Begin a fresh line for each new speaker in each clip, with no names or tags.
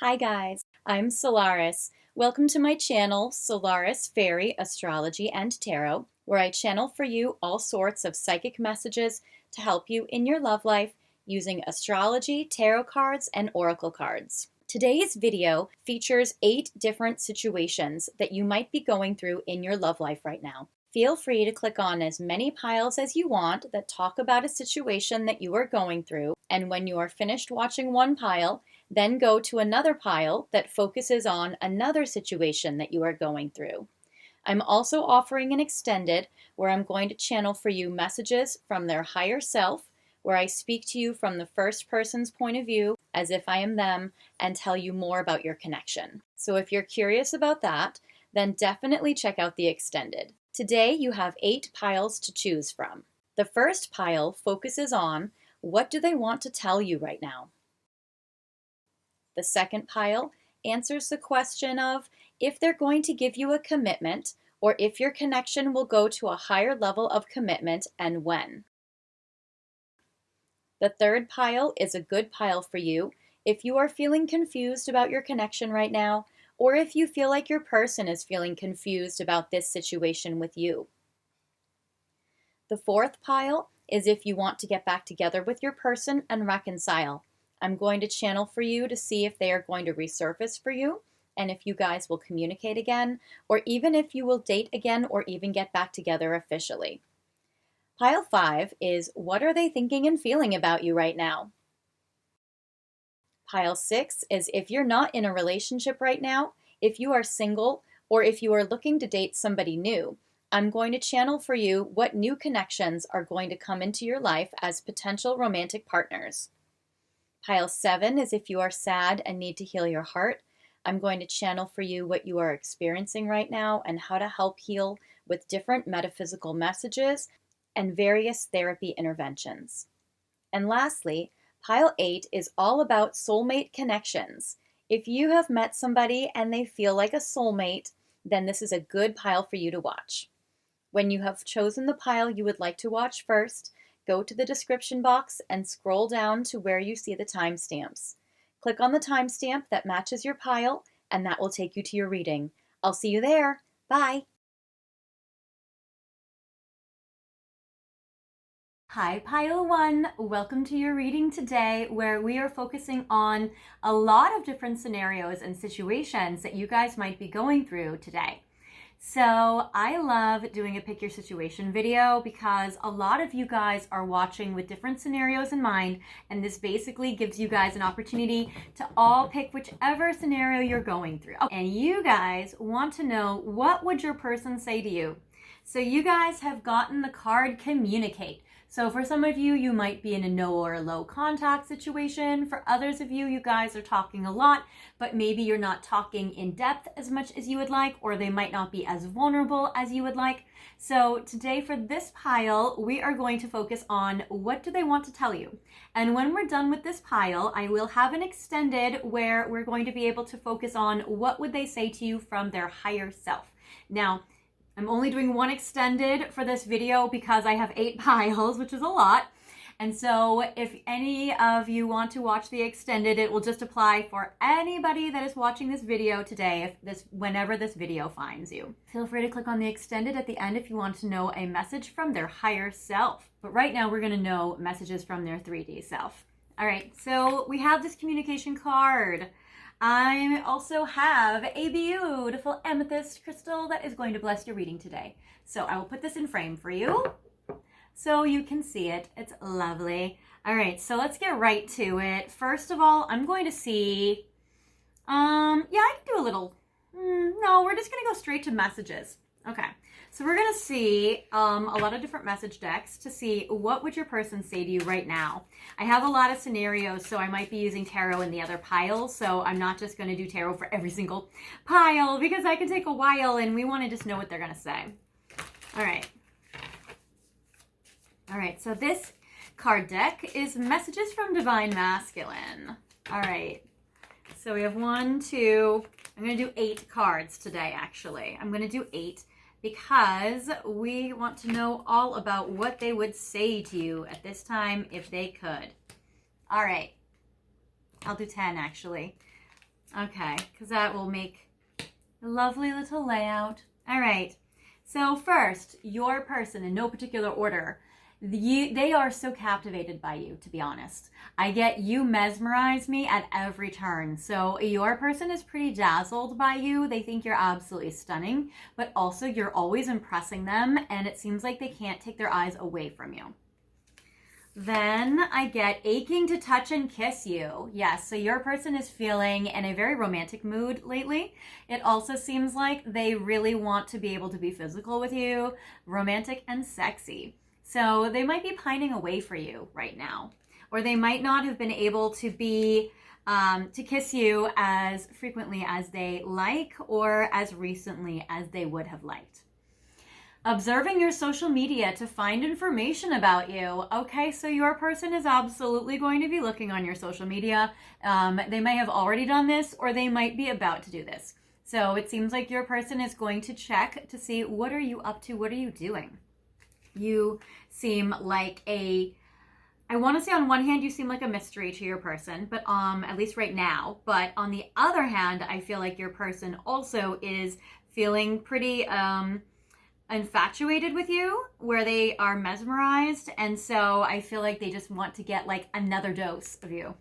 Hi guys, I'm Solaris. Welcome to my channel, Solaris Fairy Astrology and Tarot, where I channel for you all sorts of psychic messages to help you in your love life using astrology, tarot cards, and oracle cards. Today's video features 8 different situations that you might be going through in your love life right now. Feel free to click on as many piles as you want that talk about a situation that you are going through, and when you are finished watching one pile, then go to another pile that focuses on another situation that you are going through. I'm also offering an extended where I'm going to channel for you messages from their higher self, where I speak to you from the first person's point of view as if I am them and tell you more about your connection. So if you're curious about that, then definitely check out the extended. Today you have 8 piles to choose from. The first pile focuses on what do they want to tell you right now. The second pile answers the question of if they're going to give you a commitment or if your connection will go to a higher level of commitment and when. The third pile is a good pile for you if you are feeling confused about your connection right now, or if you feel like your person is feeling confused about this situation with you. The fourth pile is if you want to get back together with your person and reconcile. I'm going to channel for you to see if they are going to resurface for you and if you guys will communicate again, or even if you will date again or even get back together officially. Pile 5 is what are they thinking and feeling about you right now? Pile 6 is if you're not in a relationship right now, if you are single, or if you are looking to date somebody new. I'm going to channel for you what new connections are going to come into your life as potential romantic partners. Pile 7 is if you are sad and need to heal your heart. I'm going to channel for you what you are experiencing right now and how to help heal with different metaphysical messages and various therapy interventions. And lastly, Pile 8 is all about soulmate connections. If you have met somebody and they feel like a soulmate, then this is a good pile for you to watch. When you have chosen the pile you would like to watch first, go to the description box and scroll down to where you see the timestamps. Click on the timestamp that matches your pile, and that will take you to your reading. I'll see you there. Bye. Hi, Pile 1. Welcome to your reading today, where we are focusing on a lot of different scenarios and situations that you guys might be going through today. So I love doing a pick your situation video because a lot of you guys are watching with different scenarios in mind, and this basically gives you guys an opportunity to all pick whichever scenario you're going through. And you guys want to know, what would your person say to you? So you guys have gotten the card communicate. So for some of you, you might be in a no or a low contact situation. For others of you, you guys are talking a lot, but maybe you're not talking in depth as much as you would like, or they might not be as vulnerable as you would like. So today for this pile, we are going to focus on what do they want to tell you. And when we're done with this pile, I will have an extended where we're going to be able to focus on what would they say to you from their higher self. Now, I'm only doing one extended for this video because I have 8 piles, which is a lot. And so if any of you want to watch the extended, it will just apply for anybody that is watching this video today, whenever this video finds you. Feel free to click on the extended at the end if you want to know a message from their higher self. But right now we're going to know messages from their 3D self. All right, so we have this communication card. I also have a beautiful amethyst crystal that is going to bless your reading today. So I will put this in frame for you so you can see it. It's lovely. All right, so let's get right to it. First of all, I'm going to see, I can do a little, no, we're just going to go straight to messages. Okay, so we're going to see a lot of different message decks to see what would your person say to you right now. I have a lot of scenarios, so I might be using tarot in the other piles, so I'm not just going to do tarot for every single pile because that can take a while and we want to just know what they're going to say. All right. All right, so this card deck is Messages from Divine Masculine. All right, so we have 1, 2, I'm going to do 8 cards today, actually. I'm going to do 8 because we want to know all about what they would say to you at this time if they could. All right, I'll do 10, actually. Okay, because that will make a lovely little layout. All right. So first, your person, in no particular order, they are so captivated by you, to be honest. I get you mesmerize me at every turn. So your person is pretty dazzled by you. They think you're absolutely stunning, but also you're always impressing them, and it seems like they can't take their eyes away from you. Then I get aching to touch and kiss you. Yes, so your person is feeling in a very romantic mood lately. It also seems like they really want to be able to be physical with you, romantic and sexy. So they might be pining away for you right now, or they might not have been able to be to kiss you as frequently as they like or as recently as they would have liked. Observing your social media to find information about you. Okay, so your person is absolutely going to be looking on your social media. They may have already done this, or they might be about to do this. So it seems like your person is going to check to see, what are you up to? What are you doing? You seem like I want to say on one hand, you seem like a mystery to your person, but at least right now. But on the other hand, I feel like your person also is feeling pretty infatuated with you, where they are mesmerized, and so I feel like they just want to get like another dose of you.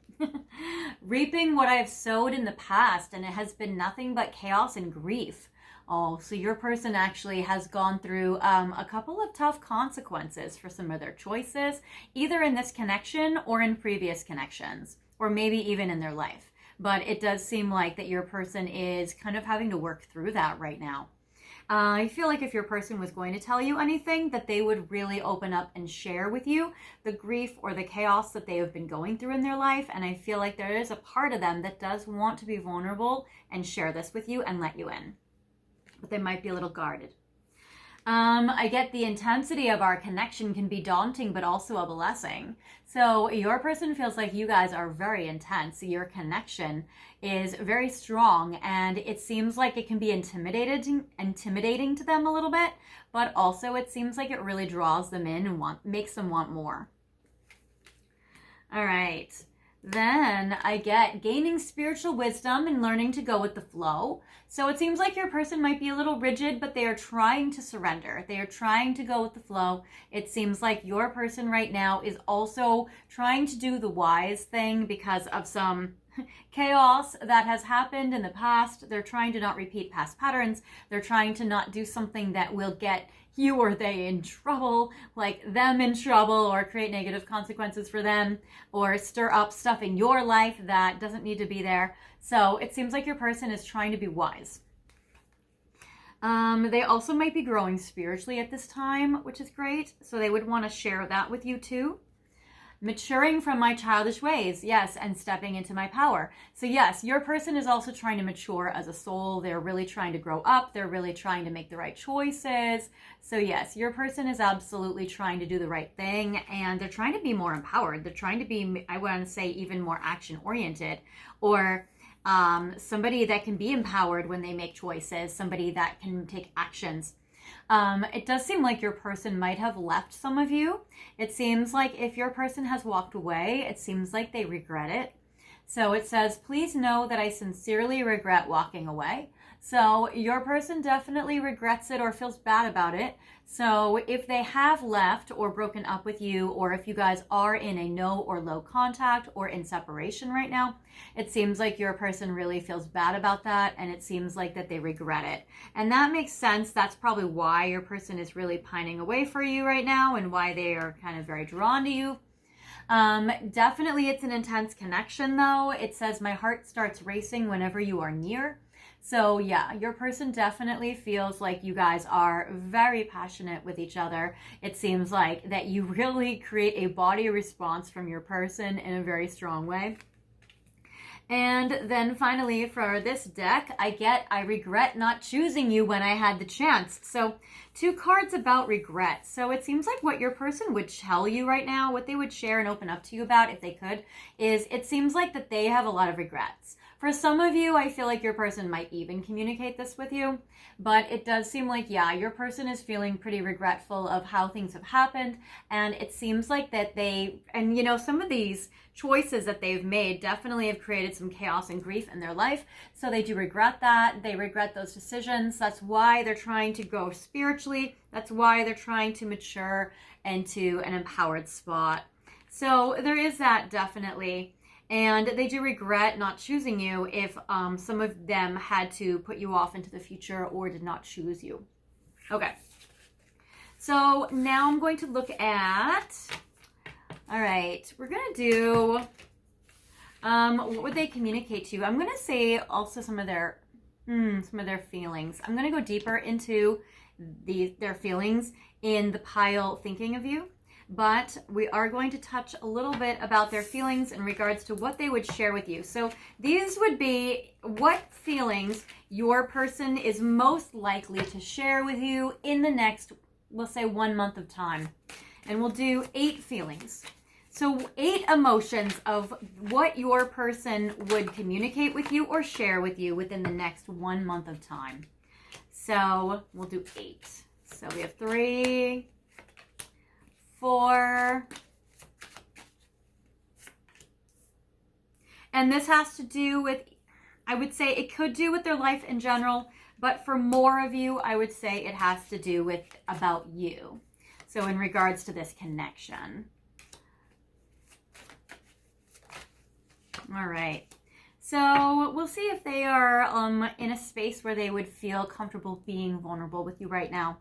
Reaping what I have sowed in the past, and it has been nothing but chaos and grief. Oh, so your person actually has gone through a couple of tough consequences for some of their choices, either in this connection or in previous connections, or maybe even in their life. But it does seem like that your person is kind of having to work through that right now. I feel like if your person was going to tell you anything, that they would really open up and share with you the grief or the chaos that they have been going through in their life. And I feel like there is a part of them that does want to be vulnerable and share this with you and let you in. But they might be a little guarded. I get the intensity of our connection can be daunting, but also a blessing. So your person feels like you guys are very intense. Your connection is very strong, and it seems like it can be intimidating to them a little bit, but also it seems like it really draws them in and makes them want more. All right. Then I get gaining spiritual wisdom and learning to go with the flow. So it seems like your person might be a little rigid, but they are trying to surrender. They are trying to go with the flow. It seems like your person right now is also trying to do the wise thing because of some chaos that has happened in the past. They're trying to not repeat past patterns. They're trying to not do something that will get you or they in trouble, like them in trouble, or create negative consequences for them, or stir up stuff in your life that doesn't need to be there. So it seems like your person is trying to be wise. They also might be growing spiritually at this time, which is great. So they would want to share that with you too. Maturing from my childish ways, yes, and stepping into my power. So yes, your person is also trying to mature as a soul. They're really trying to grow up. They're really trying to make the right choices. So yes, your person is absolutely trying to do the right thing, and they're trying to be more empowered. They're trying to be, I want to say, even more action-oriented, or somebody that can be empowered when they make choices, somebody that can take actions. It does seem like your person might have left some of you. It seems like if your person has walked away, it seems like they regret it. So it says, please know that I sincerely regret walking away. So your person definitely regrets it or feels bad about it. So if they have left or broken up with you, or if you guys are in a no or low contact or in separation right now, it seems like your person really feels bad about that, and it seems like that they regret it. And that makes sense. That's probably why your person is really pining away for you right now, and why they are kind of very drawn to you. Definitely it's an intense connection though. It says my heart starts racing whenever you are near. So yeah, your person definitely feels like you guys are very passionate with each other. It seems like that you really create a body response from your person in a very strong way. And then finally for this deck, I regret not choosing you when I had the chance. So 2 cards about regret. So it seems like what your person would tell you right now, what they would share and open up to you about if they could, is it seems like that they have a lot of regrets For some of you, I feel like your person might even communicate this with you, but it does seem like, yeah, your person is feeling pretty regretful of how things have happened, and it seems like that some of these choices that they've made definitely have created some chaos and grief in their life, so they do regret that. They regret those decisions. That's why they're trying to grow spiritually. That's why they're trying to mature into an empowered spot. So there is that, definitely. And they do regret not choosing you if some of them had to put you off into the future or did not choose you. Okay. So now I'm going to look at, all right, we're going to do, what would they communicate to you? I'm going to say also some of their feelings. I'm going to go deeper into their feelings in the pile thinking of you. But we are going to touch a little bit about their feelings in regards to what they would share with you. So these would be what feelings your person is most likely to share with you in the next, we'll say, 1 month of time. And we'll do 8 feelings. So 8 emotions of what your person would communicate with you or share with you within the next 1 month of time. So we'll do 8. So we have 3, 4, and this has to do with, I would say it could do with their life in general, but for more of you, I would say it has to do with about you. So in regards to this connection. All right. So we'll see if they are in a space where they would feel comfortable being vulnerable with you right now.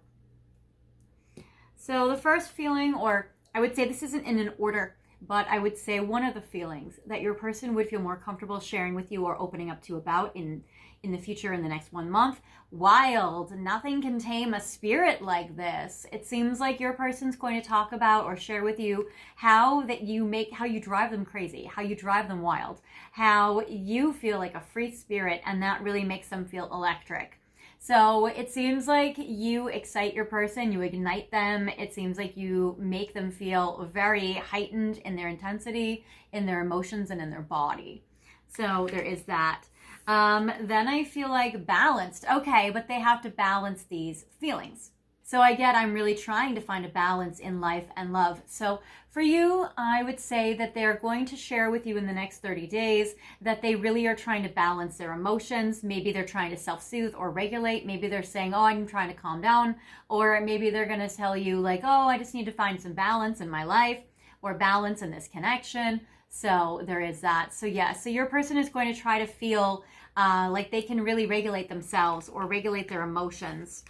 So the first feeling, or I would say this isn't in an order, but I would say one of the feelings that your person would feel more comfortable sharing with you or opening up to about in the future, in the next 1 month. Wild. Nothing can tame a spirit like this. It seems like your person's going to talk about or share with you how you drive them crazy, how you drive them wild, how you feel like a free spirit, and that really makes them feel electric. So it seems like you excite your person, you ignite them. It seems like you make them feel very heightened in their intensity, in their emotions, and in their body. So there is that. Then I feel like balanced. Okay, but they have to balance these feelings. So I'm really trying to find a balance in life and love. So for you, I would say that they're going to share with you in the next 30 days that they really are trying to balance their emotions. Maybe they're trying to self-soothe or regulate. Maybe they're saying, oh, I'm trying to calm down. Or maybe they're going to tell you like, oh, I just need to find some balance in my life or balance in this connection. So there is that. So yeah, so your person is going to try to feel like they can really regulate themselves or regulate their emotions.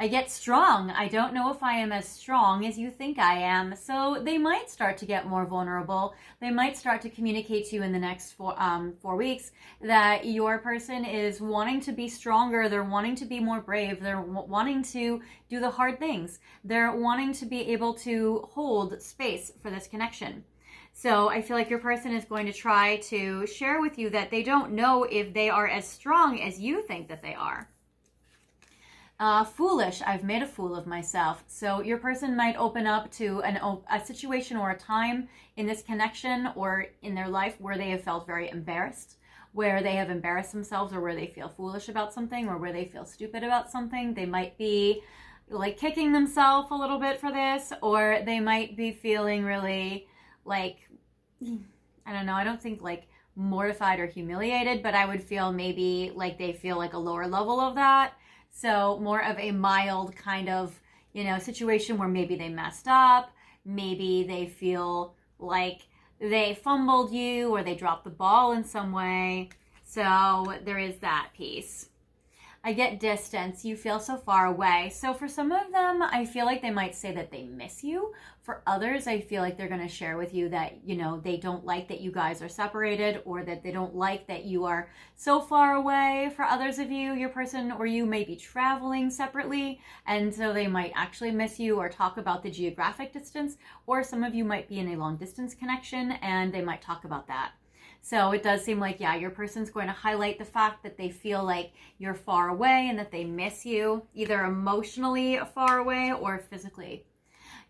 I get strong. I don't know if I am as strong as you think I am. So they might start to get more vulnerable. They might start to communicate to you in the next 4 weeks that your person is wanting to be stronger. They're wanting to be more brave. They're wanting to do the hard things. They're wanting to be able to hold space for this connection. So I feel like your person is going to try to share with you that they don't know if they are as strong as you think that they are. Foolish. I've made a fool of myself. So your person might open up to a situation or a time in this connection or in their life where they have felt very embarrassed, where they have embarrassed themselves, or where they feel foolish about something, or where they feel stupid about something. They might be like kicking themselves a little bit for this, or they might be feeling really like, I don't know, I don't think like mortified or humiliated, but I would feel maybe like they feel like a lower level of that. So more of a mild kind of, situation where maybe they messed up, maybe they feel like they fumbled you or they dropped the ball in some way. So there is that piece. I get distance. You feel so far away. So for some of them, I feel like they might say that they miss you. For others, I feel like they're going to share with you that, they don't like that you guys are separated, or that they don't like that you are so far away. For others of you, your person or you may be traveling separately, and so they might actually miss you or talk about the geographic distance. Or some of you might be in a long distance connection and they might talk about that. So it does seem like, your person's going to highlight the fact that they feel like you're far away and that they miss you, either emotionally far away or physically.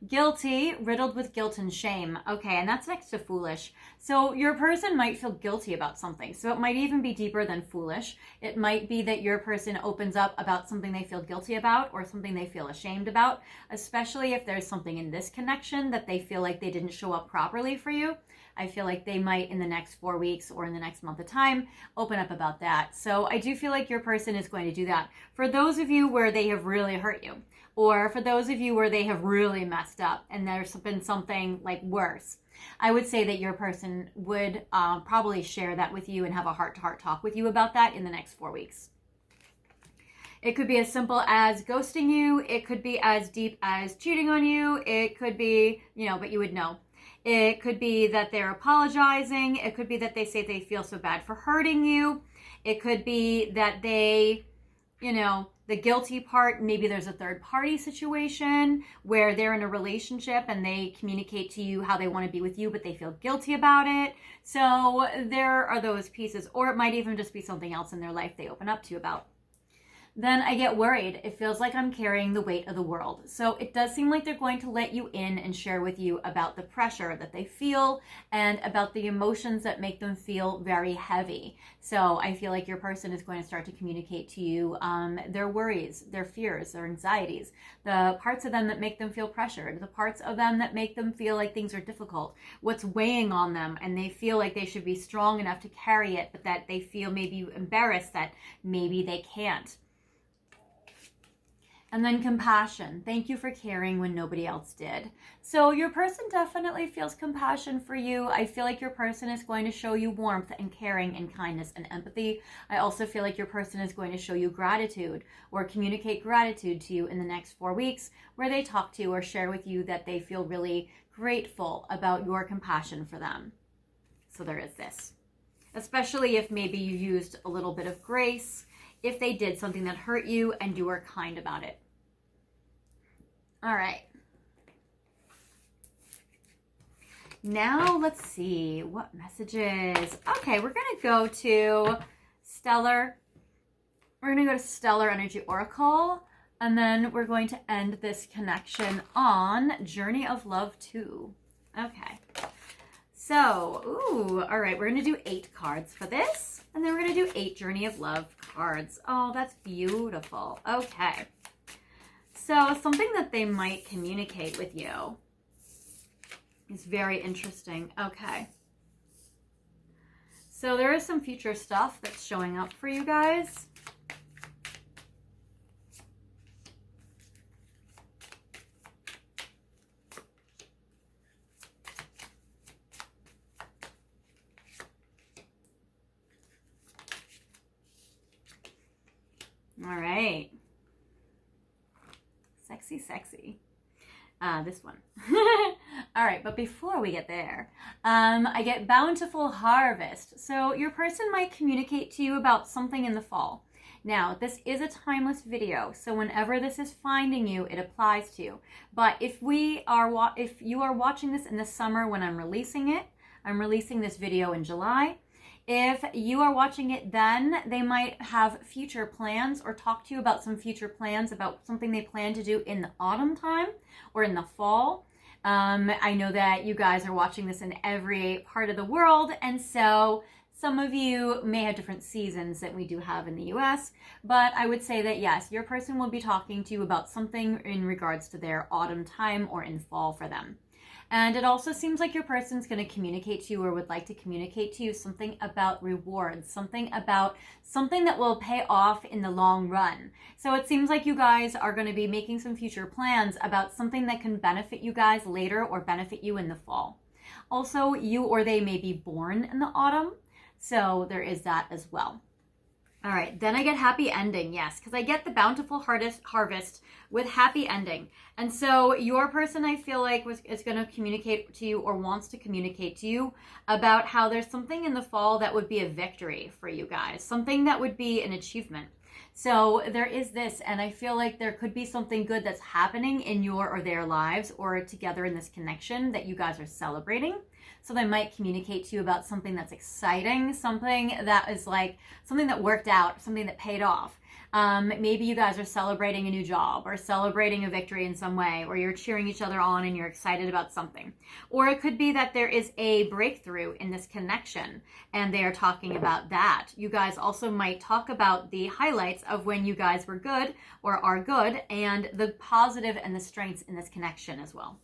Guilty, riddled with guilt and shame. Okay, and that's next to foolish. So your person might feel guilty about something. So it might even be deeper than foolish. It might be that your person opens up about something they feel guilty about or something they feel ashamed about, especially if there's something in this connection that they feel like they didn't show up properly for you. I feel like they might in the next 4 weeks or in the next month of time open up about that. So I do feel like your person is going to do that. For those of you where they have really hurt you, or for those of you where they have really messed up and there's been something like worse, I would say that your person would probably share that with you and have a heart-to-heart talk with you about that in the next 4 weeks. It could be as simple as ghosting you. It could be as deep as cheating on you. It could be, but you would know. It could be that they're apologizing. It could be that they say they feel so bad for hurting you. It could be that they, the guilty part, maybe there's a third party situation where they're in a relationship and they communicate to you how they want to be with you, but they feel guilty about it. So there are those pieces, or it might even just be something else in their life they open up to you about. Then I get worried. It feels like I'm carrying the weight of the world. So it does seem like they're going to let you in and share with you about the pressure that they feel and about the emotions that make them feel very heavy. So I feel like your person is going to start to communicate to you their worries, their fears, their anxieties, the parts of them that make them feel pressured, the parts of them that make them feel like things are difficult, what's weighing on them, and they feel like they should be strong enough to carry it, but that they feel maybe embarrassed that maybe they can't. And then compassion. Thank you for caring when nobody else did. So your person definitely feels compassion for you. I feel like your person is going to show you warmth and caring and kindness and empathy. I also feel like your person is going to show you gratitude or communicate gratitude to you in the next 4 weeks, where they talk to you or share with you that they feel really grateful about your compassion for them. So there is this. Especially if maybe you used a little bit of grace, if they did something that hurt you and you were kind about it. All right. Now let's see what messages. Okay, we're going to go to Stellar. We're going to go to Stellar Energy Oracle. And then we're going to end this connection on Journey of Love 2. Okay. So, all right, we're going to do 8 cards for this. And then we're going to do 8 Journey of Love cards. Oh, that's beautiful. Okay. So, something that they might communicate with you is very interesting. Okay. So, there is some future stuff that's showing up for you guys. All right. Sexy, sexy. This one. All right, but before we get there, I get bountiful harvest. So your person might communicate to you about something in the fall. Now, this is a timeless video, so whenever this is finding you, it applies to you. But if you are watching this in the summer when I'm releasing it, I'm releasing this video in July. If you are watching it then, they might have future plans or talk to you about some future plans about something they plan to do in the autumn time or in the fall. I know that you guys are watching this in every part of the world, and so some of you may have different seasons that we do have in the US, but I would say that yes, your person will be talking to you about something in regards to their autumn time or in fall for them. And it also seems like your person's going to communicate to you or would like to communicate to you something about rewards, something that will pay off in the long run. So it seems like you guys are going to be making some future plans about something that can benefit you guys later or benefit you in the fall. Also, you or they may be born in the autumn, so there is that as well. All right, then I get happy ending, yes, because I get the bountiful harvest with happy ending. And so your person, I feel like, is going to communicate to you or wants to communicate to you about how there's something in the fall that would be a victory for you guys, something that would be an achievement. So there is this, and I feel like there could be something good that's happening in your or their lives or together in this connection that you guys are celebrating. So they might communicate to you about something that's exciting, something that is like something that worked out, something that paid off. Maybe you guys are celebrating a new job or celebrating a victory in some way, or you're cheering each other on and you're excited about something. Or it could be that there is a breakthrough in this connection and they are talking about that. You guys also might talk about the highlights of when you guys were good or are good and the positive and the strengths in this connection as well.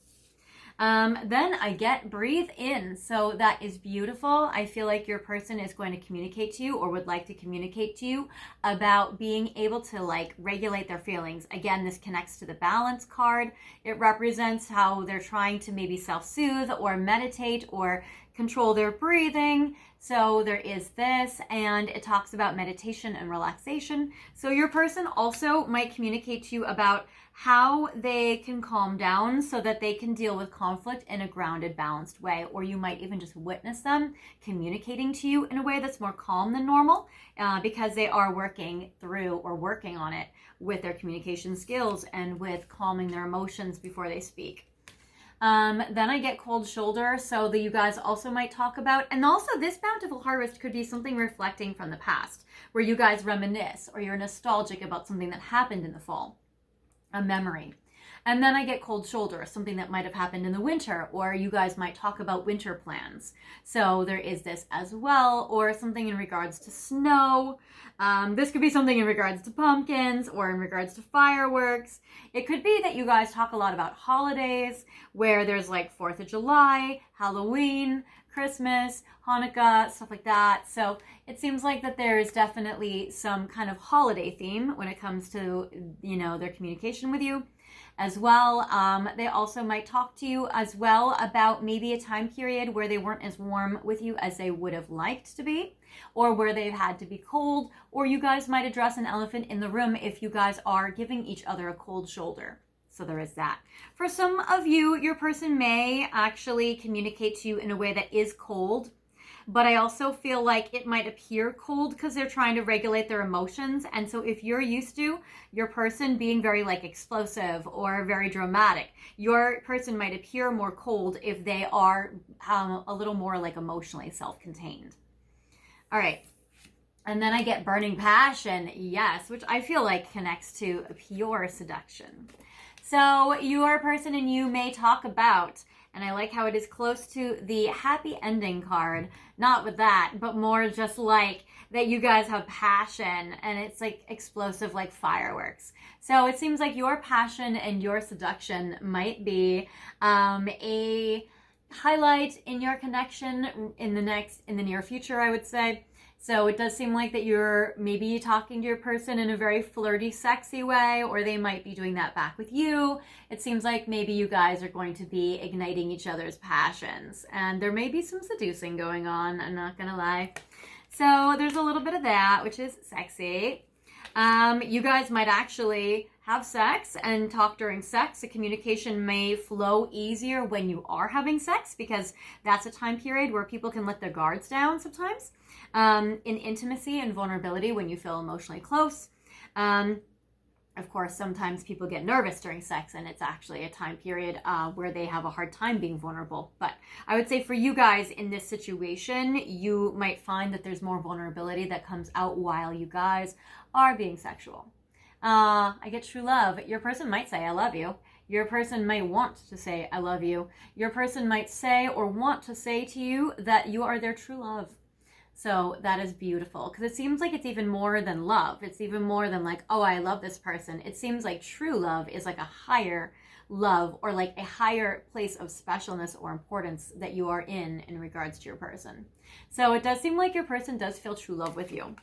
Then I get breathe in. So that is beautiful. I feel like your person is going to communicate to you or would like to communicate to you about being able to like regulate their feelings. Again, this connects to the balance card. It represents how they're trying to maybe self-soothe or meditate or control their breathing. So there is this, and it talks about meditation and relaxation. So your person also might communicate to you about how they can calm down so that they can deal with conflict in a grounded, balanced way. Or you might even just witness them communicating to you in a way that's more calm than normal because they are working through or working on it with their communication skills and with calming their emotions before they speak. Then I get cold shoulder, so that you guys also might talk about, and also this bountiful harvest could be something reflecting from the past, where you guys reminisce or you're nostalgic about something that happened in the fall, a memory. And then I get cold shoulder, something that might have happened in the winter, or you guys might talk about winter plans. So there is this as well, or something in regards to snow. This could be something in regards to pumpkins or in regards to fireworks. It could be that you guys talk a lot about holidays, where there's like 4th of July, Halloween, Christmas, Hanukkah, stuff like that. So it seems like that there is definitely some kind of holiday theme when it comes to, you know, their communication with you as well. They also might talk to you as well about maybe a time period where they weren't as warm with you as they would have liked to be, or where they've had to be cold, or you guys might address an elephant in the room if you guys are giving each other a cold shoulder. So there is that. For some of you, your person may actually communicate to you in a way that is cold, but I also feel like it might appear cold because they're trying to regulate their emotions. And so if you're used to your person being very like explosive or very dramatic, your person might appear more cold if they are a little more like emotionally self-contained. All right. And then I get burning passion, yes, which I feel like connects to pure seduction. So your person and you may talk about, and I like how it is close to the happy ending card, not with that, but more just like that you guys have passion and it's like explosive like fireworks. So it seems like your passion and your seduction might be a highlight in your connection in the near future, I would say. So it does seem like that you're maybe talking to your person in a very flirty, sexy way, or they might be doing that back with you. It seems like maybe you guys are going to be igniting each other's passions, and there may be some seducing going on, I'm not gonna lie. So there's a little bit of that, which is sexy. You guys might actually have sex and talk during sex. The communication may flow easier when you are having sex because that's a time period where people can let their guards down sometimes. In intimacy and vulnerability when you feel emotionally close. Of course, sometimes people get nervous during sex and it's actually a time period where they have a hard time being vulnerable. But I would say for you guys in this situation, you might find that there's more vulnerability that comes out while you guys are being sexual. I get true love. Your person might say, I love you. Your person might want to say, I love you. Your person might say or want to say to you that you are their true love. So that is beautiful because it seems like it's even more than love. It's even more than like, oh, I love this person. It seems like true love is like a higher love or like a higher place of specialness or importance that you are in regards to your person. So it does seem like your person does feel true love with you.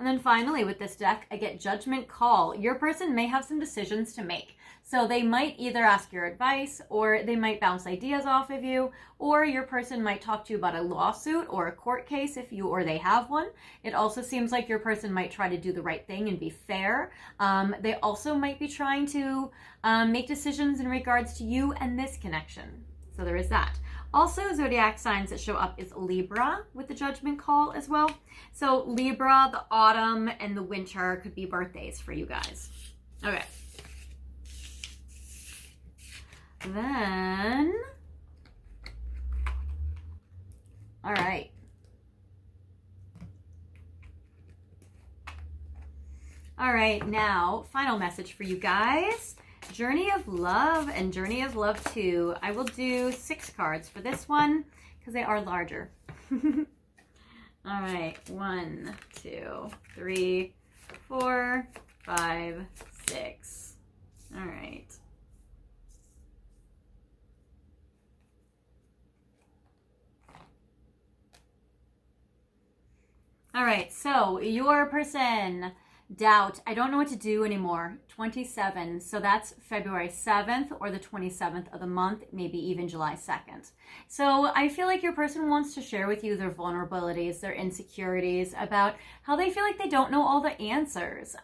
And then finally with this deck, I get judgment call. Your person may have some decisions to make. So they might either ask your advice or they might bounce ideas off of you, or your person might talk to you about a lawsuit or a court case if you or they have one. It also seems like your person might try to do the right thing and be fair. They also might be trying to make decisions in regards to you and this connection. So there is that. Also, zodiac signs that show up is Libra with the judgment call as well. So Libra, the autumn, and the winter could be birthdays for you guys. Okay. Then All right. All right, now, final message for you guys. Journey of Love and Journey of Love 2. I will do 6 cards for this one because they are larger. All right, 1, 2, 3, 4, 5, 6. All right. All right, so your person, doubt, I don't know what to do anymore, 27. So that's February 7th or the 27th of the month, maybe even July 2nd. So I feel like your person wants to share with you their vulnerabilities, their insecurities about how they feel like they don't know all the answers.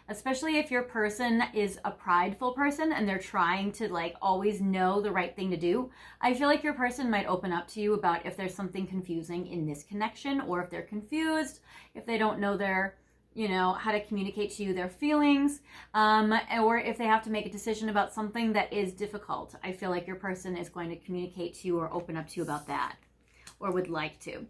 Especially if your person is a prideful person and they're trying to like always know the right thing to do. I feel like your person might open up to you about if there's something confusing in this connection, or if they're confused, if they don't know their, how to communicate to you their feelings, or if they have to make a decision about something that is difficult. I feel like your person is going to communicate to you or open up to you about that, or would like to.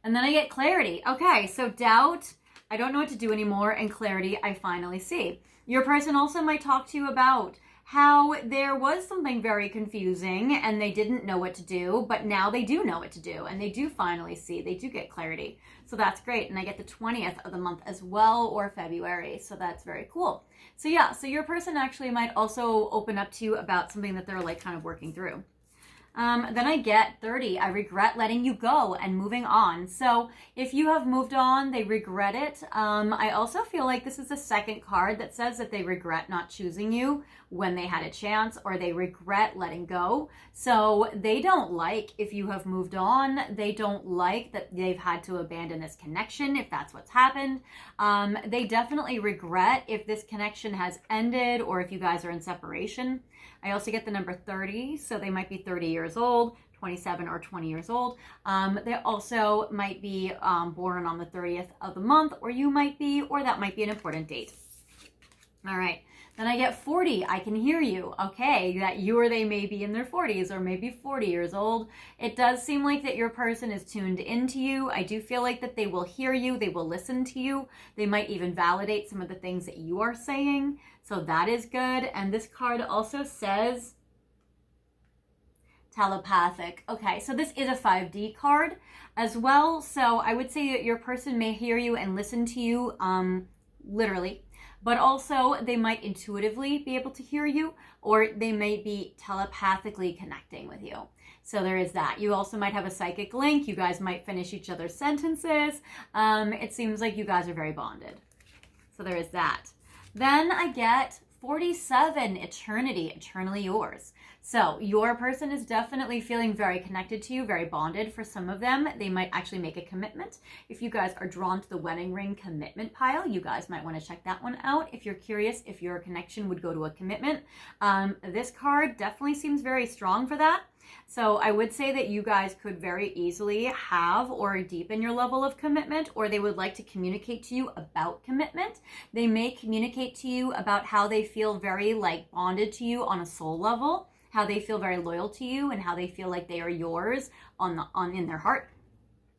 And then I get clarity. Okay, so doubt, I don't know what to do anymore, and clarity, I finally see. Your person also might talk to you about how there was something very confusing and they didn't know what to do, but now they do know what to do and they do finally see, they do get clarity. So that's great. And I get the 20th of the month as well, or February. So that's very cool. So yeah, so your person actually might also open up to you about something that they're like kind of working through. Then I get 30. I regret letting you go and moving on. So if you have moved on, they regret it. I also feel like this is the second card that says that they regret not choosing you when they had a chance, or they regret letting go. So they don't like if you have moved on. They don't like that they've had to abandon this connection, if that's what's happened. They definitely regret if this connection has ended, or if you guys are in separation. I also get the number 30, so they might be 30 years old, 27 or 20 years old. They also might be born on the 30th of the month, or you might be, or that might be an important date. All right, then I get 40. I can hear you. Okay, that you or they may be in their 40s or maybe 40 years old. It does seem like that your person is tuned into you. I do feel like that they will hear you. They will listen to you. They might even validate some of the things that you are saying. So that is good. And this card also says telepathic. Okay, so this is a 5D card as well. So I would say that your person may hear you and listen to you literally, but also they might intuitively be able to hear you, or they may be telepathically connecting with you. So there is that. You also might have a psychic link. You guys might finish each other's sentences. It seems like you guys are very bonded. So there is that. Then I get 47, eternity, eternally yours. So your person is definitely feeling very connected to you, very bonded. For some of them, they might actually make a commitment. If you guys are drawn to the wedding ring commitment pile, you guys might want to check that one out. If you're curious if your connection would go to a commitment, this card definitely seems very strong for that. So I would say that you guys could very easily have or deepen your level of commitment, or they would like to communicate to you about commitment. They may communicate to you about how they feel very like bonded to you on a soul level, how they feel very loyal to you, and how they feel like they are yours in their heart.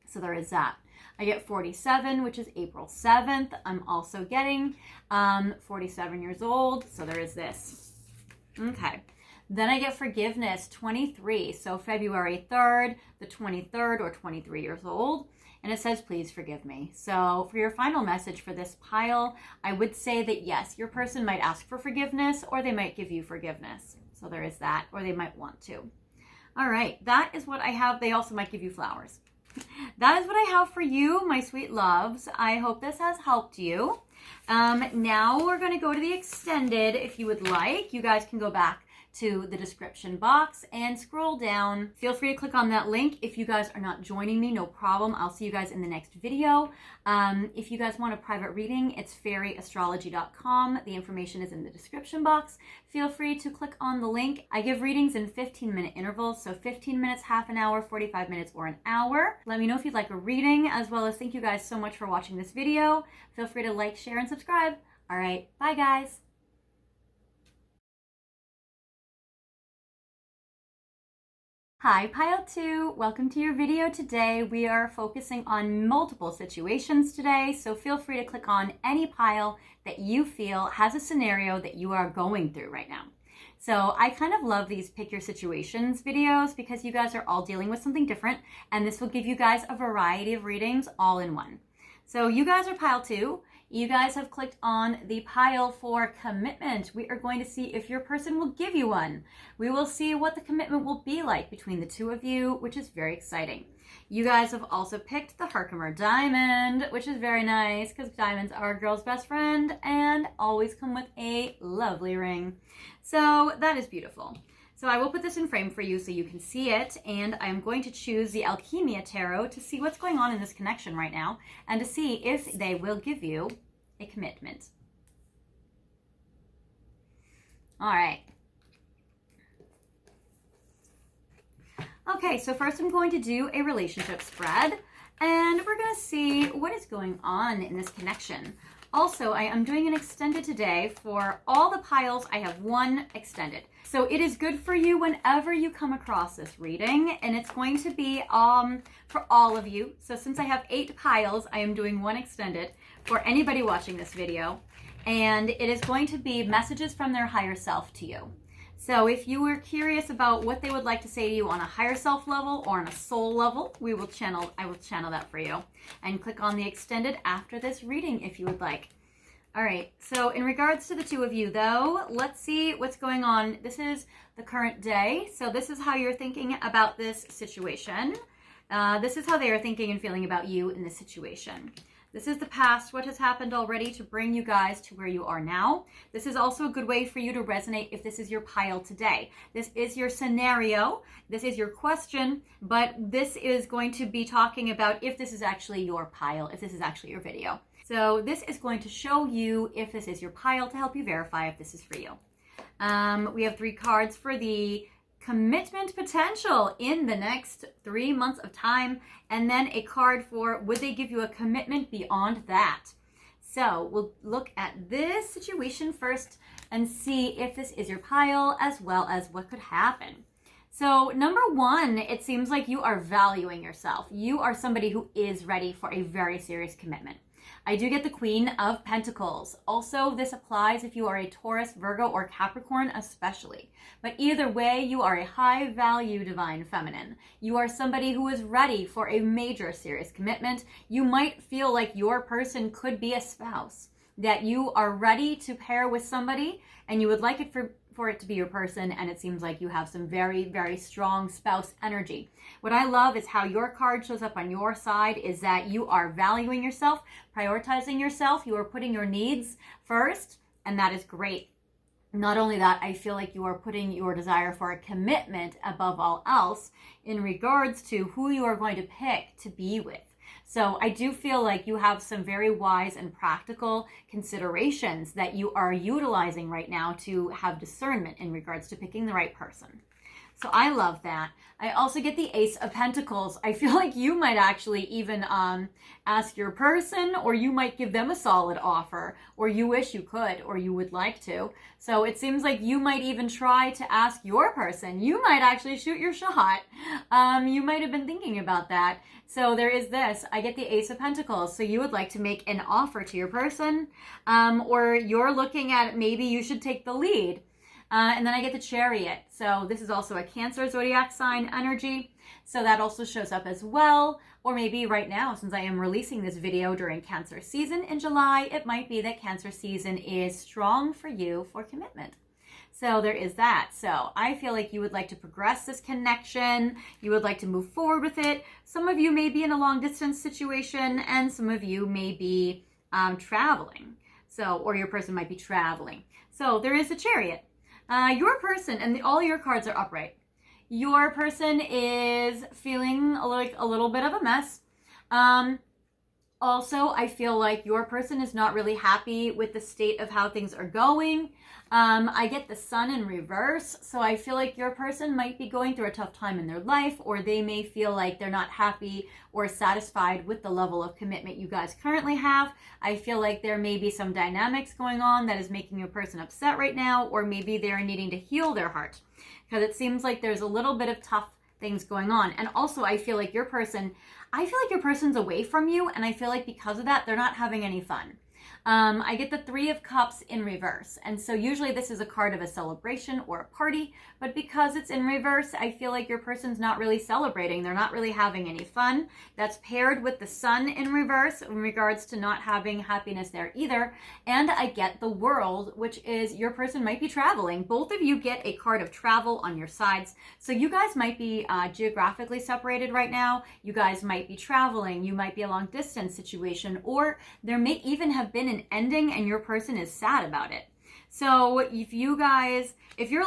So there is that. I get 47, which is April 7th. I'm also getting 47 years old. So there is this. Okay. Then I get forgiveness, 23. So February 3rd, the 23rd, or 23 years old. And it says, please forgive me. So for your final message for this pile, I would say that yes, your person might ask for forgiveness, or they might give you forgiveness. So there is that, or they might want to. All right, that is what I have. They also might give you flowers. That is what I have for you, my sweet loves. I hope this has helped you. Now we're going to go to the extended. If you would like, you guys can go back to the description box and scroll down. Feel free to click on that link. If you guys are not joining me, no problem. I'll see you guys in the next video. If you guys want a private reading, it's fairyastrology.com. The information is in the description box. Feel free to click on the link. I give readings in 15-minute intervals, so 15 minutes, half an hour, 45 minutes, or an hour. Let me know if you'd like a reading, as well as thank you guys so much for watching this video. Feel free to like, share, and subscribe. All right, bye guys. Hi Pile 2, welcome to your video today. We are focusing on multiple situations today, so feel free to click on any pile that you feel has a scenario that you are going through right now. So I kind of love these pick your situations videos because you guys are all dealing with something different, and this will give you guys a variety of readings all in one. So you guys are Pile 2. You guys have clicked on the pile for commitment. We are going to see if your person will give you one. We will see what the commitment will be like between the two of you, which is very exciting. You guys have also picked the Herkimer Diamond, which is very nice because diamonds are a girl's best friend and always come with a lovely ring. So that is beautiful. So I will put this in frame for you so you can see it, and I'm going to choose the Alchemia Tarot to see what's going on in this connection right now and to see if they will give you a commitment. All right. Okay, so first I'm going to do a relationship spread, and we're going to see what is going on in this connection. Also, I am doing an extended today for all the piles. I have one extended. So it is good for you whenever you come across this reading, and it's going to be for all of you. So since I have 8 piles, I am doing one extended for anybody watching this video, and it is going to be messages from their higher self to you. So if you were curious about what they would like to say to you on a higher self level or on a soul level, I will channel that for you. And click on the extended after this reading if you would like. All right, so in regards to the two of you though, let's see what's going on. This is the current day. So this is how you're thinking about this situation. This is how they are thinking and feeling about you in this situation. This is the past, what has happened already to bring you guys to where you are now. This is also a good way for you to resonate if this is your pile today. This is your scenario, this is your question, but this is going to be talking about if this is actually your pile, if this is actually your video. So this is going to show you if this is your pile to help you verify if this is for you. We have 3 cards for the commitment potential in the next 3 months of time, and then a card for would they give you a commitment beyond that. So we'll look at this situation first and see if this is your pile as well as what could happen. So number 1, it seems like you are valuing yourself. You are somebody who is ready for a very serious commitment. I do get the Queen of Pentacles. Also, this applies if you are a Taurus, Virgo, or Capricorn especially. But either way, you are a high value divine feminine. You are somebody who is ready for a major serious commitment. You might feel like your person could be a spouse, that you are ready to pair with somebody and you would like it for it to be your person, and it seems like you have some very, very strong spouse energy. What I love is how your card shows up on your side is that you are valuing yourself, prioritizing yourself, you are putting your needs first, and that is great. Not only that, I feel like you are putting your desire for a commitment above all else in regards to who you are going to pick to be with. So I do feel like you have some very wise and practical considerations that you are utilizing right now to have discernment in regards to picking the right person. So I love that. I also get the Ace of Pentacles. I feel like you might actually even ask your person, or you might give them a solid offer, or you wish you could, or you would like to. So it seems like you might even try to ask your person. You might actually shoot your shot. You might have been thinking about that. So there is this. I get the Ace of Pentacles. So you would like to make an offer to your person, or you're looking at maybe you should take the lead. And then I get the Chariot. So this is also a Cancer zodiac sign energy. So that also shows up as well. Or maybe right now, since I am releasing this video during Cancer season in July, it might be that Cancer season is strong for you for commitment. So there is that. So I feel like you would like to progress this connection. You would like to move forward with it. Some of you may be in a long distance situation, and some of you may be traveling. So, or your person might be traveling. So there is a Chariot. Your person, and all your cards are upright. Your person is feeling like a little bit of a mess. Also, I feel like your person is not really happy with the state of how things are going. I get the Sun in reverse, so I feel like your person might be going through a tough time in their life, or they may feel like they're not happy or satisfied with the level of commitment you guys currently have. I feel like there may be some dynamics going on that is making your person upset right now, or maybe they're needing to heal their heart, because it seems like there's a little bit of tough things going on. And also I feel like your person's away from you, and I feel like because of that, they're not having any fun. I get the Three of Cups in reverse. And so usually this is a card of a celebration or a party, but because it's in reverse, I feel like your person's not really celebrating. They're not really having any fun. That's paired with the Sun in reverse in regards to not having happiness there either. And I get the World, which is your person might be traveling. Both of you get a card of travel on your sides. So you guys might be geographically separated right now. You guys might be traveling. You might be a long distance situation, or there may even have been an ending and your person is sad about it. So if you're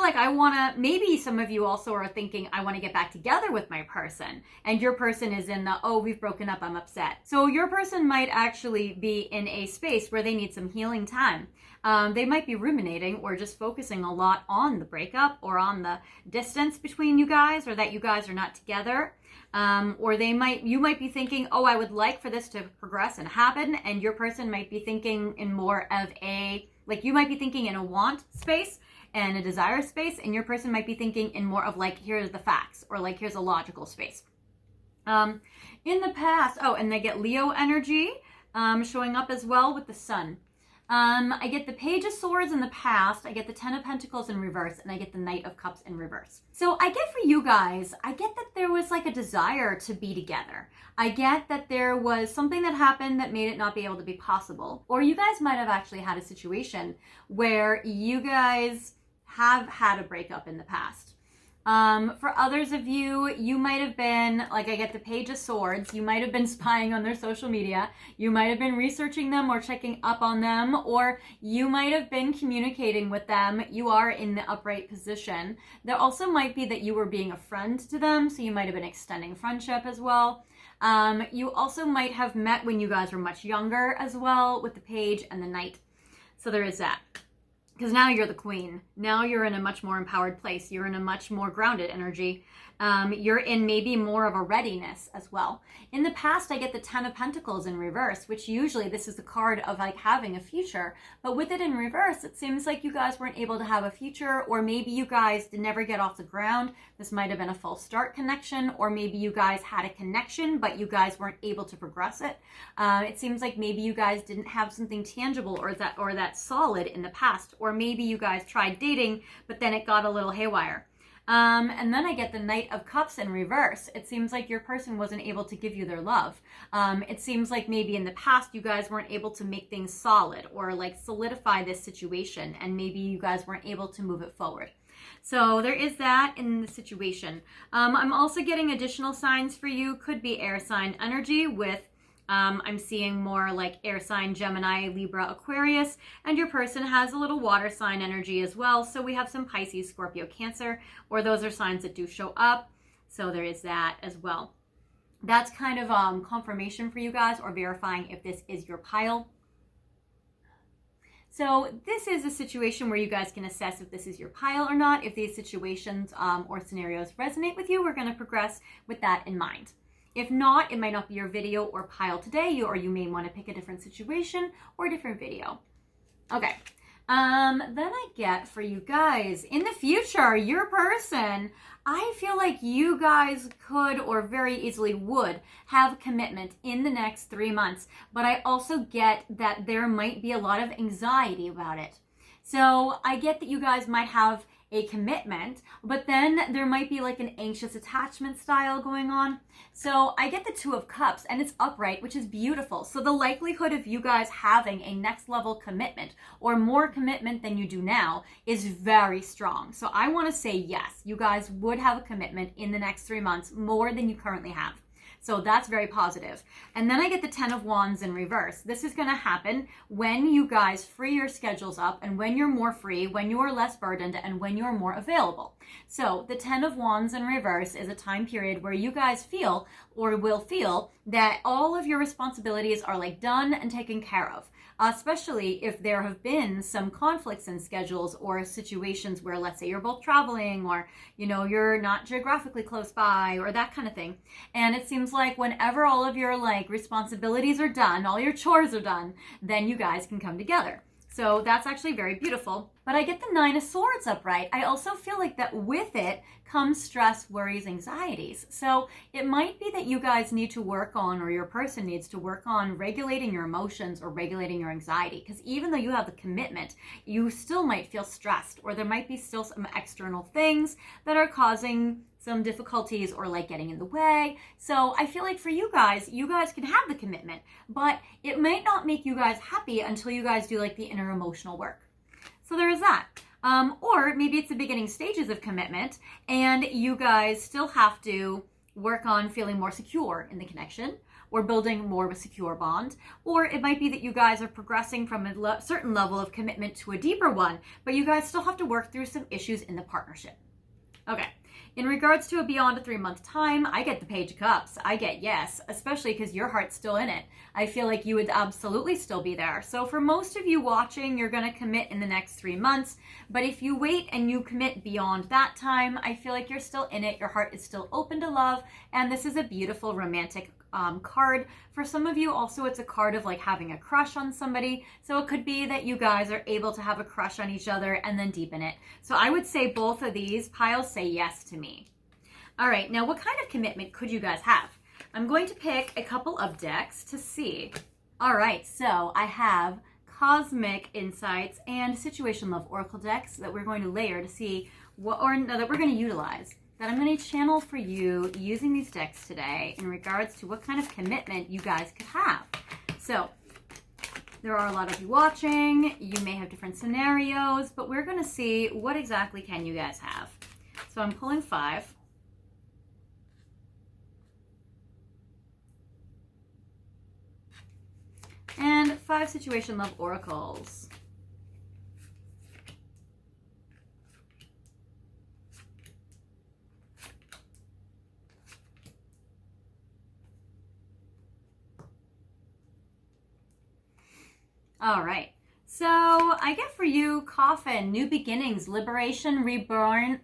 like, maybe some of you also are thinking, I want to get back together with my person, and your person is in the, oh, we've broken up, I'm upset. So your person might actually be in a space where they need some healing time. They might be ruminating or just focusing a lot on the breakup or on the distance between you guys, or that you guys are not together. Or you might be thinking, oh, I would like for this to progress and happen. And your person might be thinking in more of you might be thinking in a want space and a desire space. And your person might be thinking in more of like, here's the facts, or like, here's a logical space. In the past, and they get Leo energy, showing up as well with the Sun. I get the Page of Swords in the past, I get the Ten of Pentacles in reverse, and I get the Knight of Cups in reverse. So I get for you guys, I get that there was like a desire to be together. I get that there was something that happened that made it not be able to be possible. Or you guys might have actually had a situation where you guys have had a breakup in the past. For others of you, you might have been, like I get the Page of Swords, you might have been spying on their social media, you might have been researching them or checking up on them, or you might have been communicating with them. You are in the upright position. There also might be that you were being a friend to them, so you might have been extending friendship as well. You also might have met when you guys were much younger as well with the Page and the Knight. So there is that. Because now you're the queen. Now you're in a much more empowered place. You're in a much more grounded energy. You're in maybe more of a readiness as well. In the past, I get the Ten of Pentacles in reverse, which usually this is the card of like having a future. But with it in reverse, it seems like you guys weren't able to have a future, or maybe you guys did never get off the ground. This might have been a false start connection, or maybe you guys had a connection, but you guys weren't able to progress it. It seems like maybe you guys didn't have something tangible or that solid in the past, or maybe you guys tried dating, but then it got a little haywire. And then I get the Knight of Cups in reverse. It seems like your person wasn't able to give you their love. It seems like maybe in the past you guys weren't able to make things solid or like solidify this situation, and maybe you guys weren't able to move it forward. So there is that in the situation. I'm also getting additional signs for you. Could be air sign energy with I'm seeing more like air sign, Gemini, Libra, Aquarius, and your person has a little water sign energy as well. So we have some Pisces, Scorpio, Cancer, or those are signs that do show up. So there is that as well. That's kind of confirmation for you guys, or verifying if this is your pile. So this is a situation where you guys can assess if this is your pile or not. If these situations or scenarios resonate with you, we're going to progress with that in mind. If not, it might not be your video or pile today, or you may want to pick a different situation or a different video. Okay. Then I get for you guys, in the future, your person, I feel like you guys could or very easily would have commitment in the next 3 months. But I also get that there might be a lot of anxiety about it. So I get that you guys might have a commitment, but then there might be like an anxious attachment style going on. So I get the Two of Cups, and it's upright, which is beautiful. So the likelihood of you guys having a next level commitment or more commitment than you do now is very strong. So I want to say yes, you guys would have a commitment in the next 3 months, more than you currently have. So that's very positive. And then I get the Ten of Wands in reverse. This is going to happen when you guys free your schedules up, and when you're more free, when you are less burdened, and when you're more available. So the Ten of Wands in reverse is a time period where you guys feel or will feel that all of your responsibilities are like done and taken care of. Especially if there have been some conflicts in schedules or situations where, let's say, you're both traveling, or you're not geographically close by, or that kind of thing. And it seems like whenever all of your like responsibilities are done, all your chores are done, then you guys can come together. So that's actually very beautiful. But I get the Nine of Swords upright. I also feel like that with it comes stress, worries, anxieties. So it might be that you guys need to work on, or your person needs to work on regulating your emotions or regulating your anxiety. Because even though you have the commitment, you still might feel stressed, or there might be still some external things that are causing some difficulties or like getting in the way. So I feel like for you guys can have the commitment, but it might not make you guys happy until you guys do like the inner emotional work. So there is that. Or maybe it's the beginning stages of commitment and you guys still have to work on feeling more secure in the connection or building more of a secure bond. Or it might be that you guys are progressing from a certain level of commitment to a deeper one, but you guys still have to work through some issues in the partnership. Okay. In regards to a beyond a 3-month time, I get the Page of Cups. I get yes, especially because your heart's still in it. I feel like you would absolutely still be there. So for most of you watching, you're going to commit in the next 3 months. But if you wait and you commit beyond that time, I feel like you're still in it. Your heart is still open to love. And this is a beautiful romantic card. For some of you also, it's a card of like having a crush on somebody. So it could be that you guys are able to have a crush on each other and then deepen it. So I would say both of these piles say yes to me. All right, now what kind of commitment could you guys have? I'm going to pick a couple of decks to see. All right, so I have Cosmic Insights and Situation Love Oracle decks that we're going to layer to see what, or no, that we're going to utilize, that I'm going to channel for you using these decks today in regards to what kind of commitment you guys could have. So there are a lot of you watching. You may have different scenarios, but we're going to see what exactly can you guys have. So I'm pulling 5. And 5 Situation Love Oracles. All right, so I get for you Coffin, New Beginnings, Liberation, Reborn,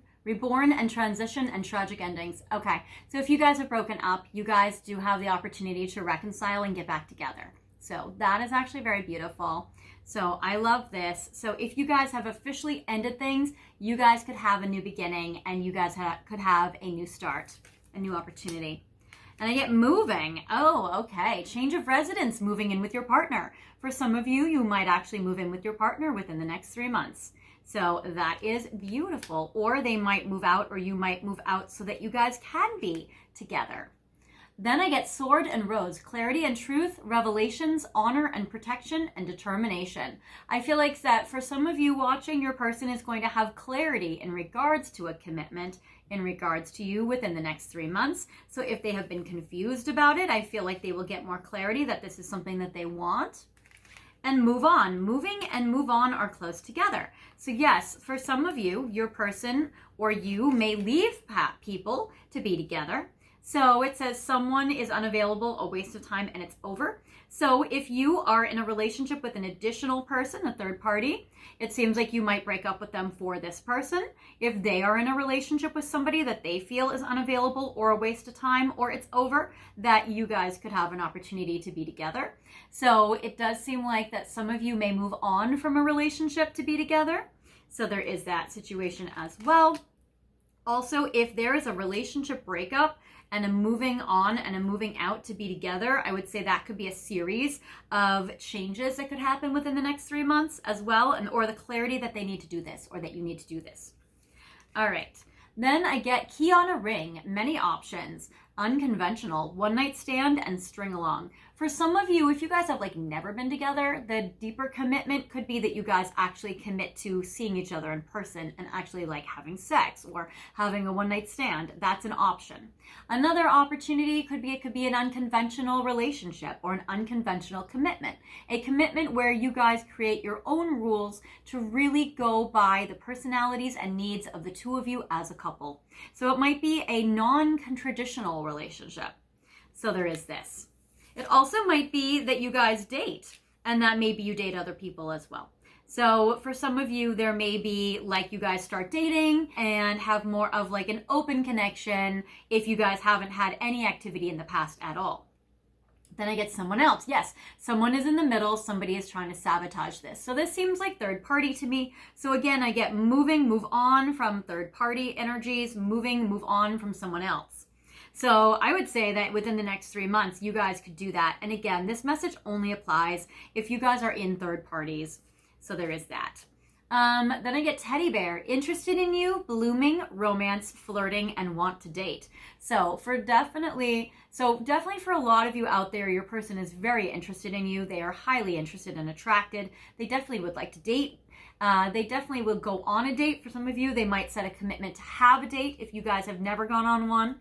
and Transition, and Tragic Endings. Okay, so if you guys have broken up, you guys do have the opportunity to reconcile and get back together. So that is actually very beautiful. So I love this. So if you guys have officially ended things, you guys could have a new beginning and you guys could have a new start, a new opportunity. And I get moving. Oh, okay. Change of residence, moving in with your partner. For some of you, you might actually move in with your partner within the next 3 months. So that is beautiful. Or they might move out, or you might move out so that you guys can be together. Then I get Sword and Rose, clarity and truth, revelations, honor and protection, and determination. I feel like that for some of you watching, your person is going to have clarity in regards to a commitment, in regards to you within the next 3 months. So if they have been confused about it, I feel like they will get more clarity that this is something that they want. And move on. Moving and move on are close together. So yes, for some of you, your person or you may leave people to be together. So it says someone is unavailable, a waste of time, and it's over. So if you are in a relationship with an additional person, a third party, it seems like you might break up with them for this person. If they are in a relationship with somebody that they feel is unavailable or a waste of time or it's over, that you guys could have an opportunity to be together. So it does seem like that some of you may move on from a relationship to be together. So there is that situation as well. Also, if there is a relationship breakup and a moving on and a moving out to be together, I would say that could be a series of changes that could happen within the next 3 months as well, and or the clarity that they need to do this or that you need to do this. All right. Then I get key on a ring, many options, unconventional, one night stand, and string along. For some of you, if you guys have like never been together, the deeper commitment could be that you guys actually commit to seeing each other in person and actually like having sex or having a one night stand. That's an option. Another opportunity could be, it could be an unconventional relationship or an unconventional commitment. A commitment where you guys create your own rules to really go by the personalities and needs of the two of you as a couple. So it might be a non-traditional relationship. So there is this. It also might be that you guys date, and that maybe you date other people as well. So for some of you, there may be like you guys start dating and have more of like an open connection if you guys haven't had any activity in the past at all. Then I get someone else. Yes, someone is in the middle. Somebody is trying to sabotage this. So this seems like third party to me. So again, I get moving, move on from third party energies, moving, move on from someone else. So I would say that within the next 3 months, you guys could do that. And again, this message only applies if you guys are in third parties. So there is that. Then I get teddy bear, interested in you, blooming, romance, flirting, and want to date. So definitely for a lot of you out there, your person is very interested in you. They are highly interested and attracted. They definitely would like to date. They definitely will go on a date. For some of you, they might set a commitment to have a date if you guys have never gone on one.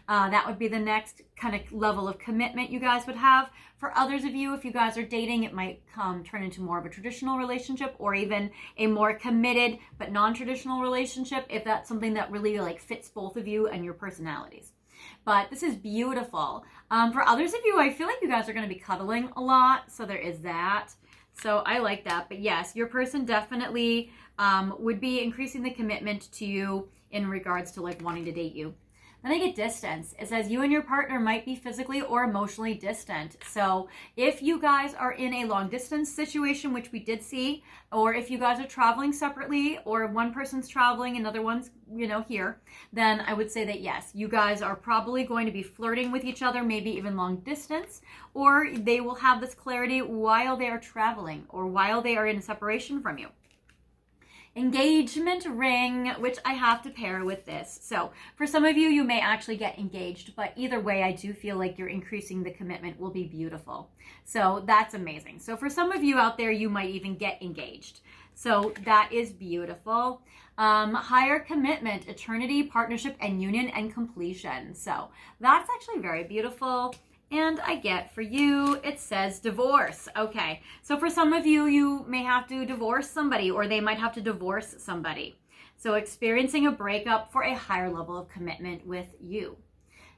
That would be the next kind of level of commitment you guys would have. For others of you, if you guys are dating, it might turn into more of a traditional relationship or even a more committed but non-traditional relationship if that's something that really like fits both of you and your personalities. But this is beautiful. For others of you, I feel like you guys are going to be cuddling a lot, so there is that. So I like that. But yes, your person definitely would be increasing the commitment to you in regards to like wanting to date you. Then I get distance. It says you and your partner might be physically or emotionally distant. So if you guys are in a long distance situation, which we did see, or if you guys are traveling separately or one person's traveling, another one's, here, then I would say that yes, you guys are probably going to be flirting with each other, maybe even long distance, or they will have this clarity while they are traveling or while they are in separation from you. Engagement ring, which I have to pair with this. So for some of you, you may actually get engaged, but either way, I do feel like you're increasing the commitment will be beautiful. So that's amazing. So for some of you out there, you might even get engaged. So that is beautiful. Higher commitment, eternity, partnership, and union and completion. So that's actually very beautiful. And I get for you, it says divorce. Okay, so for some of you, you may have to divorce somebody or they might have to divorce somebody. So experiencing a breakup for a higher level of commitment with you.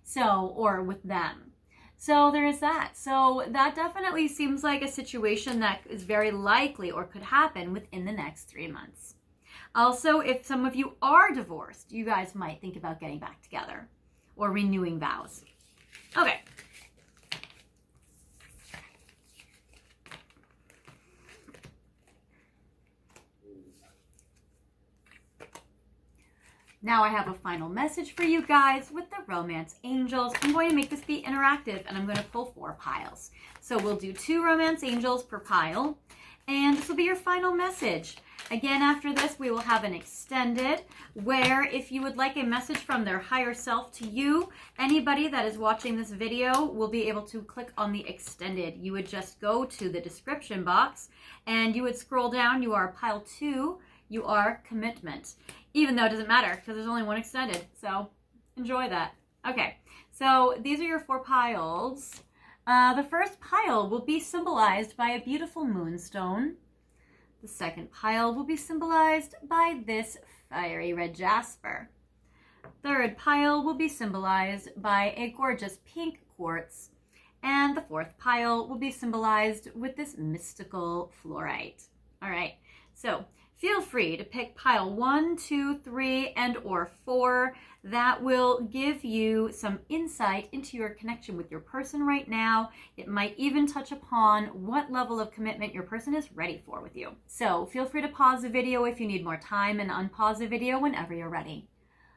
So, or with them. So there is that. So that definitely seems like a situation that is very likely or could happen within the next 3 months. Also, if some of you are divorced, you guys might think about getting back together or renewing vows. Okay. Now I have a final message for you guys with the romance angels. I'm going to make this be interactive and I'm going to pull 4 piles. So we'll do 2 romance angels per pile. And this will be your final message. Again, after this, we will have an extended where if you would like a message from their higher self to you, anybody that is watching this video will be able to click on the extended. You would just go to the description box and you would scroll down. You are pile 2. You are commitment. Even though it doesn't matter because there's only one extended. So enjoy that. Okay, so these are your 4 piles. The first pile will be symbolized by a beautiful moonstone. The second pile will be symbolized by this fiery red jasper. Third pile will be symbolized by a gorgeous pink quartz. And the 4th pile will be symbolized with this mystical fluorite. All right, so feel free to pick pile 1, 2, 3, and or 4. That will give you some insight into your connection with your person right now. It might even touch upon what level of commitment your person is ready for with you. So feel free to pause the video if you need more time and unpause the video whenever you're ready.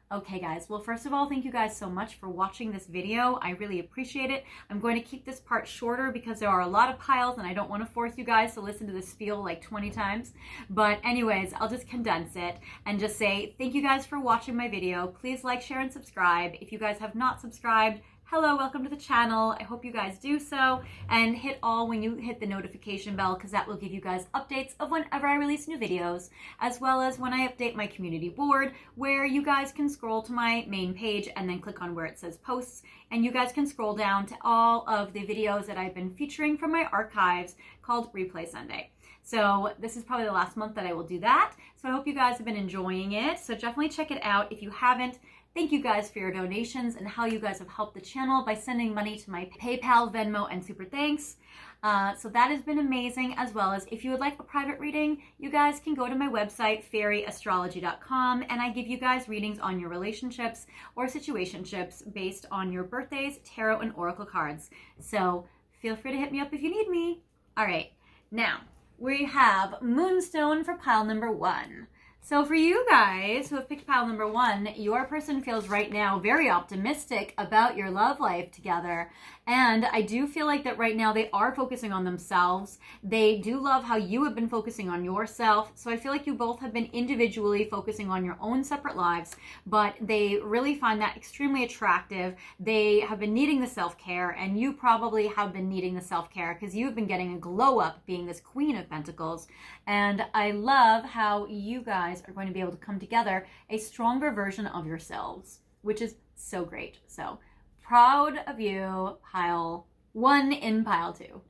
Okay guys, well first of all, thank you guys so much for watching this video. I really appreciate it. I'm going to keep this part shorter because there are a lot of piles and I don't want to force you guys to listen to this spiel like 20 times. But anyways, I'll just condense it and just say thank you guys for watching my video. Please like, share, and subscribe. If you guys have not subscribed, hello, welcome to the channel. I hope you guys do so, and hit all when you hit the notification bell because that will give you guys updates of whenever I release new videos, as well as when I update my community board where you guys can scroll to my main page and then click on where it says posts, and you guys can scroll down to all of the videos that I've been featuring from my archives called Replay Sunday. So this is probably the last month that I will do that. So I hope you guys have been enjoying it. So definitely check it out if you haven't. Thank you guys for your donations and how you guys have helped the channel by sending money to my PayPal, Venmo, and Super Thanks. So that has been amazing, as well as if you would like a private reading, you guys can go to my website, fairyastrology.com, and I give you guys readings on your relationships or situationships based on your birthdays, tarot, and oracle cards. So feel free to hit me up if you need me. All right, now we have Moonstone for pile number 1. So for you guys who have picked pile number 1, your person feels right now very optimistic about your love life together. And I do feel like that right now they are focusing on themselves. They do love how you have been focusing on yourself. So I feel like you both have been individually focusing on your own separate lives, but they really find that extremely attractive. They have been needing the self-care, and you probably have been needing the self-care because you've been getting a glow up being this Queen of Pentacles. And I love how you guys are going to be able to come together a stronger version of yourselves, which is so great. So proud of you, pile 1 in pile 2.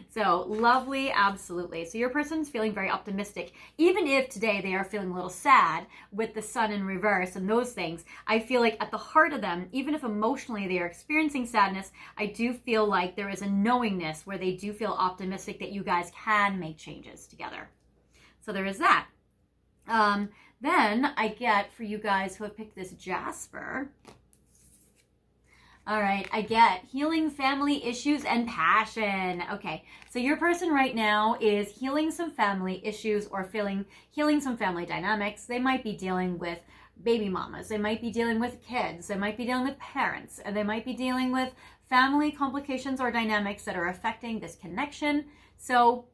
So lovely, absolutely. So your person's feeling very optimistic. Even if today they are feeling a little sad with the sun in reverse and those things, I feel like at the heart of them, even if emotionally they are experiencing sadness, I do feel like there is a knowingness where they do feel optimistic that you guys can make changes together. So there is that. Then I get, for you guys who have picked this Jasper, all right, I get healing family issues and passion. Okay, so your person right now is healing some family issues or healing some family dynamics. They might be dealing with baby mamas. They might be dealing with kids. They might be dealing with parents. And they might be dealing with family complications or dynamics that are affecting this connection. So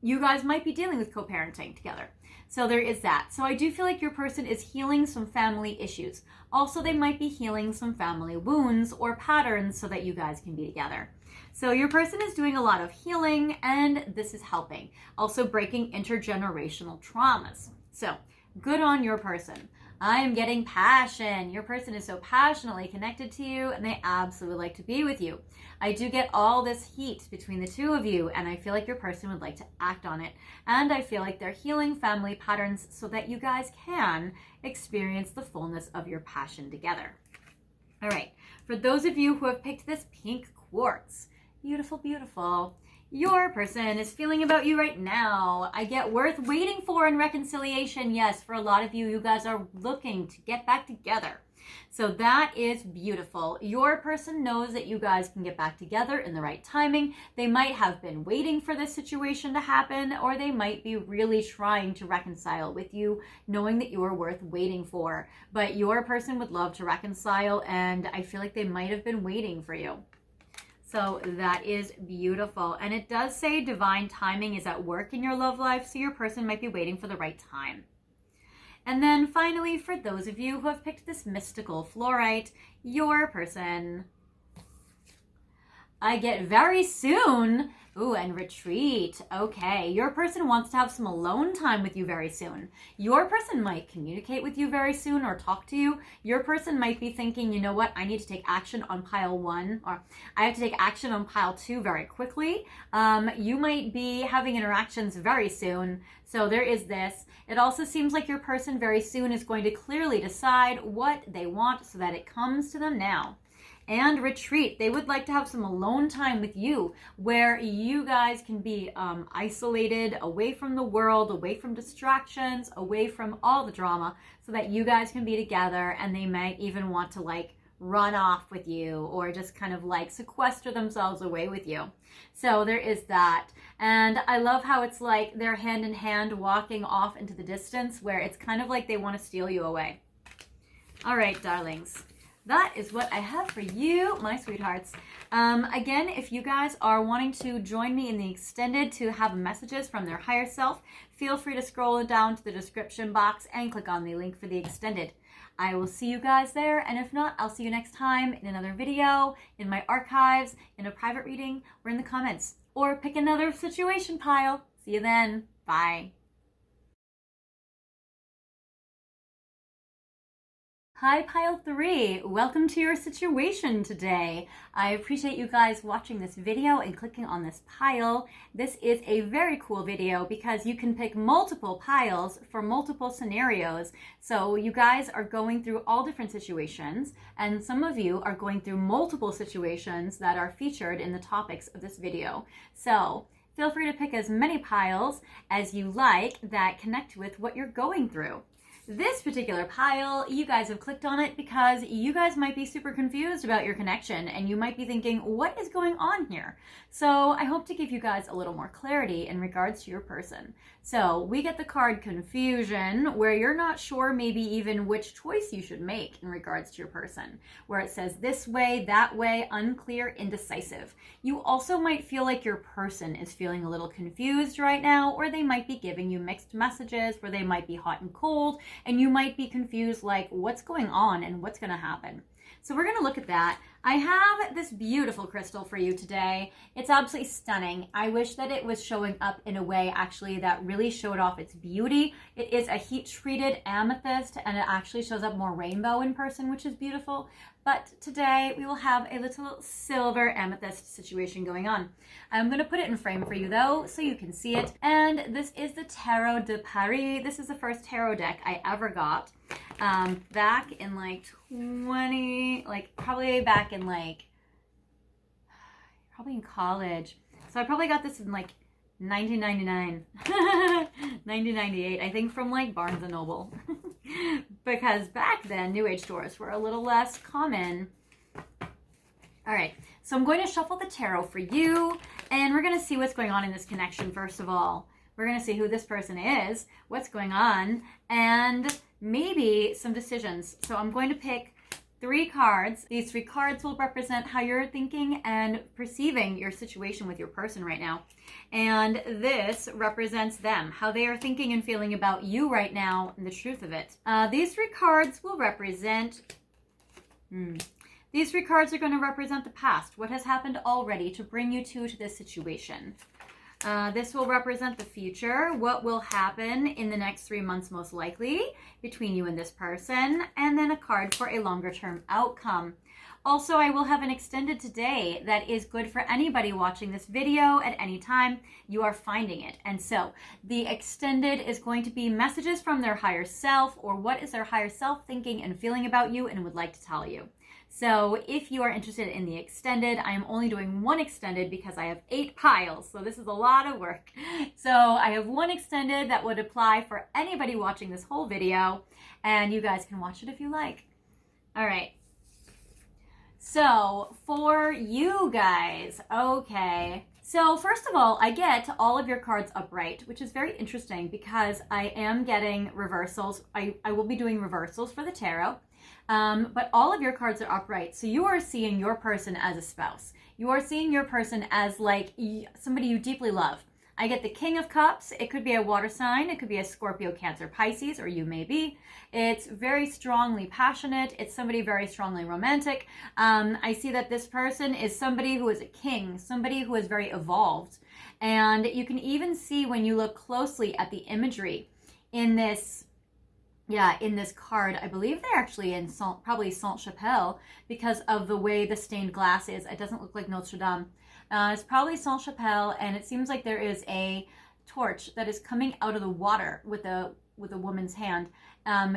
you guys might be dealing with co-parenting together. So there is that. So I do feel like your person is healing some family issues. Also, they might be healing some family wounds or patterns so that you guys can be together. So your person is doing a lot of healing, and this is helping. Also breaking intergenerational traumas. So good on your person. I am getting passion. Your person is so passionately connected to you, and they absolutely like to be with you. I do get all this heat between the two of you, and I feel like your person would like to act on it. And I feel like they're healing family patterns so that you guys can experience the fullness of your passion together. All right, for those of you who have picked this pink quartz, beautiful, beautiful. Your person is feeling about you right now. I get worth waiting for in reconciliation. Yes, for a lot of you, you guys are looking to get back together. So that is beautiful. Your person knows that you guys can get back together in the right timing. They might have been waiting for this situation to happen, or they might be really trying to reconcile with you, knowing that you are worth waiting for. But your person would love to reconcile, and I feel like they might have been waiting for you. So that is beautiful. And it does say divine timing is at work in your love life, so your person might be waiting for the right time. And then finally, for those of you who have picked this mystical fluorite, your person, I get very soon. Ooh, and retreat. Okay, your person wants to have some alone time with you very soon. Your person might communicate with you very soon or talk to you. Your person might be thinking, you know what, I need to take action on pile 1, or I have to take action on pile 2 very quickly. You might be having interactions very soon. So there is this. It also seems like your person very soon is going to clearly decide what they want so that it comes to them now. And retreat. They would like to have some alone time with you where you guys can be isolated, away from the world, away from distractions, away from all the drama, so that you guys can be together, and they might even want to like run off with you or just kind of like sequester themselves away with you. So there is that. And I love how it's like they're hand in hand walking off into the distance, where it's kind of like they want to steal you away. All right, darlings. That is what I have for you, my sweethearts. Again, if you guys are wanting to join me in the extended to have messages from their higher self, feel free to scroll down to the description box and click on the link for the extended. I will see you guys there, and if not, I'll see you next time in another video, in my archives, in a private reading, or in the comments. Or pick another situation pile. See you then. Bye. Hi, pile 3. Welcome to your situation today. I appreciate you guys watching this video and clicking on this pile. This is a very cool video because you can pick multiple piles for multiple scenarios. So you guys are going through all different situations, and some of you are going through multiple situations that are featured in the topics of this video. So feel free to pick as many piles as you like that connect with what you're going through. This particular pile, you guys have clicked on it because you guys might be super confused about your connection and you might be thinking, what is going on here? So I hope to give you guys a little more clarity in regards to your person. So we get the card Confusion, where you're not sure maybe even which choice you should make in regards to your person, where it says this way, that way, unclear, indecisive. You also might feel like your person is feeling a little confused right now, or they might be giving you mixed messages, where they might be hot and cold, and you might be confused like what's going on and what's going to happen. So we're going to look at that. I have this beautiful crystal for you today. It's absolutely stunning. I wish that it was showing up in a way actually that really showed off its beauty. It is a heat-treated amethyst, and it actually shows up more rainbow in person, which is beautiful. But today we will have a little silver amethyst situation going on. I'm going to put it in frame for you though, so you can see it. And this is the Tarot de Paris. This is the first tarot deck I ever got. Back in like probably in college. So I probably got this in like 1999, 1998, I think, from like Barnes & Noble. Because back then, New Age stores were a little less common. All right, so I'm going to shuffle the tarot for you, and we're going to see what's going on in this connection first of all. We're going to see who this person is, what's going on, and maybe some decisions. So I'm going to pick 3 cards. These 3 cards will represent how you're thinking and perceiving your situation with your person right now. And this represents them, how they are thinking and feeling about you right now, and the truth of it. These 3 cards will represent... These 3 cards are going to represent the past, what has happened already to bring you to this situation. This will represent the future, what will happen in the next 3 months most likely between you and this person, and then a card for a longer term outcome. Also, I will have an extended today that is good for anybody watching this video at any time. You are finding it. And so the extended is going to be messages from their higher self, or what is their higher self thinking and feeling about you and would like to tell you. So if you are interested in the extended, I am only doing 1 extended because I have 8 piles. So this is a lot of work. So I have 1 extended that would apply for anybody watching this whole video, and you guys can watch it if you like. All right. So for you guys, okay. So first of all, I get all of your cards upright, which is very interesting because I am getting reversals. I will be doing reversals for the tarot. But all of your cards are upright. So you are seeing your person as a spouse. You are seeing your person as like somebody you deeply love. I get the King of Cups. It could be a water sign. It could be a Scorpio, Cancer, Pisces, or you may be. It's very strongly passionate. It's somebody very strongly romantic. I see that this person is somebody who is a king, somebody who is very evolved. And you can even see when you look closely at the imagery in this card. I believe they're actually in probably Sainte-Chapelle because of the way the stained glass is. It doesn't look like Notre Dame. It's probably Sainte-Chapelle, and it seems like there is a torch that is coming out of the water with a woman's hand,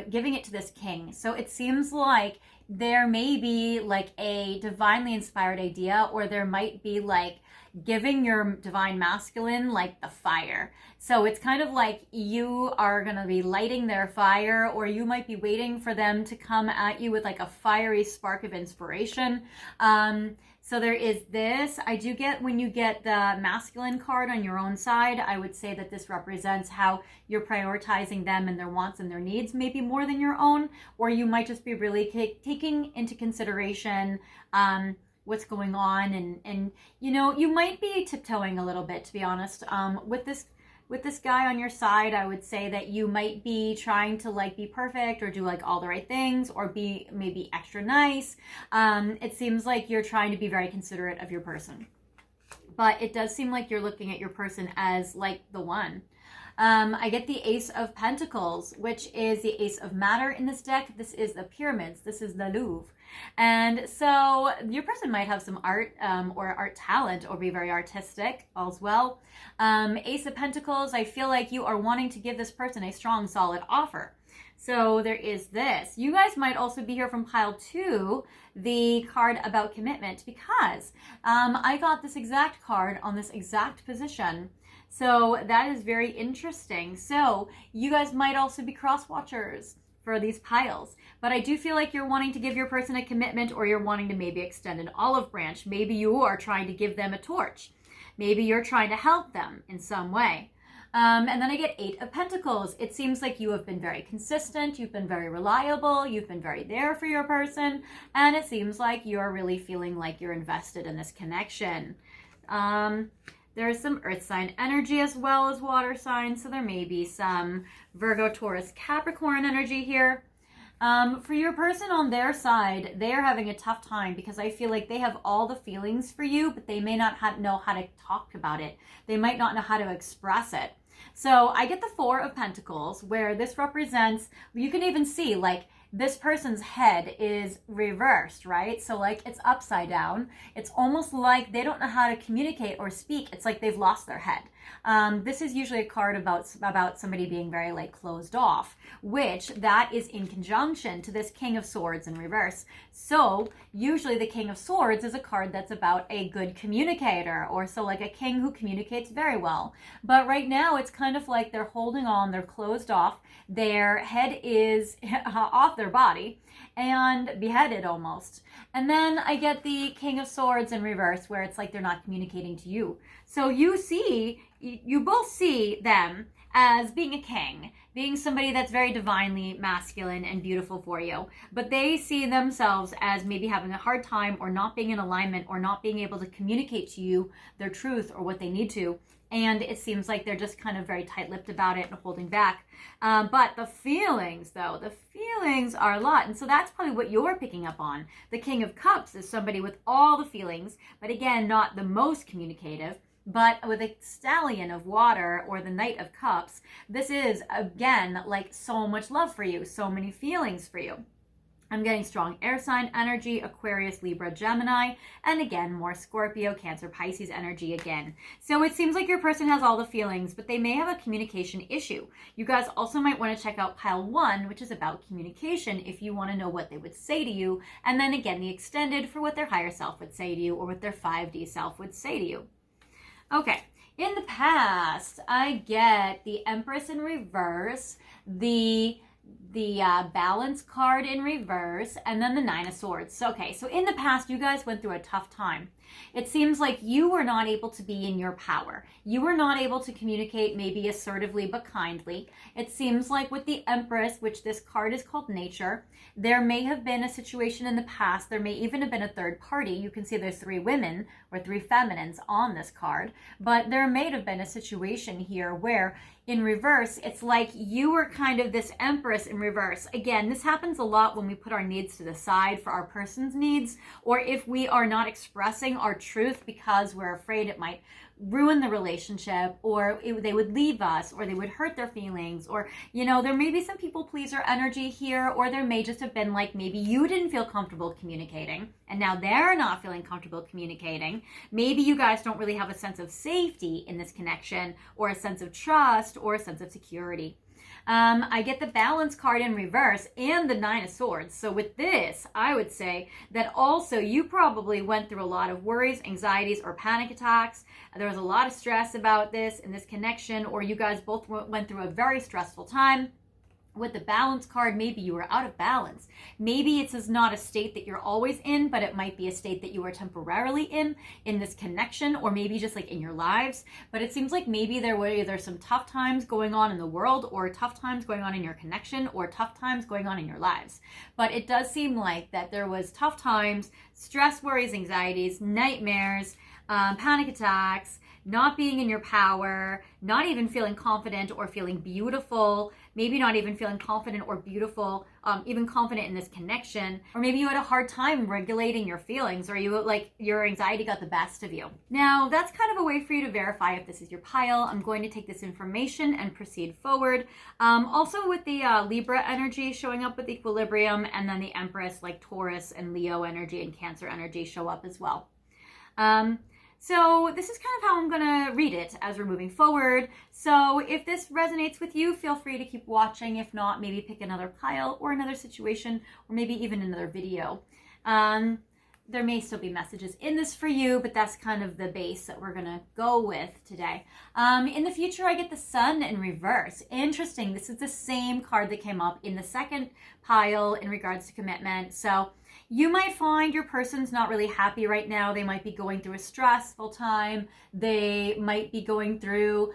giving it to this king. So it seems like there may be like a divinely inspired idea, or there might be like giving your divine masculine like the fire. So it's kind of like you are going to be lighting their fire, or you might be waiting for them to come at you with like a fiery spark of inspiration. So there is this. I do get, when you get the masculine card on your own side, I would say that this represents how you're prioritizing them and their wants and their needs, maybe more than your own, or you might just be really taking into consideration what's going on, and you know, you might be tiptoeing a little bit, to be honest. With this guy on your side, I would say that you might be trying to like be perfect or do like all the right things, or be maybe extra nice. It seems like you're trying to be very considerate of your person, but it does seem like you're looking at your person as like the one. I get the Ace of Pentacles, which is the Ace of Matter in this deck. This is the pyramids. This is the Louvre. And so your person might have some art or art talent, or be very artistic as well. Ace of Pentacles, I feel like you are wanting to give this person a strong, solid offer. So there is this. You guys might also be here from pile 2, the card about commitment, because I got this exact card on this exact position. So that is very interesting. So you guys might also be cross watchers for these piles. But I do feel like you're wanting to give your person a commitment, or you're wanting to maybe extend an olive branch. Maybe you are trying to give them a torch. Maybe you're trying to help them in some way. And then I get 8 of Pentacles. It seems like you have been very consistent. You've been very reliable. You've been very there for your person. And it seems like you're really feeling like you're invested in this connection. There's some earth sign energy as well as water signs. So there may be some Virgo, Taurus, Capricorn energy here. For your person on their side, they are having a tough time because I feel like they have all the feelings for you, but they may not know how to talk about it. They might not know how to express it. So I get the 4 of Pentacles, where this represents, you can even see like this person's head is reversed, right? So like it's upside down. It's almost like they don't know how to communicate or speak. It's like they've lost their head. This is usually a card about somebody being very like closed off, which that is in conjunction to this King of Swords in reverse. So usually the King of Swords is a card that's about a good communicator, or so like a king who communicates very well. But right now it's kind of like they're holding on, they're closed off, their head is off their body and beheaded almost. And then I get the King of Swords in reverse, where it's like they're not communicating to you. So you both see them as being a king, being somebody that's very divinely masculine and beautiful for you. But they see themselves as maybe having a hard time, or not being in alignment, or not being able to communicate to you their truth or what they need to. And it seems like they're just kind of very tight-lipped about it and holding back. But the feelings, though, the feelings are a lot. And so that's probably what you're picking up on. The King of Cups is somebody with all the feelings, but again, not the most communicative. But with a Stallion of Water, or the Knight of Cups, this is, again, like so much love for you, so many feelings for you. I'm getting strong air sign energy, Aquarius, Libra, Gemini, and again, more Scorpio, Cancer, Pisces energy again. So it seems like your person has all the feelings, but they may have a communication issue. You guys also might want to check out pile 1, which is about communication, if you want to know what they would say to you. And then again, the extended for what their higher self would say to you, or what their 5D self would say to you. Okay, in the past, I get the Empress in reverse, the Balance card in reverse, and then the 9 of Swords. So, okay, so in the past, you guys went through a tough time. It seems like you were not able to be in your power. You were not able to communicate maybe assertively but kindly. It seems like with the Empress, which this card is called nature, there may have been a situation in the past. There may even have been a third party. You can see there's 3 women or 3 feminines on this card, but there may have been a situation here where in reverse, it's like you were kind of this Empress in reverse. Again, this happens a lot when we put our needs to the side for our person's needs, or if we are not expressing our truth because we're afraid it might ruin the relationship, or they would leave us, or they would hurt their feelings, or, you know, there may be some people pleaser energy here, or there may just have been like maybe you didn't feel comfortable communicating, and now they're not feeling comfortable communicating. Maybe you guys don't really have a sense of safety in this connection, or a sense of trust, or a sense of security. I get the Balance card in reverse and the 9 of Swords. So with this, I would say that also you probably went through a lot of worries, anxieties, or panic attacks. There was a lot of stress about this in this connection, or you guys both went through a very stressful time. With the Balance card, maybe you were out of balance. Maybe it's not a state that you're always in, but it might be a state that you were temporarily in this connection, or maybe just like in your lives. But it seems like maybe there were either some tough times going on in the world, or tough times going on in your connection, or tough times going on in your lives. But it does seem like that there was tough times, stress, worries, anxieties, nightmares, panic attacks, not being in your power, not even feeling confident or feeling beautiful, maybe not even feeling confident or beautiful, even confident in this connection, or maybe you had a hard time regulating your feelings, or you like your anxiety got the best of you. Now, that's kind of a way for you to verify if this is your pile. I'm going to take this information and proceed forward. Also with the Libra energy showing up with equilibrium, and then the Empress, like Taurus and Leo energy and Cancer energy show up as well. So this is kind of how I'm going to read it as we're moving forward. So if this resonates with you, feel free to keep watching. If not, maybe pick another pile or another situation, or maybe even another video. there may still be messages in this for you, but that's kind of the base that we're going to go with today. In the future, I get the Sun in reverse. Interesting. This is the same card that came up in the second pile in regards to commitment. So you might find your person's not really happy right now. They might be going through a stressful time. They might be going through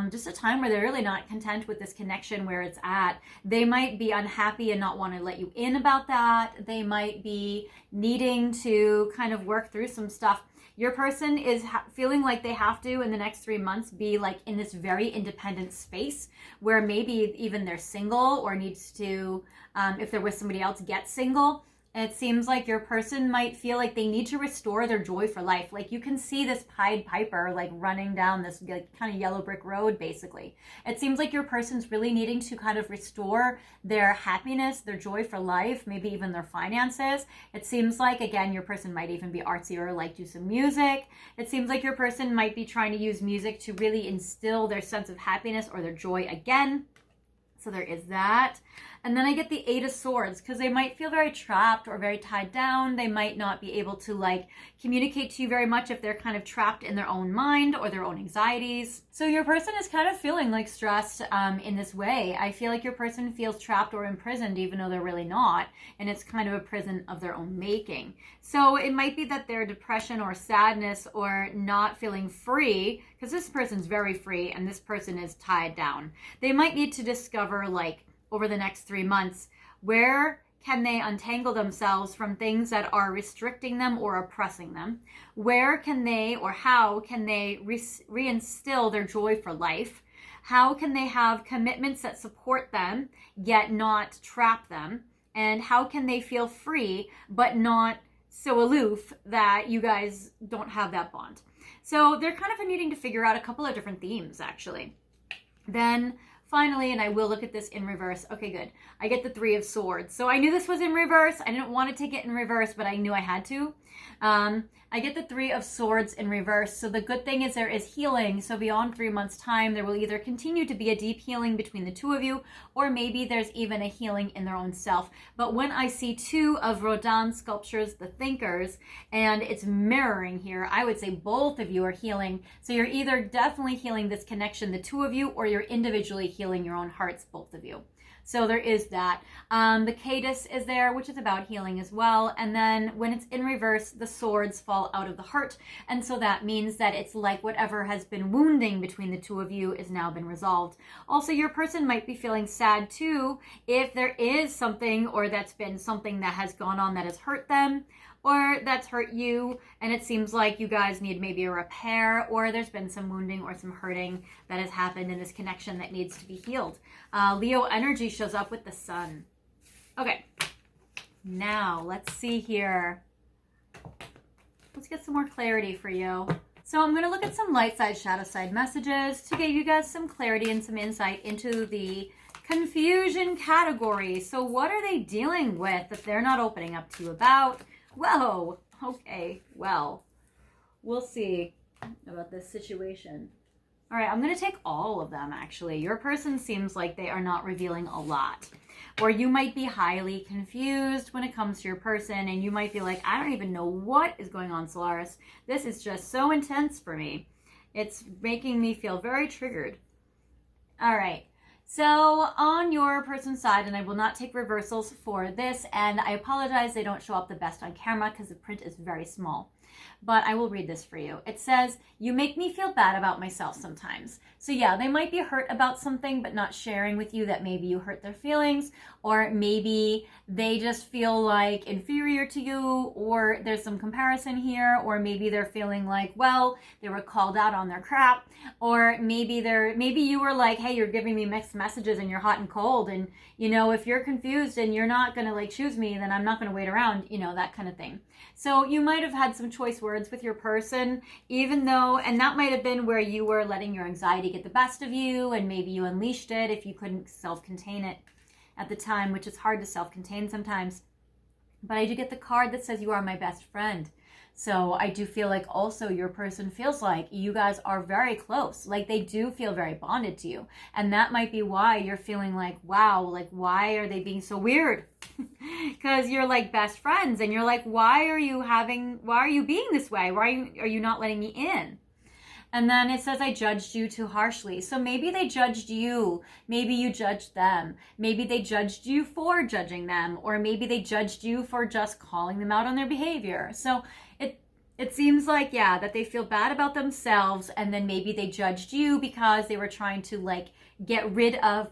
just a time where they're really not content with this connection where it's at. They might be unhappy and not want to let you in about that. They might be needing to kind of work through some stuff. Your person is feeling like they have to, in the next 3 months, be like in this very independent space where maybe even they're single or needs to, if they're with somebody else, get single. It seems like your person might feel like they need to restore their joy for life. Like you can see this Pied Piper like running down this like kind of yellow brick road, basically. It seems like your person's really needing to kind of restore their happiness, their joy for life, maybe even their finances. It seems like, again, your person might even be artsy or like do some music. It seems like your person might be trying to use music to really instill their sense of happiness or their joy again. So there is that. And then I get the Eight of Swords because they might feel very trapped or very tied down. They might not be able to like communicate to you very much if they're kind of trapped in their own mind or their own anxieties. So your person is kind of feeling like stressed in this way. I feel like your person feels trapped or imprisoned even though they're really not. And it's kind of a prison of their own making. So it might be that their depression or sadness or not feeling free, because this person's very free and this person is tied down. They might need to discover like over the next 3 months, where can they untangle themselves from things that are restricting them or oppressing them? Where can they or how can they reinstill their joy for life? How can they have commitments that support them, yet not trap them? And how can they feel free, but not so aloof that you guys don't have that bond? So they're kind of needing to figure out a couple of different themes, actually. Then finally, and I will look at this in reverse. Okay, good. I get the Three of Swords. So I knew this was in reverse. I didn't want to take it in reverse, but I knew I had to. I get the Three of Swords in reverse. So the good thing is there is healing. So beyond 3 months' time, there will either continue to be a deep healing between the two of you, or maybe there's even a healing in their own self. But when I see two of Rodin's sculptures, the Thinkers, and it's mirroring here, I would say both of you are healing. So you're either definitely healing this connection, the two of you, or you're individually healing your own hearts, both of you. So there is that. The Cadus is there, which is about healing as well. And then when it's in reverse, the swords fall out of the heart. And so that means that it's like whatever has been wounding between the two of you is now been resolved. Also, your person might be feeling sad too if there is something or that's been something that has gone on that has hurt them, or that's hurt you, and it seems like you guys need maybe a repair, or there's been some wounding or some hurting that has happened in this connection that needs to be healed. Leo energy shows up with the Sun. Okay, now let's see here. Let's get some more clarity for you. So I'm going to look at some light side, shadow side messages to give you guys some clarity and some insight into the confusion category. So what are they dealing with that they're not opening up to you about? Whoa, okay, well, we'll see about this situation. All right, I'm going to take all of them, actually. Your person seems like they are not revealing a lot. Or you might be highly confused when it comes to your person, and you might be like, I don't even know what is going on, Solaris. This is just so intense for me. It's making me feel very triggered. All right. So on your person's side, and I will not take reversals for this, and I apologize they don't show up the best on camera because the print is very small. But I will read this for you. It says, you make me feel bad about myself sometimes. So yeah, they might be hurt about something, but not sharing with you that maybe you hurt their feelings, or maybe they just feel like inferior to you, or there's some comparison here, or maybe they're feeling like, well, they were called out on their crap, or maybe you were like, hey, you're giving me mixed messages and you're hot and cold, and you know, if you're confused and you're not gonna like choose me, then I'm not gonna wait around, you know, that kind of thing. So you might have had some choice words with your person, even though, and that might have been where you were letting your anxiety get the best of you, and maybe you unleashed it if you couldn't self-contain it at the time, which is hard to self-contain sometimes. But I do get the card that says you are my best friend. So I do feel like also your person feels like you guys are very close. Like they do feel very bonded to you. And that might be why you're feeling like, wow, like why are they being so weird? Because you're like best friends and you're like, why are you being this way? Why are you not letting me in? And then it says, I judged you too harshly. So maybe they judged you. Maybe you judged them. Maybe they judged you for judging them. Or maybe they judged you for just calling them out on their behavior. So it seems like, yeah, that they feel bad about themselves. And then maybe they judged you because they were trying to like get rid of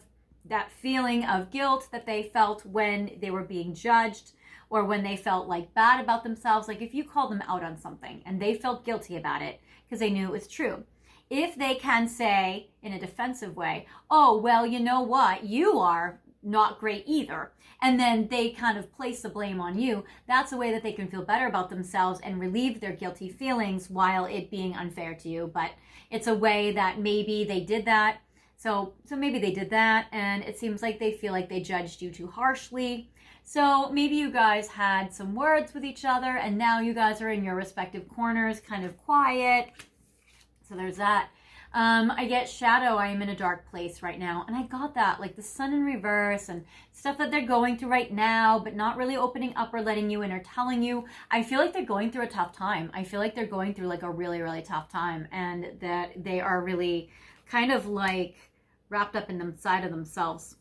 that feeling of guilt that they felt when they were being judged, or when they felt like bad about themselves. Like if you called them out on something and they felt guilty about it because they knew it was true. If they can say in a defensive way, oh, well, you know what? You are not great either. And then they kind of place the blame on you. That's a way that they can feel better about themselves and relieve their guilty feelings while it being unfair to you. But it's a way that maybe they did that. So maybe they did that, and it seems like they feel like they judged you too harshly. So maybe you guys had some words with each other, and now you guys are in your respective corners, kind of quiet. So there's that. I get shadow. I am in a dark place right now. And I got that, like the sun in reverse and stuff that they're going through right now, but not really opening up or letting you in or telling you. I feel like they're going through a tough time. I feel like they're going through like a really, really tough time, and that they are really kind of like wrapped up in the side of themselves.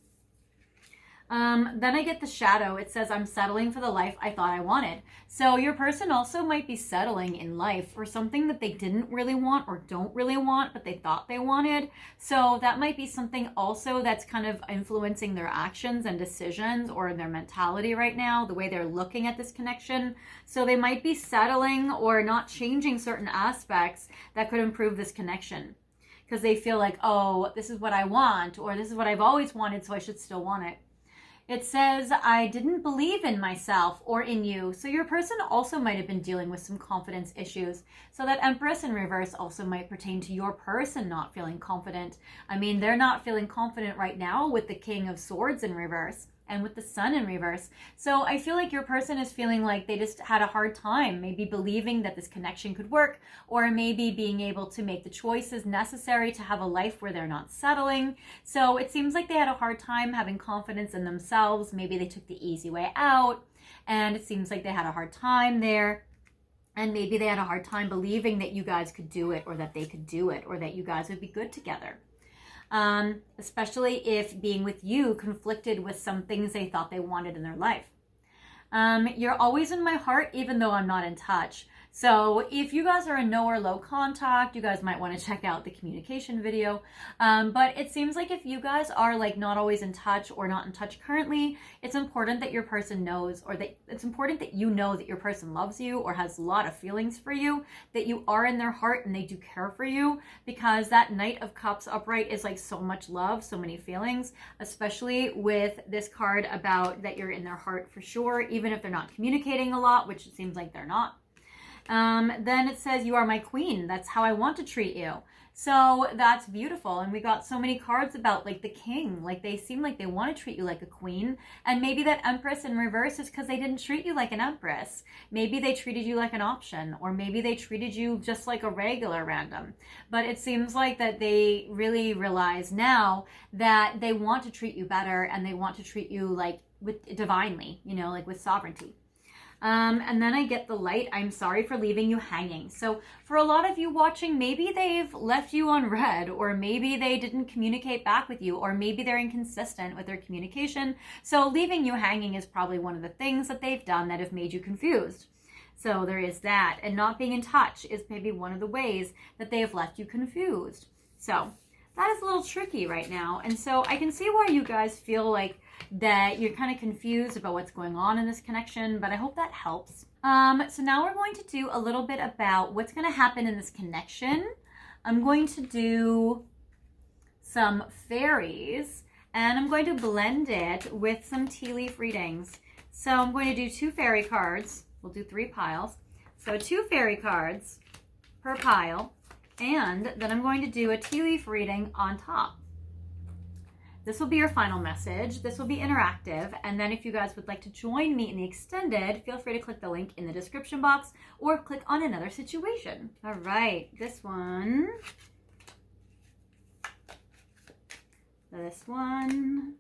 Then I get the shadow. It says, I'm settling for the life I thought I wanted. So your person also might be settling in life for something that they didn't really want or don't really want, but they thought they wanted. So that might be something also that's kind of influencing their actions and decisions or their mentality right now, the way they're looking at this connection. So they might be settling or not changing certain aspects that could improve this connection, because they feel like, oh, this is what I want, or this is what I've always wanted, so I should still want it. It says, I didn't believe in myself or in you. So your person also might have been dealing with some confidence issues. So that Empress in reverse also might pertain to your person not feeling confident. I mean, they're not feeling confident right now with the King of Swords in reverse and with the Sun in reverse. So I feel like your person is feeling like they just had a hard time, maybe believing that this connection could work, or maybe being able to make the choices necessary to have a life where they're not settling. So it seems like they had a hard time having confidence in themselves. Maybe they took the easy way out, and it seems like they had a hard time there. And maybe they had a hard time believing that you guys could do it, or that they could do it, or that you guys would be good together. Especially if being with you conflicted with some things they thought they wanted in their life. You're always in my heart, even though I'm not in touch. So if you guys are in no or low contact, you guys might want to check out the communication video. But it seems like if you guys are like not always in touch or not in touch currently, it's important that your person knows, or that it's important that you know that your person loves you or has a lot of feelings for you, that you are in their heart and they do care for you, because that Knight of Cups upright is like so much love, so many feelings, especially with this card about that you're in their heart for sure, even if they're not communicating a lot, which it seems like they're not. Then it says, you are my queen. That's how I want to treat you. So that's beautiful. And we got so many cards about like the king, like they seem like they want to treat you like a queen. And maybe that Empress in reverse is because they didn't treat you like an empress. Maybe they treated you like an option, or maybe they treated you just like a regular random. But it seems like that they really realize now that they want to treat you better, and they want to treat you like with divinely, you know, like with sovereignty. And then I get the light. I'm sorry for leaving you hanging. So for a lot of you watching, maybe they've left you on red, or maybe they didn't communicate back with you, or maybe they're inconsistent with their communication. So leaving you hanging is probably one of the things that they've done that have made you confused. So there is that. And not being in touch is maybe one of the ways that they have left you confused. So that is a little tricky right now. And so I can see why you guys feel like that you're kind of confused about what's going on in this connection, but I hope that helps. So now we're going to do a little bit about what's going to happen in this connection. I'm going to do some fairies, and I'm going to blend it with some tea leaf readings. So I'm going to do 2 fairy cards. We'll do 3 piles. So 2 fairy cards per pile, and then I'm going to do a tea leaf reading on top. this will be your final message. This will be interactive. And then if you guys would like to join me in the extended, feel free to click the link in the description box or click on another situation. All right, this one, this one,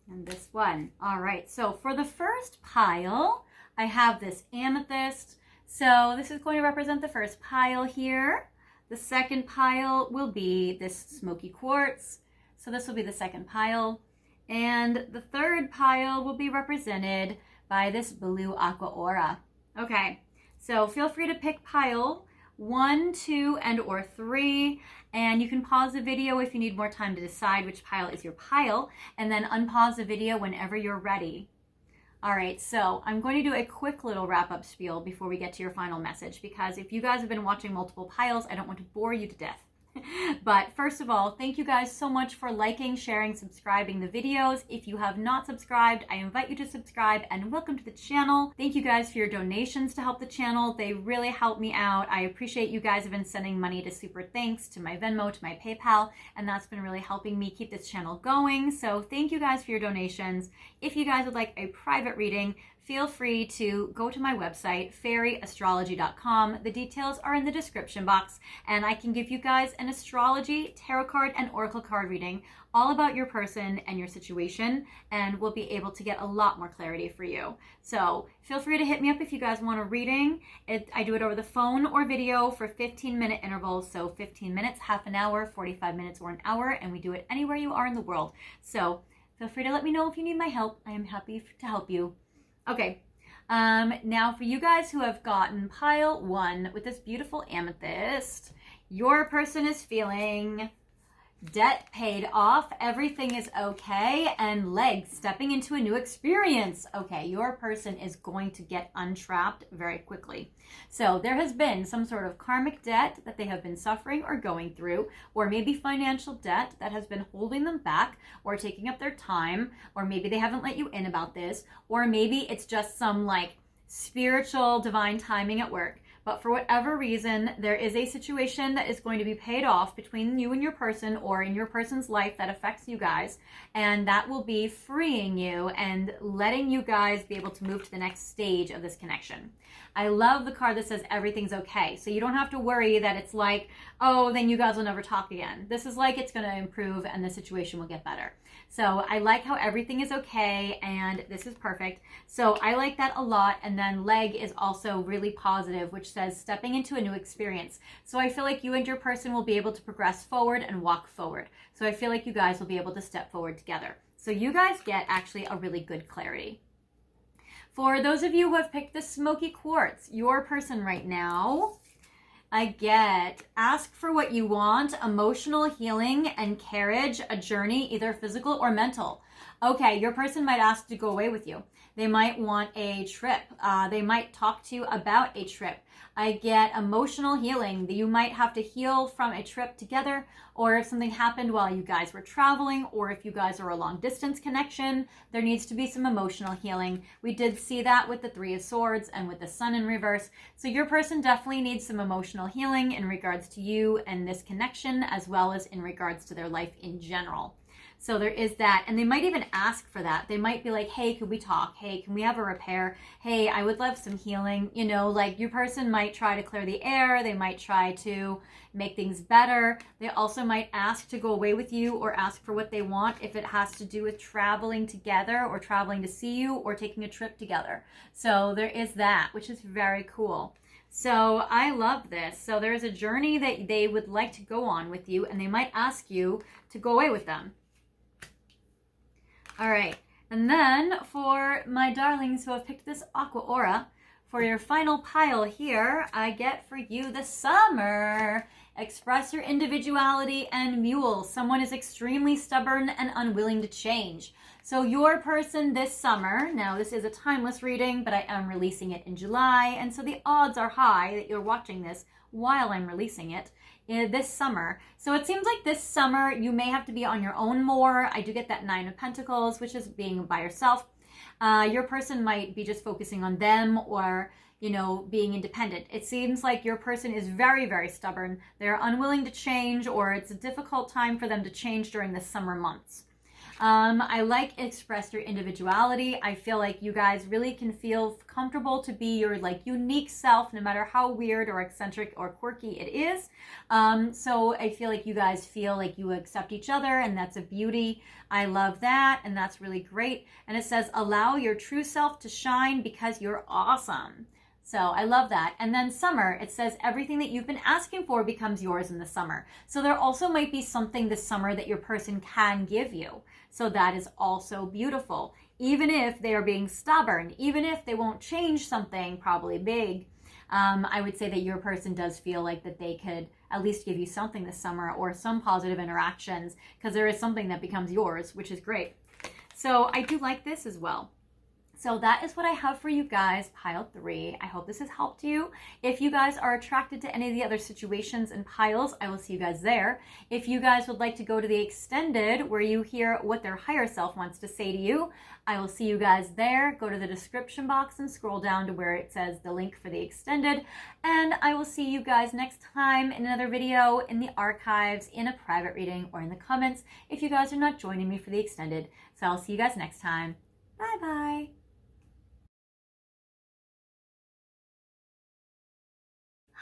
and this one. All right, so for the first pile, I have this amethyst. So this is going to represent the first pile here. The second pile will be this smoky quartz. So this will be the second pile. And the third pile will be represented by this blue aqua aura. Okay, so feel free to pick pile 1, 2, and or 3. And you can pause the video if you need more time to decide which pile is your pile, and then unpause the video whenever you're ready. All right, so I'm going to do a quick little wrap-up spiel before we get to your final message, because if you guys have been watching multiple piles, I don't want to bore you to death. But first of all, thank you guys so much for liking, sharing, subscribing the videos. If you have not subscribed, I invite you to subscribe, and welcome to the channel. Thank you guys for your donations to help the channel. They really help me out. I appreciate you guys have been sending money to Super Thanks, to my Venmo, to my PayPal, and that's been really helping me keep this channel going. So thank you guys for your donations. If you guys would like a private reading, feel free to go to my website, fairyastrology.com. The details are in the description box, and I can give you guys an astrology, tarot card, and oracle card reading all about your person and your situation, and we'll be able to get a lot more clarity for you. So feel free to hit me up if you guys want a reading. I do it over the phone or video for 15-minute intervals, so 15 minutes, half an hour, 45 minutes, or an hour, and we do it anywhere you are in the world. So feel free to let me know if you need my help. I am happy to help you. Okay, now for you guys who have gotten pile 1 with this beautiful amethyst, your person is feeling debt paid off, everything is okay, and legs stepping into a new experience. Okay, your person is going to get untrapped very quickly. So there has been some sort of karmic debt that they have been suffering or going through, or maybe financial debt that has been holding them back or taking up their time, or maybe they haven't let you in about this, or maybe it's just some like spiritual divine timing at work. But for whatever reason, there is a situation that is going to be paid off between you and your person, or in your person's life that affects you guys. And that will be freeing you and letting you guys be able to move to the next stage of this connection. I love the card that says everything's okay. So you don't have to worry that it's like, oh, then you guys will never talk again. This is like it's going to improve and the situation will get better. So I like how everything is okay, and this is perfect. So I like that a lot. And then leg is also really positive, which says stepping into a new experience. So I feel like you and your person will be able to progress forward and walk forward. So I feel like you guys will be able to step forward together. So you guys get actually a really good clarity. For those of you who have picked the smoky quartz, your person right now, I get ask for what you want, emotional healing and carriage, a journey, either physical or mental. Okay, your person might ask to go away with you. They might want a trip. They might talk to you about a trip. I get emotional healing. You might have to heal from a trip together, or if something happened while you guys were traveling, or if you guys are a long distance connection, there needs to be some emotional healing. We did see that with the 3 of Swords and with the Sun in reverse. So your person definitely needs some emotional healing in regards to you and this connection, as well as in regards to their life in general. So there is that, and they might even ask for that. They might be like, hey, could we talk? Hey, can we have a repair? Hey, I would love some healing. You know, like your person might try to clear the air. They might try to make things better. They also might ask to go away with you, or ask for what they want if it has to do with traveling together, or traveling to see you, or taking a trip together. So there is that, which is very cool. So I love this. So there's a journey that they would like to go on with you, and they might ask you to go away with them. All right, and then for my darlings who have picked this aqua aura, for your final pile here, I get for you the summer. Express your individuality and mule. Someone is extremely stubborn and unwilling to change. So your person this summer, now this is a timeless reading, but I am releasing it in July, and so the odds are high that you're watching this while I'm releasing it this summer. So it seems like this summer you may have to be on your own more. I do get that 9 of Pentacles, which is being by yourself. Your person might be just focusing on them, or being independent. It seems like your person is very, very stubborn. They're unwilling to change, or it's a difficult time for them to change during the summer months. I like express your individuality. I feel like you guys really can feel comfortable to be your unique self, no matter how weird or eccentric or quirky it is. So I feel like you guys feel like you accept each other, and that's a beauty. I love that, and that's really great. And it says, allow your true self to shine because you're awesome. So I love that. And then summer, it says everything that you've been asking for becomes yours in the summer. So there also might be something this summer that your person can give you. So that is also beautiful. Even if they are being stubborn, even if they won't change something probably big, I would say that your person does feel like that they could at least give you something this summer, or some positive interactions, because there is something that becomes yours, which is great. So I do like this as well. So that is what I have for you guys, pile 3. I hope this has helped you. If you guys are attracted to any of the other situations and piles, I will see you guys there. If you guys would like to go to the extended, where you hear what their higher self wants to say to you, I will see you guys there. Go to the description box and scroll down to where it says the link for the extended. And I will see you guys next time in another video, in the archives, in a private reading, or in the comments if you guys are not joining me for the extended. So I'll see you guys next time. Bye-bye.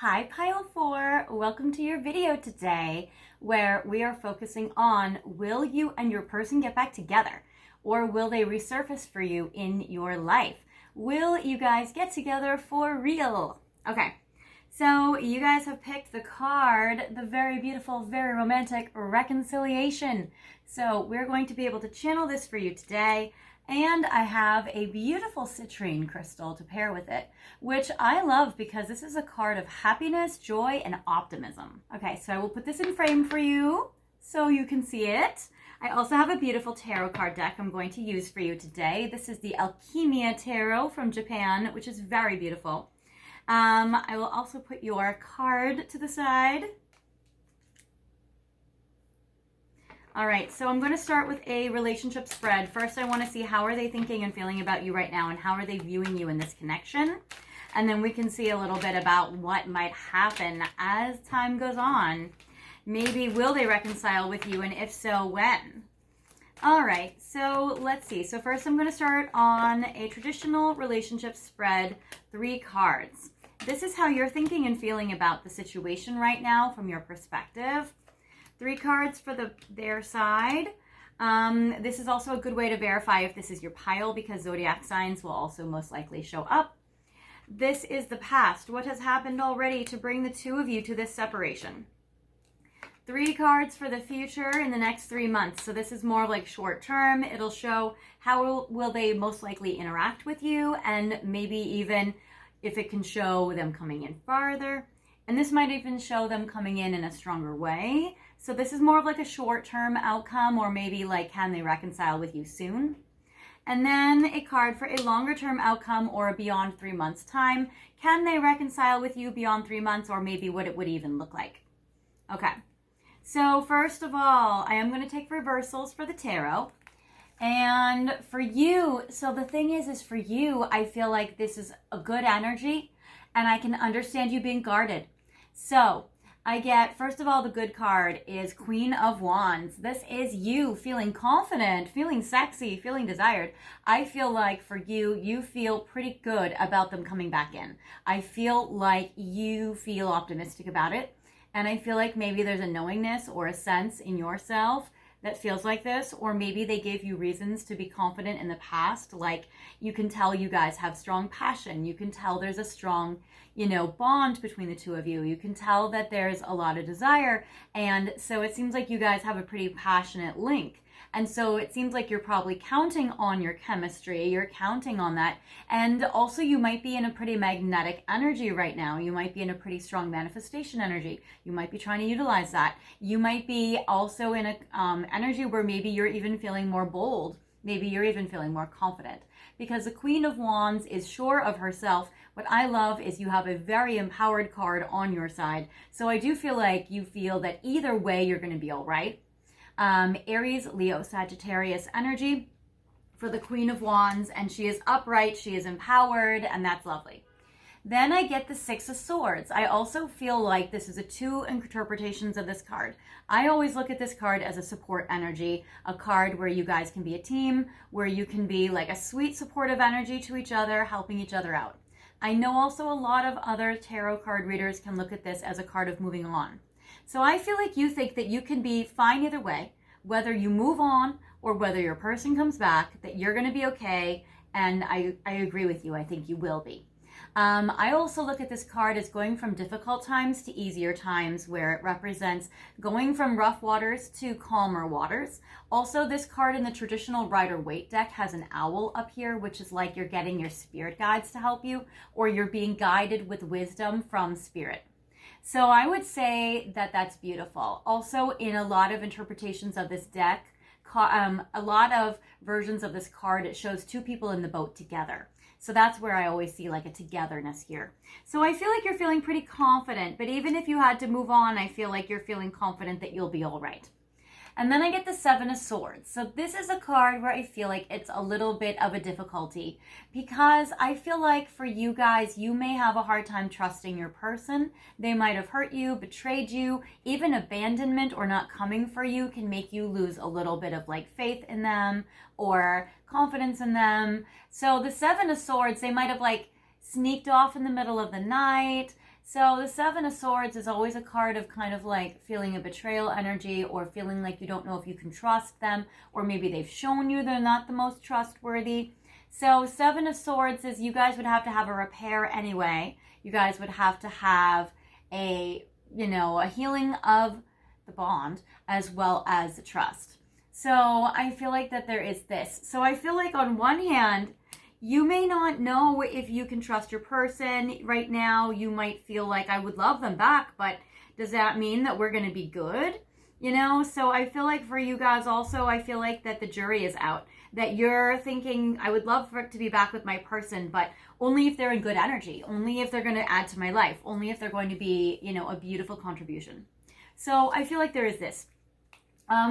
Hi Pile 4, welcome to your video today, where we are focusing on, will you and your person get back together, or will they resurface for you in your life? Will you guys get together for real? Okay, so you guys have picked the card, the very beautiful, very romantic reconciliation. So we're going to be able to channel this for you today. And I have a beautiful citrine crystal to pair with it, which I love because this is a card of happiness, joy, and optimism. Okay, so I will put this in frame for you so you can see it. I also have a beautiful tarot card deck I'm going to use for you today. This is the Alchemia Tarot from Japan, which is very beautiful. I will also put your card to the side. All right, so I'm going to start with a relationship spread. First, I want to see how are they thinking and feeling about you right now, and how are they viewing you in this connection. And then we can see a little bit about what might happen as time goes on. Maybe will they reconcile with you, and if so, when? All right, so let's see. So first I'm going to start on a traditional relationship spread, 3 cards. This is how you're thinking and feeling about the situation right now from your perspective. 3 cards for their side. This is also a good way to verify if this is your pile, because zodiac signs will also most likely show up. This is the past. What has happened already to bring the 2 of you to this separation? 3 cards for the future in the next 3 months. So this is more like short term. It'll show how will they most likely interact with you, and maybe even if it can show them coming in farther. And this might even show them coming in a stronger way. So this is more of like a short-term outcome, or maybe like, can they reconcile with you soon? And then a card for a longer-term outcome, or beyond 3 months' time. Can they reconcile with you beyond 3 months, or maybe what it would even look like? Okay, so first of all, I am going to take reversals for the tarot. And for you, so the thing is for you, I feel like this is a good energy, and I can understand you being guarded. So I get, first of all, the good card is Queen of Wands. This is you feeling confident, feeling sexy, feeling desired. I feel like for you, you feel pretty good about them coming back in. I feel like you feel optimistic about it. And I feel like maybe there's a knowingness or a sense in yourself that feels like this, or maybe they gave you reasons to be confident in the past. Like, you can tell you guys have strong passion. You can tell there's a strong, bond between the 2 of you. You can tell that there's a lot of desire. And so it seems like you guys have a pretty passionate link. And so it seems like you're probably counting on your chemistry. You're counting on that. And also you might be in a pretty magnetic energy right now. You might be in a pretty strong manifestation energy. You might be trying to utilize that. You might be also in a energy where maybe you're even feeling more bold. Maybe you're even feeling more confident. Because the Queen of Wands is sure of herself. What I love is you have a very empowered card on your side. So I do feel like you feel that either way you're going to be all right. Aries, Leo, Sagittarius energy for the Queen of Wands, and she is upright, she is empowered, and that's lovely. Then I get the Six of Swords. I also feel like this is a two interpretations of this card. I always look at this card as a support energy, a card where you guys can be a team, where you can be like a sweet supportive energy to each other, helping each other out. I know also a lot of other tarot card readers can look at this as a card of moving on. So I feel like you think that you can be fine either way, whether you move on or whether your person comes back, that you're going to be okay. And I agree with you. I think you will be. I also look at this card as going from difficult times to easier times, where it represents going from rough waters to calmer waters. Also, this card in the traditional Rider-Waite deck has an owl up here, which is like you're getting your spirit guides to help you, or you're being guided with wisdom from spirit. So I would say that that's beautiful. Also, in a lot of interpretations of this deck, a lot of versions of this card, it shows two people in the boat together. So that's where I always see like a togetherness here. So I feel like you're feeling pretty confident, but even if you had to move on, I feel like you're feeling confident that you'll be all right. And then I get the Seven of Swords. So this is a card where I feel like it's a little bit of a difficulty, because I feel like for you guys, you may have a hard time trusting your person. They might have hurt you, betrayed you. Even abandonment or not coming for you can make you lose a little bit of like faith in them or confidence in them. So the Seven of Swords, they might have like sneaked off in the middle of the night. So the Seven of Swords is always a card of kind of like feeling a betrayal energy, or feeling like you don't know if you can trust them, or maybe they've shown you they're not the most trustworthy. So Seven of Swords is you guys would have to have a repair anyway. You guys would have to have a healing of the bond as well as the trust. So I feel like that there is this. So I feel like on one hand, you may not know if you can trust your person right now. You might feel like I would love them back, but does that mean that we're going to be good? So I feel like for you guys also, I feel like that the jury is out, that you're thinking, I would love for it to be back with my person, but only if they're in good energy, only if they're going to add to my life, only if they're going to be, a beautiful contribution. So I feel like there is this.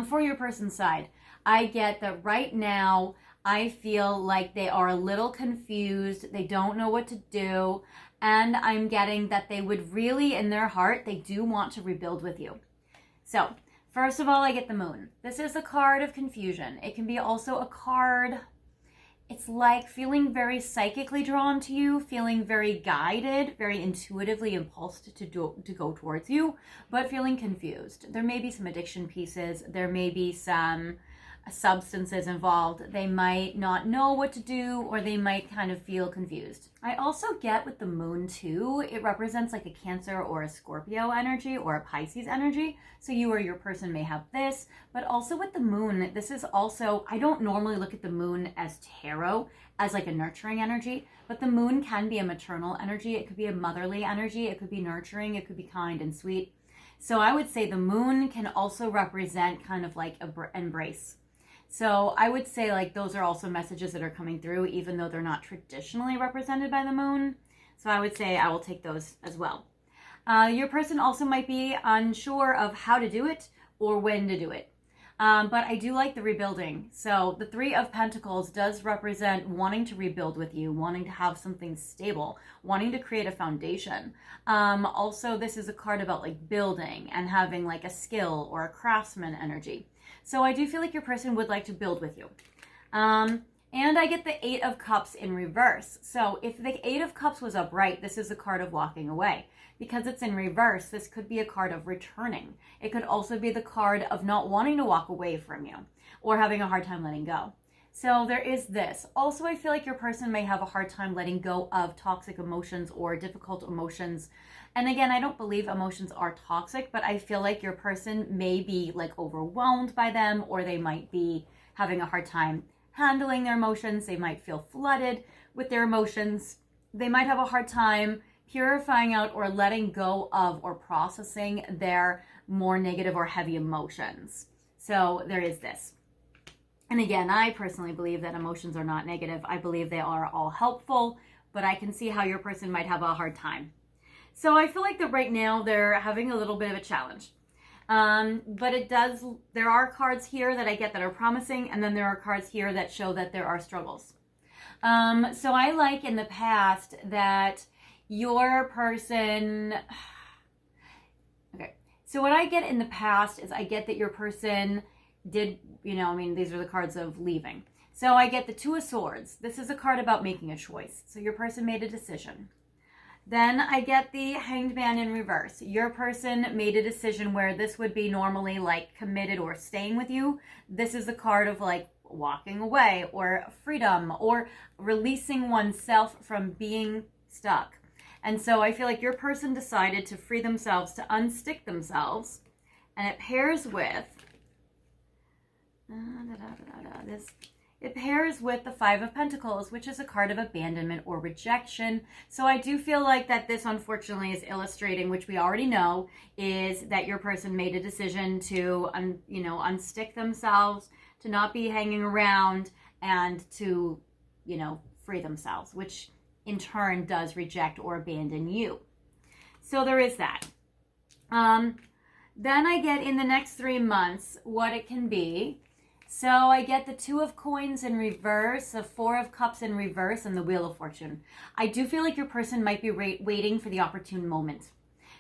For your person's side, I get that right now, I feel like they are a little confused. They don't know what to do. And I'm getting that they would really, in their heart, they do want to rebuild with you. So, first of all, I get the Moon. This is a card of confusion. It can be also a card, it's like feeling very psychically drawn to you, feeling very guided, very intuitively impulsed to go towards you, but feeling confused. There may be some addiction pieces. There may be some substances involved. They might not know what to do, or they might kind of feel confused. I also get with the Moon too, it represents like a Cancer or a Scorpio energy or a Pisces energy. So you or your person may have this, but also with the Moon, this is also, I don't normally look at the Moon as tarot, as like a nurturing energy, but the Moon can be a maternal energy. It could be a motherly energy. It could be nurturing. It could be kind and sweet. So I would say the Moon can also represent kind of like embrace. So I would say like those are also messages that are coming through, even though they're not traditionally represented by the Moon. So I would say I will take those as well. Your person also might be unsure of how to do it or when to do it. But I do like the rebuilding. So the Three of Pentacles does represent wanting to rebuild with you, wanting to have something stable, wanting to create a foundation. Also, this is a card about like building and having like a skill or a craftsman energy. So I do feel like your person would like to build with you. And I get the Eight of Cups in reverse. So if the Eight of Cups was upright, this is a card of walking away. Because it's in reverse, this could be a card of returning. It could also be the card of not wanting to walk away from you or having a hard time letting go. So there is this. Also, I feel like your person may have a hard time letting go of toxic emotions or difficult emotions. And again, I don't believe emotions are toxic, but I feel like your person may be like overwhelmed by them, or they might be having a hard time handling their emotions. They might feel flooded with their emotions. They might have a hard time purifying out or letting go of or processing their more negative or heavy emotions. So there is this. And again, I personally believe that emotions are not negative. I believe they are all helpful, but I can see how your person might have a hard time. So I feel like that right now they're having a little bit of a challenge. But there are cards here that I get that are promising, and then there are cards here that show that there are struggles. So I like in the past that your person, okay, so what I get in the past is I get that your person did, I mean, these are the cards of leaving. So I get the Two of Swords. This is a card about making a choice. So your person made a decision. Then I get the Hanged Man in reverse. Your person made a decision where this would be normally like committed or staying with you. This is a card of like walking away or freedom or releasing oneself from being stuck. And so I feel like your person decided to free themselves, to unstick themselves. And it pairs with this. It pairs with the Five of Pentacles, which is a card of abandonment or rejection. So I do feel like that this unfortunately is illustrating, which we already know, is that your person made a decision to, unstick themselves, to not be hanging around, and to, free themselves, which in turn does reject or abandon you. So there is that. Then I get in the next 3 months what it can be. So I get the Two of Coins in reverse, the Four of Cups in reverse, and the Wheel of Fortune. I do feel like your person might be waiting for the opportune moment.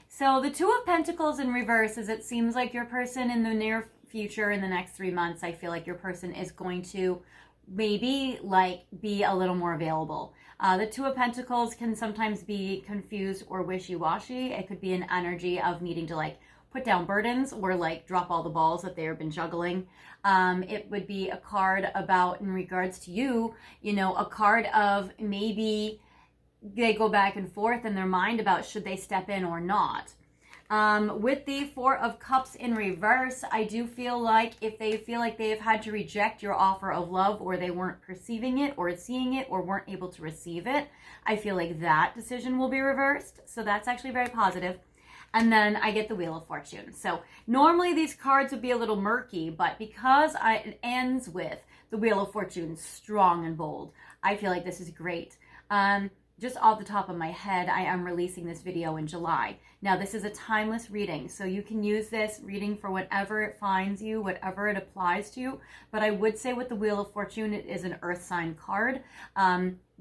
So the Two of Pentacles in reverse is it seems like your person in the near future, in the next 3 months, I feel like your person is going to maybe like be a little more available. The Two of Pentacles can sometimes be confused or wishy-washy. It could be an energy of needing to like put down burdens or like drop all the balls that they've been juggling. It would be a card about, in regards to you, a card of maybe they go back and forth in their mind about should they step in or not. With the Four of Cups in reverse, I do feel like if they feel like they've had to reject your offer of love, or they weren't perceiving it or seeing it or weren't able to receive it, I feel like that decision will be reversed. So that's actually very positive. And then I get the Wheel of Fortune. So normally these cards would be a little murky, but because it ends with the Wheel of Fortune strong and bold, I feel like this is great. Just off the top of my head, I am releasing this video in July. Now, this is a timeless reading, so you can use this reading for whatever it finds you, whatever it applies to you. But I would say with the Wheel of Fortune, it is an earth sign card.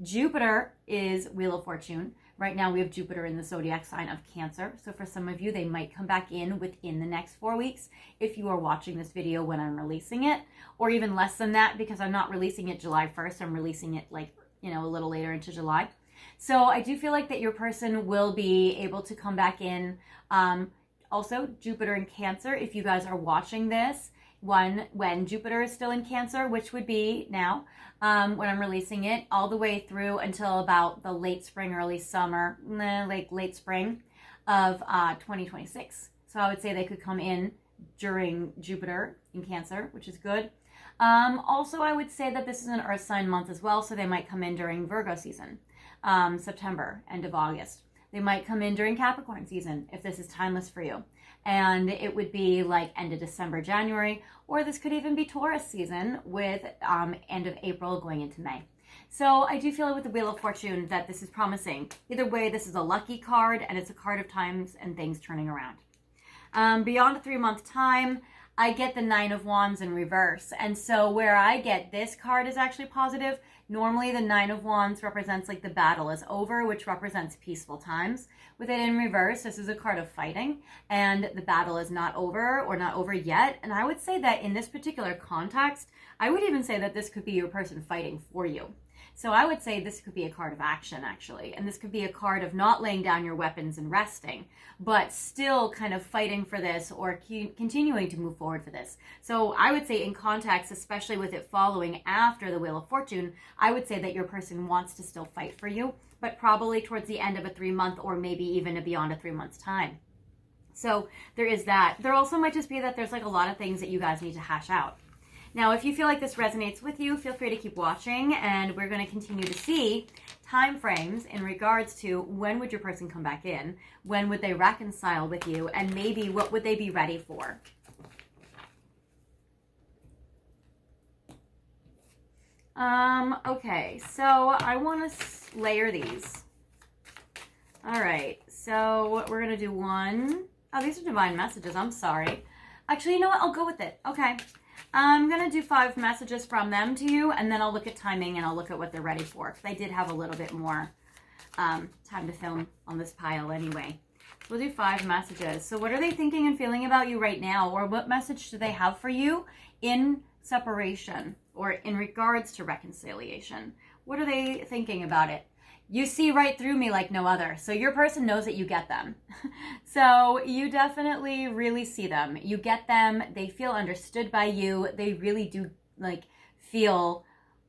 Jupiter is Wheel of Fortune. Right now, we have Jupiter in the zodiac sign of Cancer. So for some of you, they might come back in within the next 4 weeks if you are watching this video when I'm releasing it, or even less than that, because I'm not releasing it July 1st. I'm releasing it like, a little later into July. So I do feel like that your person will be able to come back in. Also, Jupiter in Cancer, if you guys are watching this, when Jupiter is still in Cancer, which would be now, when I'm releasing it, all the way through until about the late spring, early summer, like late spring of 2026. So I would say they could come in during Jupiter in Cancer, which is good. Also, I would say that this is an earth sign month as well, so they might come in during Virgo season, September, end of August. They might come in during Capricorn season if this is timeless for you. And it would be like end of December, January, or this could even be Taurus season with end of April going into May. So I do feel with the Wheel of Fortune that this is promising. Either way, this is a lucky card, and it's a card of times and things turning around. Beyond a 3-month time, I get the Nine of Wands in reverse. And so where I get this card is actually positive. Normally the Nine of Wands represents like the battle is over, which represents peaceful times. With it in reverse, this is a card of fighting, and the battle is not over or not over yet. And I would say that in this particular context, I would even say that this could be your person fighting for you. So I would say this could be a card of action, actually. And this could be a card of not laying down your weapons and resting, but still kind of fighting for this or continuing to move forward for this. So I would say in context, especially with it following after the Wheel of Fortune, I would say that your person wants to still fight for you, but probably towards the end of a 3-month or maybe even beyond a 3 months time. So there is that. There also might just be that there's like a lot of things that you guys need to hash out. Now, if you feel like this resonates with you, feel free to keep watching, and we're going to continue to see time frames in regards to when would your person come back in, when would they reconcile with you, and maybe what would they be ready for. Okay, so I want to layer these. All right, so we're going to do one. Oh, these are divine messages. I'm sorry. Actually, you know what? I'll go with it. Okay. I'm going to do 5 messages from them to you, and then I'll look at timing and I'll look at what they're ready for, because I did have a little bit more. time to film on this pile anyway. We'll do 5 messages. So what are they thinking and feeling about you right now? Or what message do they have for you in separation or in regards to reconciliation? What are they thinking about it? You see right through me like no other. So your person knows that you get them. So you definitely really see them. You get them. They feel understood by you. They really do like feel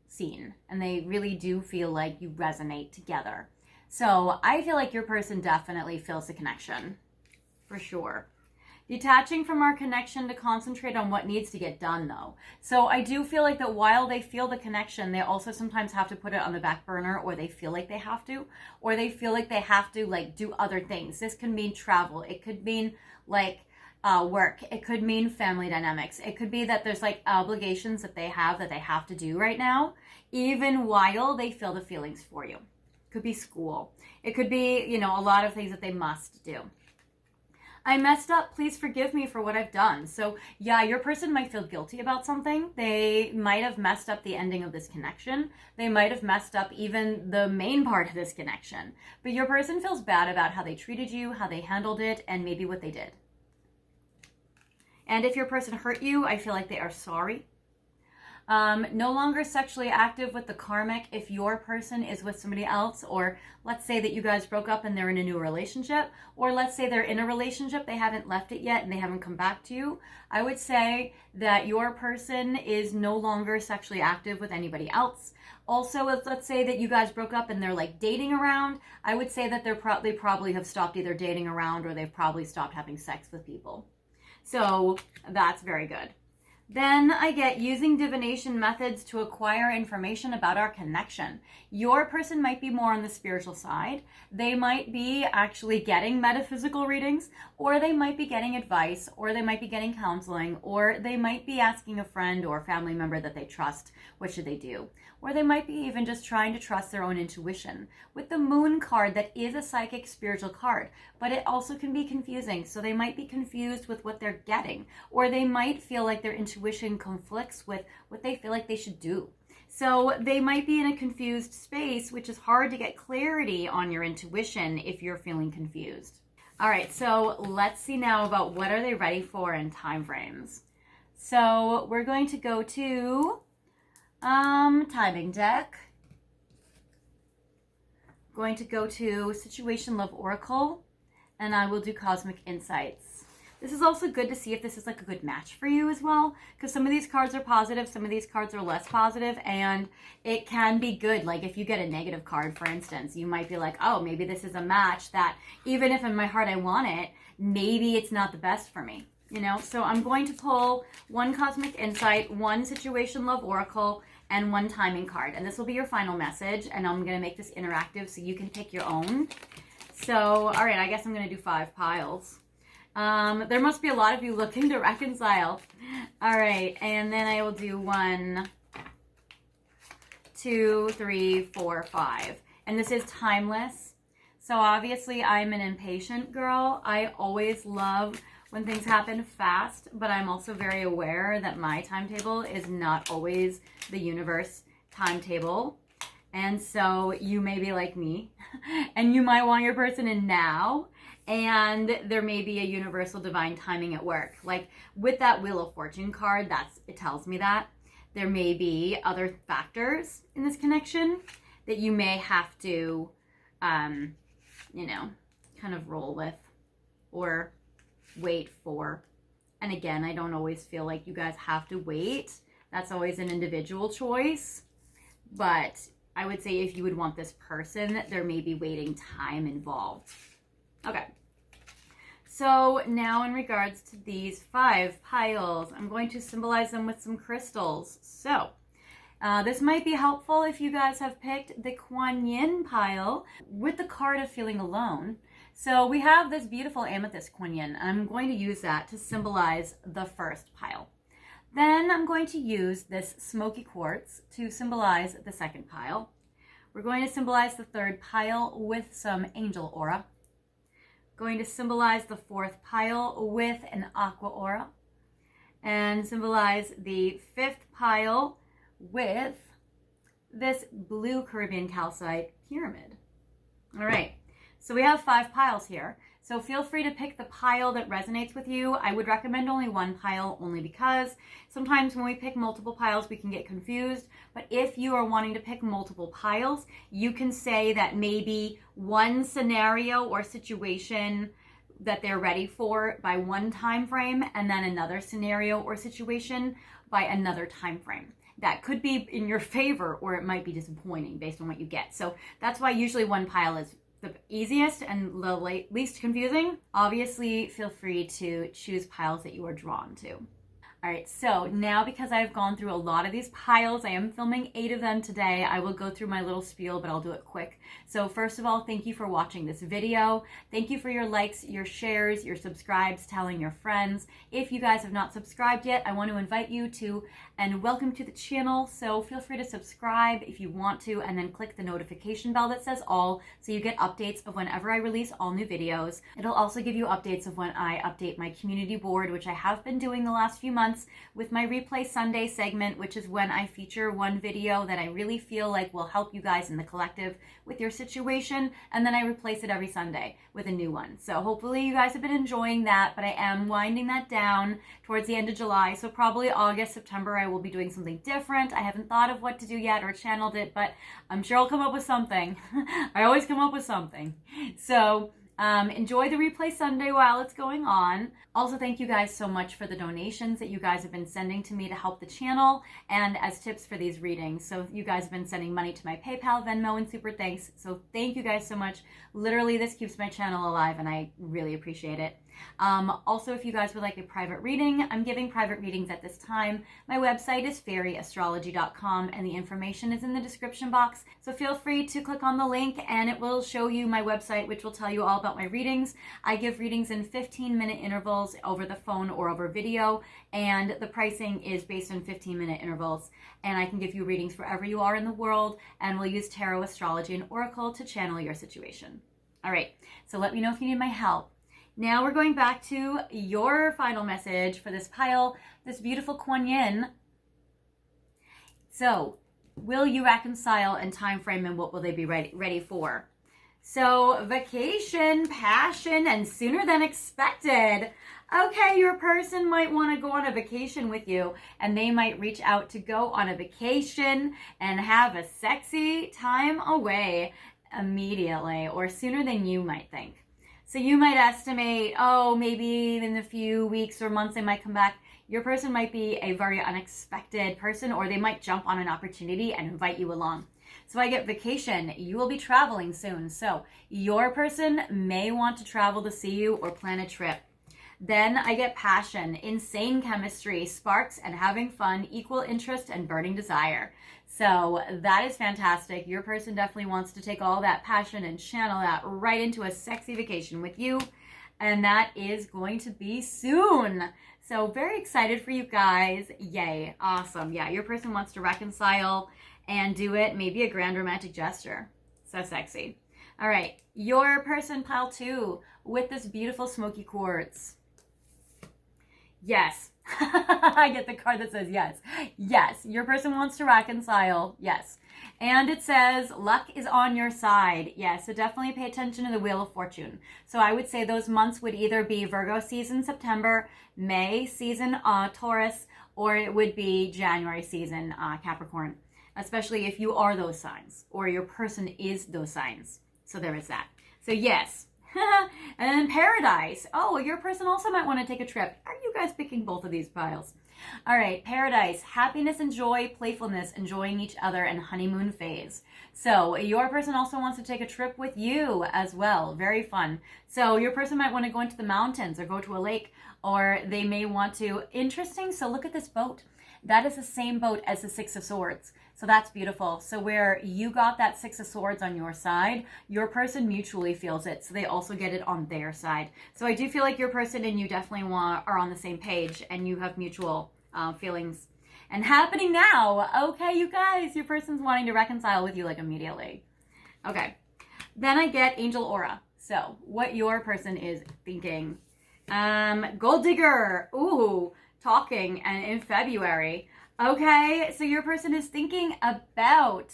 seen. And they really do feel like you resonate together. So I feel like your person definitely feels the connection. For sure. Detaching from our connection to concentrate on what needs to get done, though. So I do feel like that while they feel the connection, they also sometimes have to put it on the back burner, or they feel like they have to, or they feel like they have to like do other things. This can mean travel. It could mean like work. It could mean family dynamics. It could be that there's like obligations that they have to do right now, even while they feel the feelings for you. It could be school. It could be, you know, a lot of things that they must do. I messed up. Please forgive me for what I've done. So yeah, your person might feel guilty about something. They might have messed up the ending of this connection. They might have messed up even the main part of this connection. But your person feels bad about how they treated you, how they handled it, and maybe what they did. And if your person hurt you, I feel like they are sorry. No longer sexually active with the karmic if your person is with somebody else, or let's say that you guys broke up and they're in a new relationship, or let's say they're in a relationship, they haven't left it yet and they haven't come back to you. I would say that your person is no longer sexually active with anybody else. Also, let's say that you guys broke up and they're like dating around, I would say that they probably have stopped either dating around or they've probably stopped having sex with people. So that's very good. Then I get using divination methods to acquire information about our connection. Your person might be more on the spiritual side. They might be actually getting metaphysical readings, or they might be getting advice, or they might be getting counseling, or they might be asking a friend or family member that they trust, what should they do? Or they might be even just trying to trust their own intuition. With the Moon card, that is a psychic spiritual card, but it also can be confusing. So they might be confused with what they're getting, or they might feel like their intuition conflicts with what they feel like they should do. So they might be in a confused space, which is hard to get clarity on your intuition if you're feeling confused. All right, so let's see now about what are they ready for in time frames. So we're going to go to timing deck. Going to go to Situation Love Oracle, and I will do Cosmic Insights. This is also good to see if this is like a good match for you as well, because some of these cards are positive, some of these cards are less positive, and it can be good. Like if you get a negative card, for instance, you might be like, oh, maybe this is a match that even if in my heart I want it, maybe it's not the best for me. You know, so I'm going to pull 1 Cosmic Insight, 1 Situation Love Oracle, and 1 timing card. And this will be your final message, and I'm going to make this interactive so you can pick your own. So, all right, I guess I'm going to do 5 piles. There must be a lot of you looking to reconcile. All right, and then I will do 1, 2, 3, 4, 5. And this is timeless. So obviously I'm an impatient girl. I always love when things happen fast, but I'm also very aware that my timetable is not always the universe timetable. And so you may be like me, and you might want your person in now, and there may be a universal divine timing at work. Like with that Wheel of Fortune card, it tells me that there may be other factors in this connection that you may have to, you know, kind of roll with or wait for. And again, I don't always feel like you guys have to wait. That's always an individual choice. But I would say if you would want this person, there may be waiting time involved. Okay. So now in regards to these 5 piles, I'm going to symbolize them with some crystals. So this might be helpful if you guys have picked the Kuan Yin pile with the card of feeling alone. So we have this beautiful amethyst Kuan Yin. I'm going to use that to symbolize the first pile. Then I'm going to use this smoky quartz to symbolize the second pile. We're going to symbolize the third pile with some angel aura. Going to symbolize the fourth pile with an aqua aura. And symbolize the 5th pile with this blue Caribbean calcite pyramid. All right, so we have 5 piles here. So feel free to pick the pile that resonates with you. I would recommend only one pile, only because sometimes when we pick multiple piles, we can get confused. But if you are wanting to pick multiple piles, you can say that maybe one scenario or situation that they're ready for by one time frame, and then another scenario or situation by another time frame. That could be in your favor, or it might be disappointing based on what you get. So that's why usually one pile is the easiest and the least confusing. Obviously, feel free to choose piles that you are drawn to. All right, so now because I've gone through a lot of these piles, I am filming 8 of them today. I will go through my little spiel, but I'll do it quick. So first of all, thank you for watching this video. Thank you for your likes, your shares, your subscribes, telling your friends. If you guys have not subscribed yet, I want to invite you to, and welcome to the channel. So feel free to subscribe if you want to, and then click the notification bell that says all, so you get updates of whenever I release all new videos. It'll also give you updates of when I update my community board, which I have been doing the last few months, with my Replay Sunday segment, which is when I feature one video that I really feel like will help you guys in the collective with your situation, and then I replace it every Sunday with a new one. So hopefully you guys have been enjoying that, but I am winding that down towards the end of July, so probably August, September, I will be doing something different. I haven't thought of what to do yet or channeled it, but I'm sure I'll come up with something. I always come up with something. So enjoy the Replay Sunday while it's going on. Also, thank you guys so much for the donations that you guys have been sending to me to help the channel and as tips for these readings. So you guys have been sending money to my PayPal, Venmo, and Super Thanks. So thank you guys so much. Literally, this keeps my channel alive, and I really appreciate it. Also, if you guys would like a private reading, I'm giving private readings at this time. My website is fairyastrology.com, and the information is in the description box. So feel free to click on the link and it will show you my website, which will tell you all about my readings. I give readings in 15-minute intervals over the phone or over video, and the pricing is based on 15-minute intervals. And I can give you readings wherever you are in the world, and we'll use tarot, astrology, and oracle to channel your situation. All right, so let me know if you need my help. Now we're going back to your final message for this pile, this beautiful Kuan Yin. So, will you reconcile in time frame, and what will they be ready for? So, vacation, passion, and sooner than expected. Okay, your person might want to go on a vacation with you, and they might reach out to go on a vacation and have a sexy time away immediately, or sooner than you might think. So you might estimate, oh, maybe in a few weeks or months they might come back. Your person might be a very unexpected person, or they might jump on an opportunity and invite you along. So I get vacation. You will be traveling soon. So your person may want to travel to see you or plan a trip. Then I get passion, insane chemistry, sparks, and having fun, equal interest, and burning desire. So that is fantastic. Your person definitely wants to take all that passion and channel that right into a sexy vacation with you. And that is going to be soon. So very excited for you guys. Yay. Awesome. Yeah, your person wants to reconcile and do it. Maybe a grand romantic gesture. So sexy. All right. Your person, pile 2, with this beautiful smoky quartz. Yes. I get the card that says yes. Yes. Your person wants to reconcile. Yes. And it says luck is on your side. Yes. So definitely pay attention to the Wheel of Fortune. So I would say those months would either be Virgo season, September, May season, Taurus, or it would be January season, Capricorn, especially if you are those signs or your person is those signs. So there is that. So yes. And then Paradise. Oh, your person also might want to take a trip. Are you guys picking both of these piles? All right, Paradise. Happiness and joy, playfulness, enjoying each other, and honeymoon phase. So your person also wants to take a trip with you as well. Very fun. So your person might want to go into the mountains or go to a lake, or they may want to. Interesting. So look at this boat. That is the same boat as the Six of Swords. So that's beautiful. So where you got that Six of Swords on your side, your person mutually feels it. So they also get it on their side. So I do feel like your person and you definitely are on the same page, and you have mutual feelings. And happening now. Okay, you guys, your person's wanting to reconcile with you like immediately. Okay. Then I get Angel Aura. So what your person is thinking. Gold Digger. Ooh. Talking and in February. Okay, so your person is thinking about,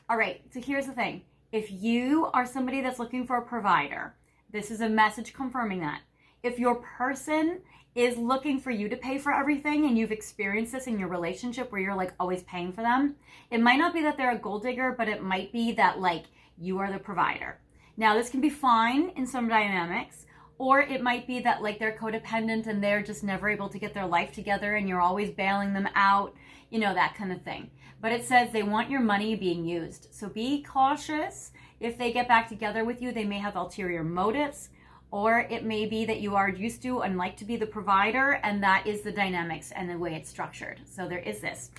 all right, so here's the thing. If you are somebody that's looking for a provider, this is a message confirming that. If your person is looking for you to pay for everything and you've experienced this in your relationship where you're like always paying for them, it might not be that they're a gold digger, but it might be that like you are the provider. Now, this can be fine in some dynamics, or it might be that like they're codependent and they're just never able to get their life together and you're always bailing them out, you know, that kind of thing. But it says they want your money being used. So be cautious. If they get back together with you, they may have ulterior motives, or it may be that you are used to and like to be the provider, and that is the dynamics and the way it's structured. So there is this.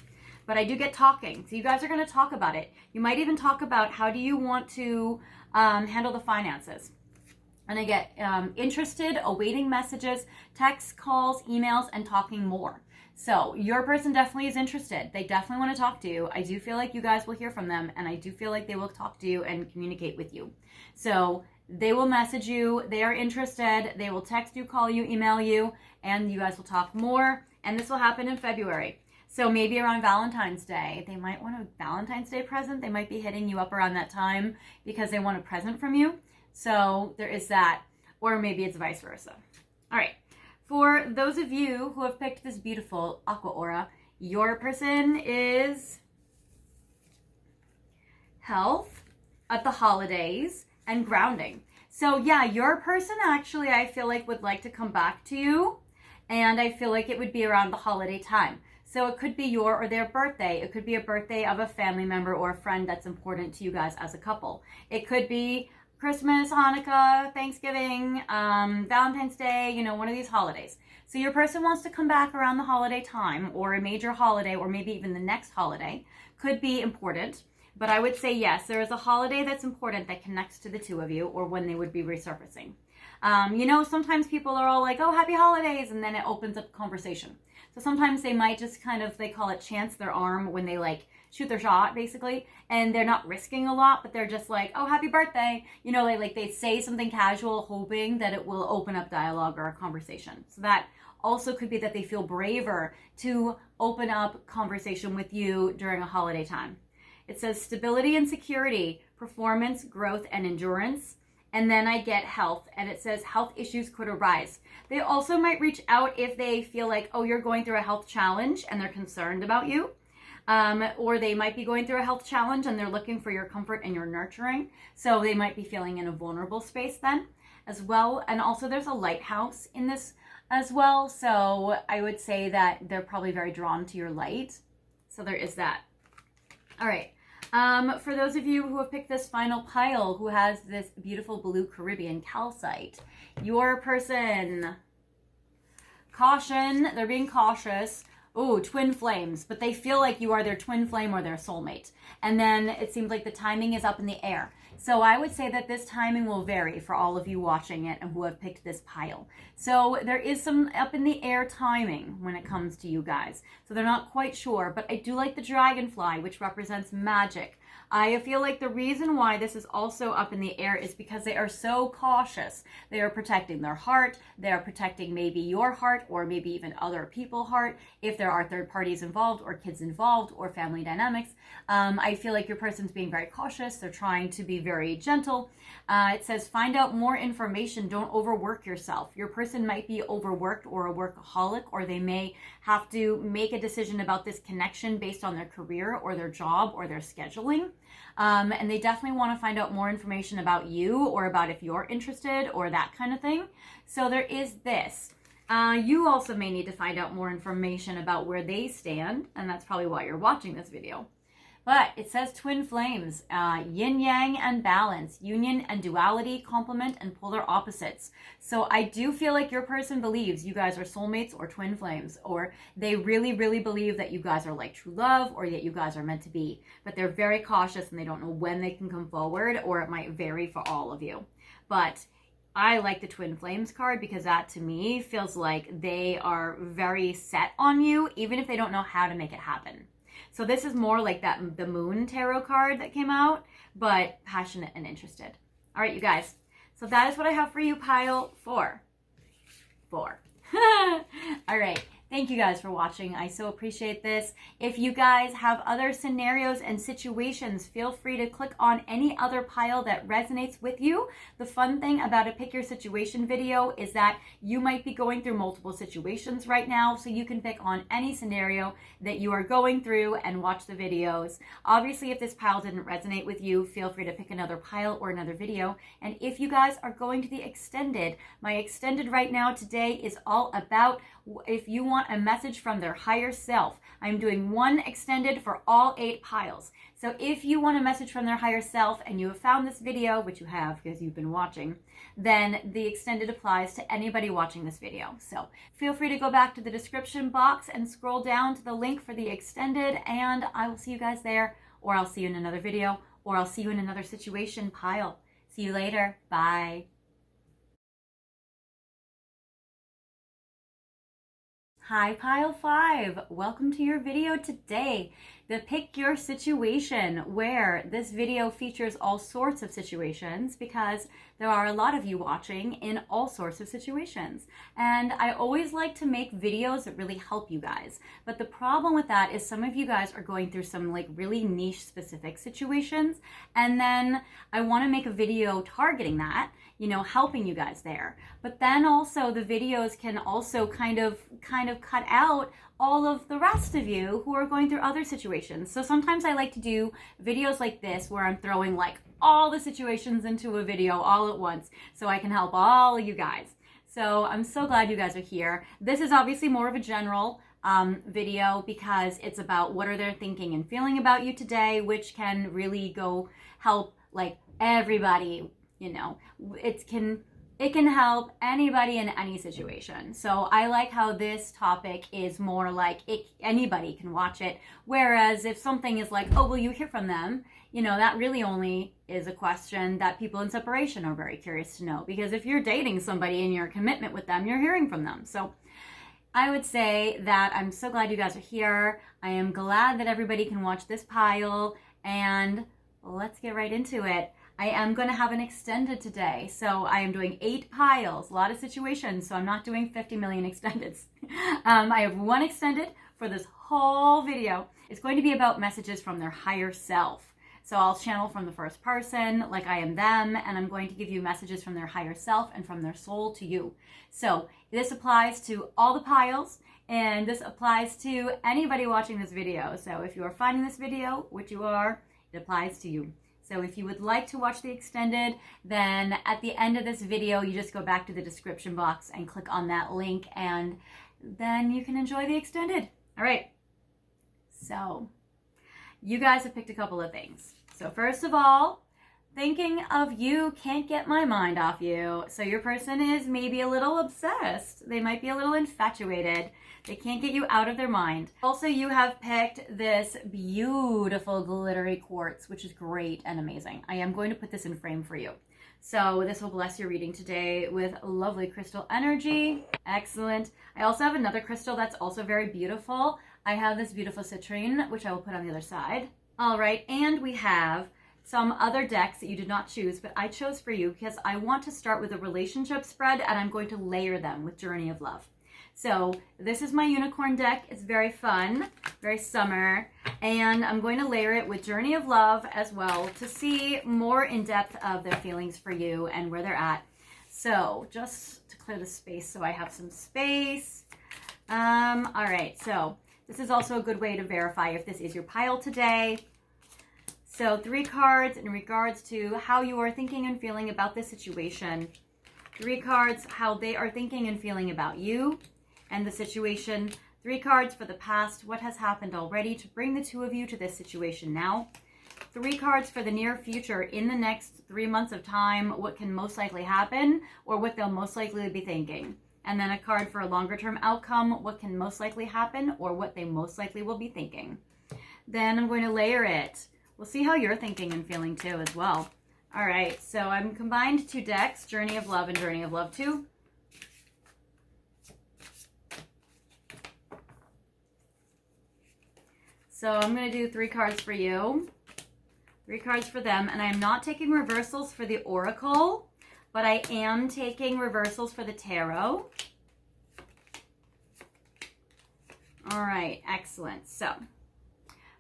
But I do get talking. So you guys are going to talk about it. You might even talk about how do you want to handle the finances. And I get interested, awaiting messages, texts, calls, emails, and talking more. So your person definitely is interested. They definitely want to talk to you. I do feel like you guys will hear from them, and I do feel like they will talk to you and communicate with you. So they will message you. They are interested. They will text you, call you, email you, and you guys will talk more. And this will happen in February. So maybe around Valentine's Day, they might want a Valentine's Day present. They might be hitting you up around that time because they want a present from you. So there is that, or maybe it's vice versa. All right. For those of you who have picked this beautiful aqua aura, your person is health at the holidays and grounding. So yeah, your person actually, I feel like would like to come back to you, and I feel like it would be around the holiday time. So it could be your or their birthday. It could be a birthday of a family member or a friend that's important to you guys as a couple. It could be Christmas, Hanukkah, Thanksgiving, Valentine's Day, you know, one of these holidays. So your person wants to come back around the holiday time, or a major holiday, or maybe even the next holiday. Could be important. But I would say yes, there is a holiday that's important that connects to the two of you, or when they would be resurfacing. You know, sometimes people are all like, oh, happy holidays, and then it opens up conversation. So sometimes they might just kind of, they call it chance their arm when they like shoot their shot, basically, and they're not risking a lot, but they're just like, oh, happy birthday. You know, they say something casual, hoping that it will open up dialogue or a conversation. So that also could be that they feel braver to open up conversation with you during a holiday time. It says stability and security, performance, growth, and endurance. And then I get health, and it says health issues could arise. They also might reach out if they feel like, oh, you're going through a health challenge and they're concerned about you. Or they might be going through a health challenge and they're looking for your comfort and your nurturing. So they might be feeling in a vulnerable space then as well. And also there's a lighthouse in this as well. So I would say that they're probably very drawn to your light. So there is that. All right. For those of you who have picked this final pile, who has this beautiful blue Caribbean calcite, your person, caution, they're being cautious. Oh, twin flames, but they feel like you are their twin flame or their soulmate. And then it seems like the timing is up in the air. So I would say that this timing will vary for all of you watching it and who have picked this pile. So there is some up in the air timing when it comes to you guys. So they're not quite sure, but I do like the dragonfly, which represents magic. I feel like the reason why this is also up in the air is because they are so cautious. They are protecting their heart. They are protecting maybe your heart, or maybe even other people's heart, if there are third parties involved or kids involved or family dynamics. I feel like your person's being very cautious. They're trying to be very gentle. It says find out more information. Don't overwork yourself. Your person might be overworked or a workaholic, or they may have to make a decision about this connection based on their career or their job or their scheduling. And they definitely want to find out more information about you, or about if you're interested, or that kind of thing. So there is this. You also may need to find out more information about where they stand, and that's probably why you're watching this video. But it says twin flames, yin yang and balance, union and duality, complement and polar opposites. So I do feel like your person believes you guys are soulmates or twin flames, or they really, really believe that you guys are like true love, or that you guys are meant to be. But they're very cautious and they don't know when they can come forward, or it might vary for all of you. But I like the twin flames card because that to me feels like they are very set on you, even if they don't know how to make it happen. So this is more like that the Moon Tarot card that came out, but passionate and interested. All right, you guys. So that is what I have for you, pile 4. All right. Thank you guys for watching. I so appreciate this. If you guys have other scenarios and situations, feel free to click on any other pile that resonates with you. The fun thing about a pick your situation video is that you might be going through multiple situations right now, so you can pick on any scenario that you are going through and watch the videos. Obviously, if this pile didn't resonate with you, feel free to pick another pile or another video. And if you guys are going to the extended, my extended right now today is all about if you want a message from their higher self. I'm doing one extended for all 8 piles. So if you want a message from their higher self and you have found this video, which you have because you've been watching, then the extended applies to anybody watching this video. So feel free to go back to the description box and scroll down to the link for the extended, and I will see you guys there, or I'll see you in another video, or I'll see you in another situation pile. See you later. Bye. Hi Pile 5, welcome to your video today, the Pick Your Situation, where this video features all sorts of situations because there are a lot of you watching in all sorts of situations. And I always like to make videos that really help you guys. But the problem with that is some of you guys are going through some like really niche specific situations, and then I want to make a video targeting that, you know, helping you guys there. But then also the videos can also kind of cut out all of the rest of you who are going through other situations. So sometimes I like to do videos like this where I'm throwing like all the situations into a video all at once so I can help all of you guys. So I'm so glad you guys are here. This is obviously more of a general video because it's about what are they thinking and feeling about you today, which can really go help like everybody. You know, it can help anybody in any situation. So I like how this topic is more like anybody can watch it. Whereas if something is like, oh, will you hear from them? You know, that really only is a question that people in separation are very curious to know. Because if you're dating somebody and you're in commitment with them, you're hearing from them. So I would say that I'm so glad you guys are here. I am glad that everybody can watch this pile, and let's get right into it. I am going to have an extended today. So I am doing 8 piles, a lot of situations. So I'm not doing 50 million extendeds. I have one extended for this whole video. It's going to be about messages from their higher self. So I'll channel from the first person, like I am them, and I'm going to give you messages from their higher self and from their soul to you. So this applies to all the piles, and this applies to anybody watching this video. So if you are finding this video, which you are, it applies to you. So if you would like to watch the extended, then at the end of this video, you just go back to the description box and click on that link, and then you can enjoy the extended. All right. So you guys have picked a couple of things. So first of all, thinking of you can't get my mind off you. So your person is maybe a little obsessed. They might be a little infatuated. They can't get you out of their mind. Also, you have picked this beautiful glittery quartz, which is great and amazing. I am going to put this in frame for you. So this will bless your reading today with lovely crystal energy. Excellent. I also have another crystal that's also very beautiful. I have this beautiful citrine, which I will put on the other side. All right, and we have some other decks that you did not choose, but I chose for you because I want to start with a relationship spread, and I'm going to layer them with Journey of Love. So this is my unicorn deck. It's very fun, very summer, and I'm going to layer it with Journey of Love as well to see more in depth of their feelings for you and where they're at. So just to clear the space so I have some space. All right, so this is also a good way to verify if this is your pile today. So 3 cards in regards to how you are thinking and feeling about this situation. 3 cards, how they are thinking and feeling about you and the situation. 3 cards for the past, what has happened already to bring the 2 of you to this situation now. 3 cards for the near future, in the next 3 months of time, what can most likely happen or what they'll most likely be thinking. And then a card for a longer term outcome, what can most likely happen or what they most likely will be thinking. Then I'm going to layer it. We'll see how you're thinking and feeling too as well. All right, so I'm combined 2 decks, Journey of Love and Journey of Love 2. So I'm going to do 3 cards for you, 3 cards for them, and I'm not taking reversals for the Oracle, but I am taking reversals for the Tarot. All right, excellent. So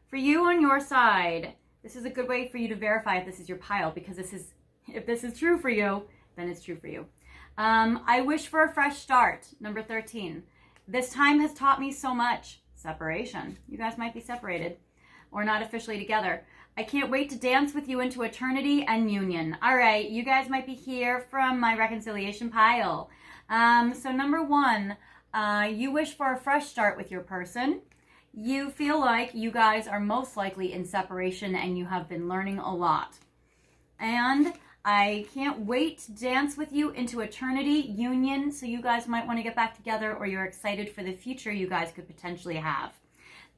for you on your side, this is a good way for you to verify if this is your pile, because if this is true for you, then it's true for you. I wish for a fresh start. Number 13. This time has taught me so much. Separation. You guys might be separated or not officially together. I can't wait to dance with you into eternity and union. All right, you guys might be here from my reconciliation pile. So number 1, you wish for a fresh start with your person. You feel like you guys are most likely in separation and you have been learning a lot. And I can't wait to dance with you into eternity, union. So you guys might want to get back together, or you're excited for the future you guys could potentially have.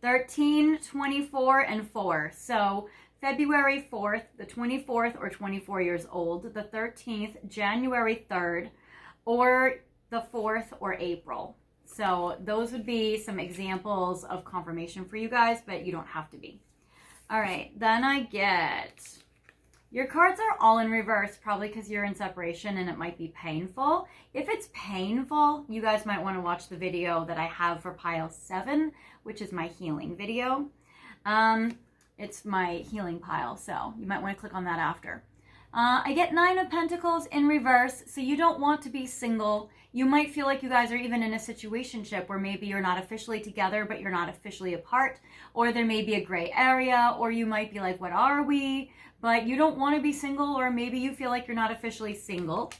13, 24, and 4. So February 4th, the 24th, or 24 years old, the 13th, January 3rd, or the 4th, or April. So those would be some examples of confirmation for you guys, but you don't have to be. All right, then I get... Your cards are all in reverse, probably because you're in separation and it might be painful. If it's painful, you guys might want to watch the video that I have for pile 7, which is my healing video. It's my healing pile, so you might want to click on that after. I get 9 of Pentacles in reverse, so you don't want to be single. You might feel like you guys are even in a situationship where maybe you're not officially together, but you're not officially apart, or there may be a gray area, or you might be like, what are we? But you don't want to be single, or maybe you feel like you're not officially single.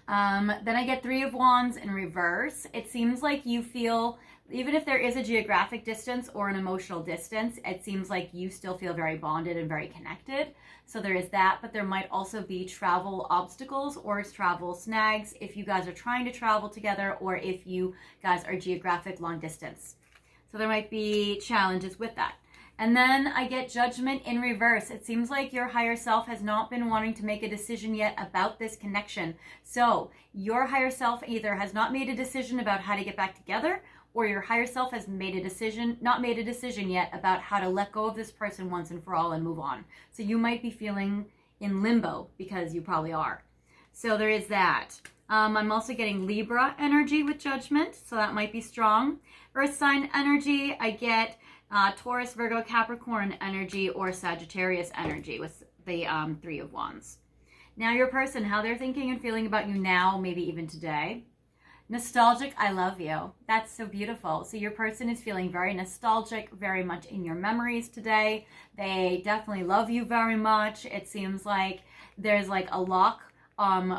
Then I get 3 of Wands in reverse. It seems like you feel, even if there is a geographic distance or an emotional distance, it seems like you still feel very bonded and very connected. So there is that, but there might also be travel obstacles or travel snags if you guys are trying to travel together, or if you guys are geographic long distance. So there might be challenges with that. And then I get Judgment in reverse. It seems like your higher self has not been wanting to make a decision yet about this connection. So your higher self either has not made a decision about how to get back together, or your higher self has not made a decision yet about how to let go of this person once and for all and move on. So you might be feeling in limbo, because you probably are. So there is that. I'm also getting Libra energy with Judgment, so that might be strong. Earth sign energy, I get Taurus, Virgo, Capricorn energy, or Sagittarius energy with the 3 of Wands. Now your person, how they're thinking and feeling about you now, maybe even today. Nostalgic, I love you. That's so beautiful. So your person is feeling very nostalgic, very much in your memories today. They definitely love you very much. It seems like there's like a lock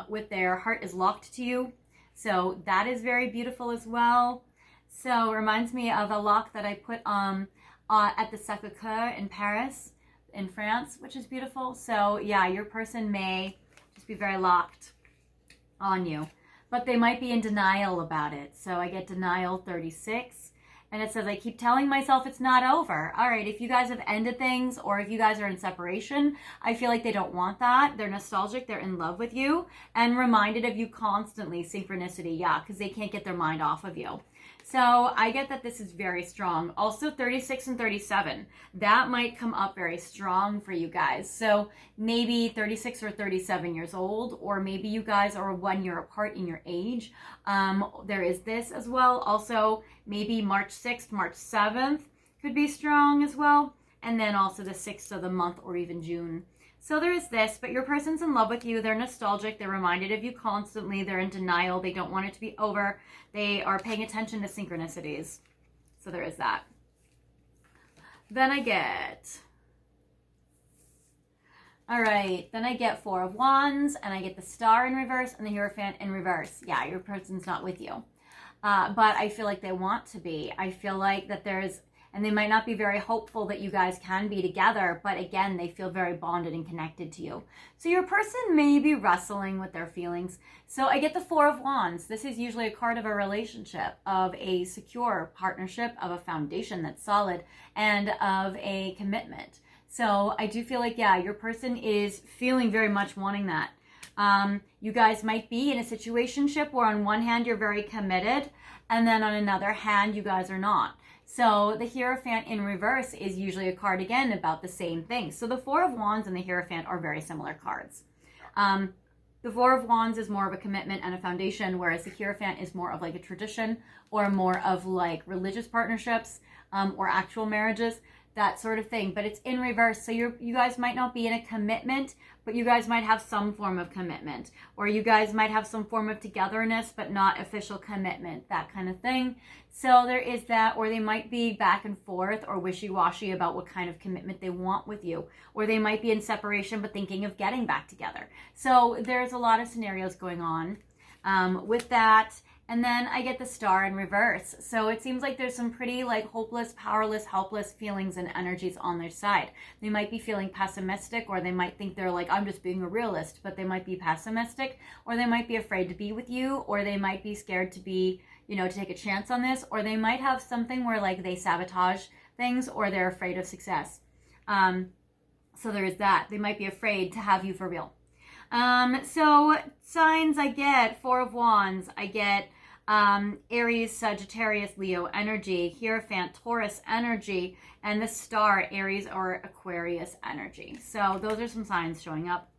with their heart is locked to you. So that is very beautiful as well. So it reminds me of a lock that I put at the Sacré-Cœur in Paris, in France, which is beautiful. So yeah, your person may just be very locked on you, but they might be in denial about it. So I get denial 36, and it says, I keep telling myself it's not over. All right, if you guys have ended things, or if you guys are in separation, I feel like they don't want that. They're nostalgic, they're in love with you, and reminded of you constantly. Synchronicity, yeah, because they can't get their mind off of you. So I get that this is very strong. Also 36 and 37, that might come up very strong for you guys. So maybe 36 or 37 years old, or maybe you guys are 1 year apart in your age. There is this as well. Also maybe March 6th, March 7th could be strong as well. And then also the 6th of the month, or even June. So there is this, but your person's in love with you. They're nostalgic. They're reminded of you constantly. They're in denial. They don't want it to be over. They are paying attention to synchronicities. So there is that. Then I get... All right, then I get 4 of Wands, and I get the Star in reverse and the Hierophant in reverse. Yeah, your person's not with you. But I feel like they want to be. I feel like that there's... And they might not be very hopeful that you guys can be together, but again, they feel very bonded and connected to you. So your person may be wrestling with their feelings. So I get the 4 of Wands. This is usually a card of a relationship, of a secure partnership, of a foundation that's solid, and of a commitment. So I do feel like, yeah, your person is feeling very much wanting that. You guys might be in a situationship where on one hand, you're very committed, and then on another hand, you guys are not. So the Hierophant in reverse is usually a card, again, about the same thing. So the 4 of Wands and the Hierophant are very similar cards. The Four of Wands is more of a commitment and a foundation, whereas the Hierophant is more of like a tradition or more of like religious partnerships or actual marriages, that sort of thing. But it's in reverse. So you guys might not be in a commitment, but you guys might have some form of commitment. Or you guys might have some form of togetherness, but not official commitment, that kind of thing. So there is that. Or they might be back and forth or wishy-washy about what kind of commitment they want with you. Or they might be in separation, but thinking of getting back together. So there's a lot of scenarios going on with that. And then I get the Star in reverse. So it seems like there's some pretty like hopeless, powerless, helpless feelings and energies on their side. They might be feeling pessimistic, or they might think they're like, I'm just being a realist, but they might be pessimistic, or they might be afraid to be with you, or they might be scared to be, you know, to take a chance on this, or they might have something where like they sabotage things, or they're afraid of success. So there is that. They might be afraid to have you for real. So signs I get, Four of Wands, I get Aries, Sagittarius, Leo energy, Hierophant, Taurus energy, and the Star, Aries or Aquarius energy. So those are some signs showing up.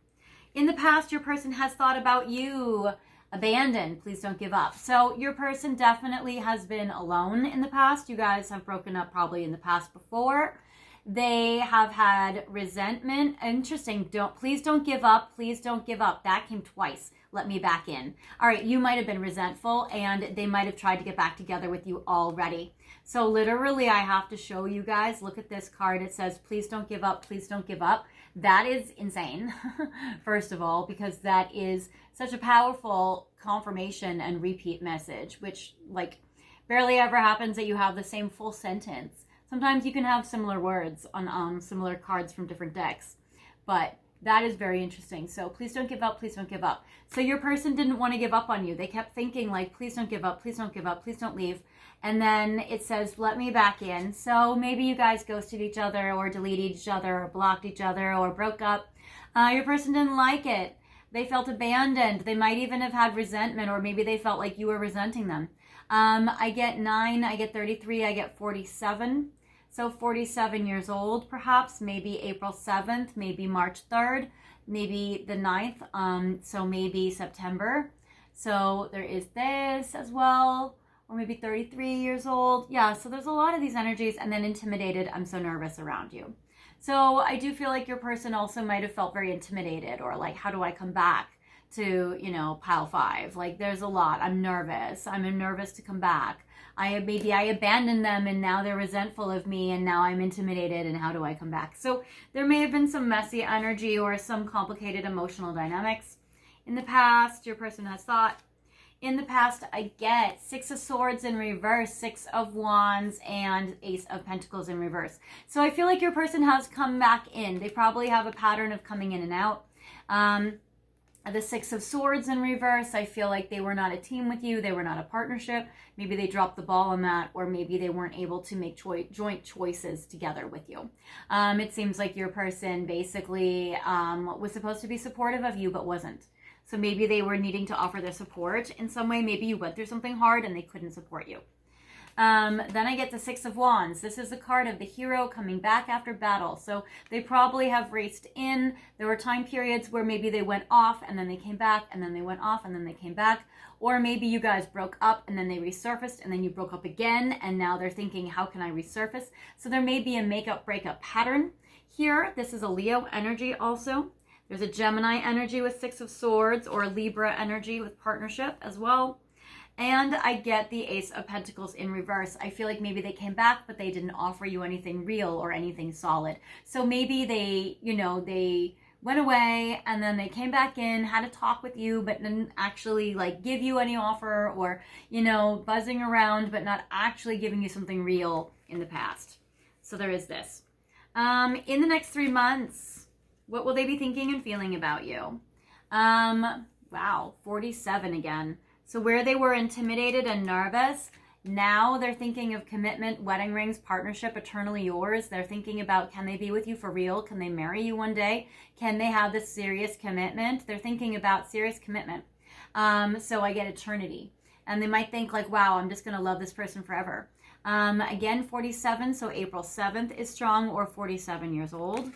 In the past, your person has thought about you. Abandoned, please don't give up. So your person definitely has been alone in the past. You guys have broken up probably in the past before. They have had resentment. Interesting. Please don't give up. Please don't give up. That came twice. Let me back in. All right, you might have been resentful and they might have tried to get back together with you already. So literally I have to show you guys, look at this card. It says, please don't give up. Please don't give up. That is insane, first of all, because that is such a powerful confirmation and repeat message, which like barely ever happens that you have the same full sentence. Sometimes you can have similar words on similar cards from different decks, but that is very interesting. So please don't give up, please don't give up. So your person didn't want to give up on you. They kept thinking like, please don't give up, please don't give up, please don't leave. And then it says, let me back in. So maybe you guys ghosted each other or deleted each other or blocked each other or broke up. Your person didn't like it. They felt abandoned. They might even have had resentment, or maybe they felt like you were resenting them. I get 9, I get 33, I get 47. So 47 years old, perhaps, maybe April 7th, maybe March 3rd, maybe the 9th, so maybe September. So there is this as well, or maybe 33 years old. Yeah, so there's a lot of these energies. And then intimidated, I'm so nervous around you. So I do feel like your person also might have felt very intimidated, or like, how do I come back to, you know, pile 5? Like there's a lot. I'm nervous to come back. Maybe I abandoned them and now they're resentful of me and now I'm intimidated, and how do I come back? So there may have been some messy energy or some complicated emotional dynamics. In the past, your person has thought. In the past, I get 6 of Swords in reverse, 6 of Wands, and Ace of Pentacles in reverse. So I feel like your person has come back in. They probably have a pattern of coming in and out. The 6 of Swords in reverse, I feel like they were not a team with you. They were not a partnership. Maybe they dropped the ball on that, or maybe they weren't able to make joint choices together with you. It seems like your person basically was supposed to be supportive of you, but wasn't. So maybe they were needing to offer their support in some way. Maybe you went through something hard and they couldn't support you. Then I get the 6 of Wands. This is the card of the hero coming back after battle. So they probably have raced in. There were time periods where maybe they went off and then they came back, and then they went off and then they came back. Or maybe you guys broke up and then they resurfaced, and then you broke up again, and now they're thinking, how can I resurface? So there may be a make-up breakup pattern here. This is a Leo energy also. There's a Gemini energy with 6 of Swords, or a Libra energy with partnership as well. And I get the Ace of Pentacles in reverse. I feel like maybe they came back, but they didn't offer you anything real or anything solid. So maybe they, you know, they went away and then they came back in, had a talk with you, but didn't actually like give you any offer, or, you know, buzzing around, but not actually giving you something real in the past. So there is this. In the next 3 months, what will they be thinking and feeling about you? Wow, 47 again. So where they were intimidated and nervous, now they're thinking of commitment, wedding rings, partnership, eternally yours. They're thinking about, can they be with you for real? Can they marry you one day? Can they have this serious commitment? They're thinking about serious commitment. So I get eternity. And they might think like, wow, I'm just going to love this person forever. Again, 47, so April 7th is strong, or 47 years old.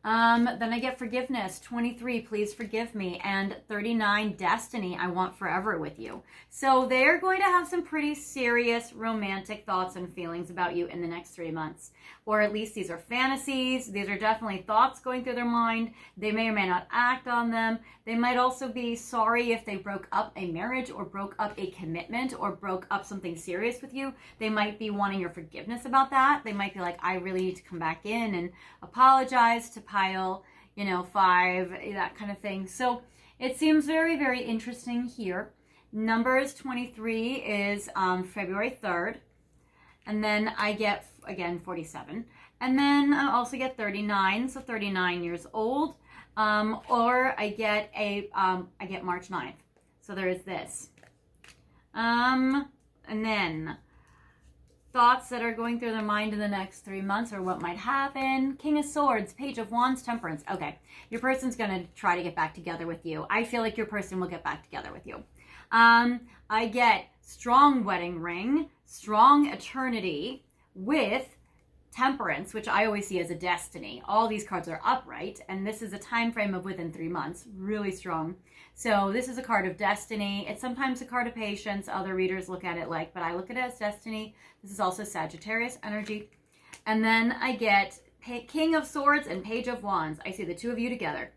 Then I get forgiveness, 23, please forgive me, and 39, destiny, I want forever with you. So they're going to have some pretty serious romantic thoughts and feelings about you in the next 3 months. Or at least these are fantasies. These are definitely thoughts going through their mind. They may or may not act on them. They might also be sorry if they broke up a marriage or broke up a commitment or broke up something serious with you. They might be wanting your forgiveness about that. They might be like, I really need to come back in and apologize to pile, 5, that kind of thing. So it seems very, very interesting here. Numbers 23 is February 3rd. And then I get, again, 47. And then I also get 39, so 39 years old. Or I get March 9th. So there is this. And then thoughts that are going through their mind in the next 3 months or what might happen. King of Swords, Page of Wands, Temperance. Okay, your person's going to try to get back together with you. I feel like your person will get back together with you. I get strong wedding ring, strong eternity with Temperance, which I always see as a destiny. All these cards are upright, and this is a time frame of within 3 months. Really strong. So this is a card of destiny. It's sometimes a card of patience. Other readers look at it but I look at it as destiny. This is also Sagittarius energy. And then I get King of Swords and Page of Wands. I see the two of you together.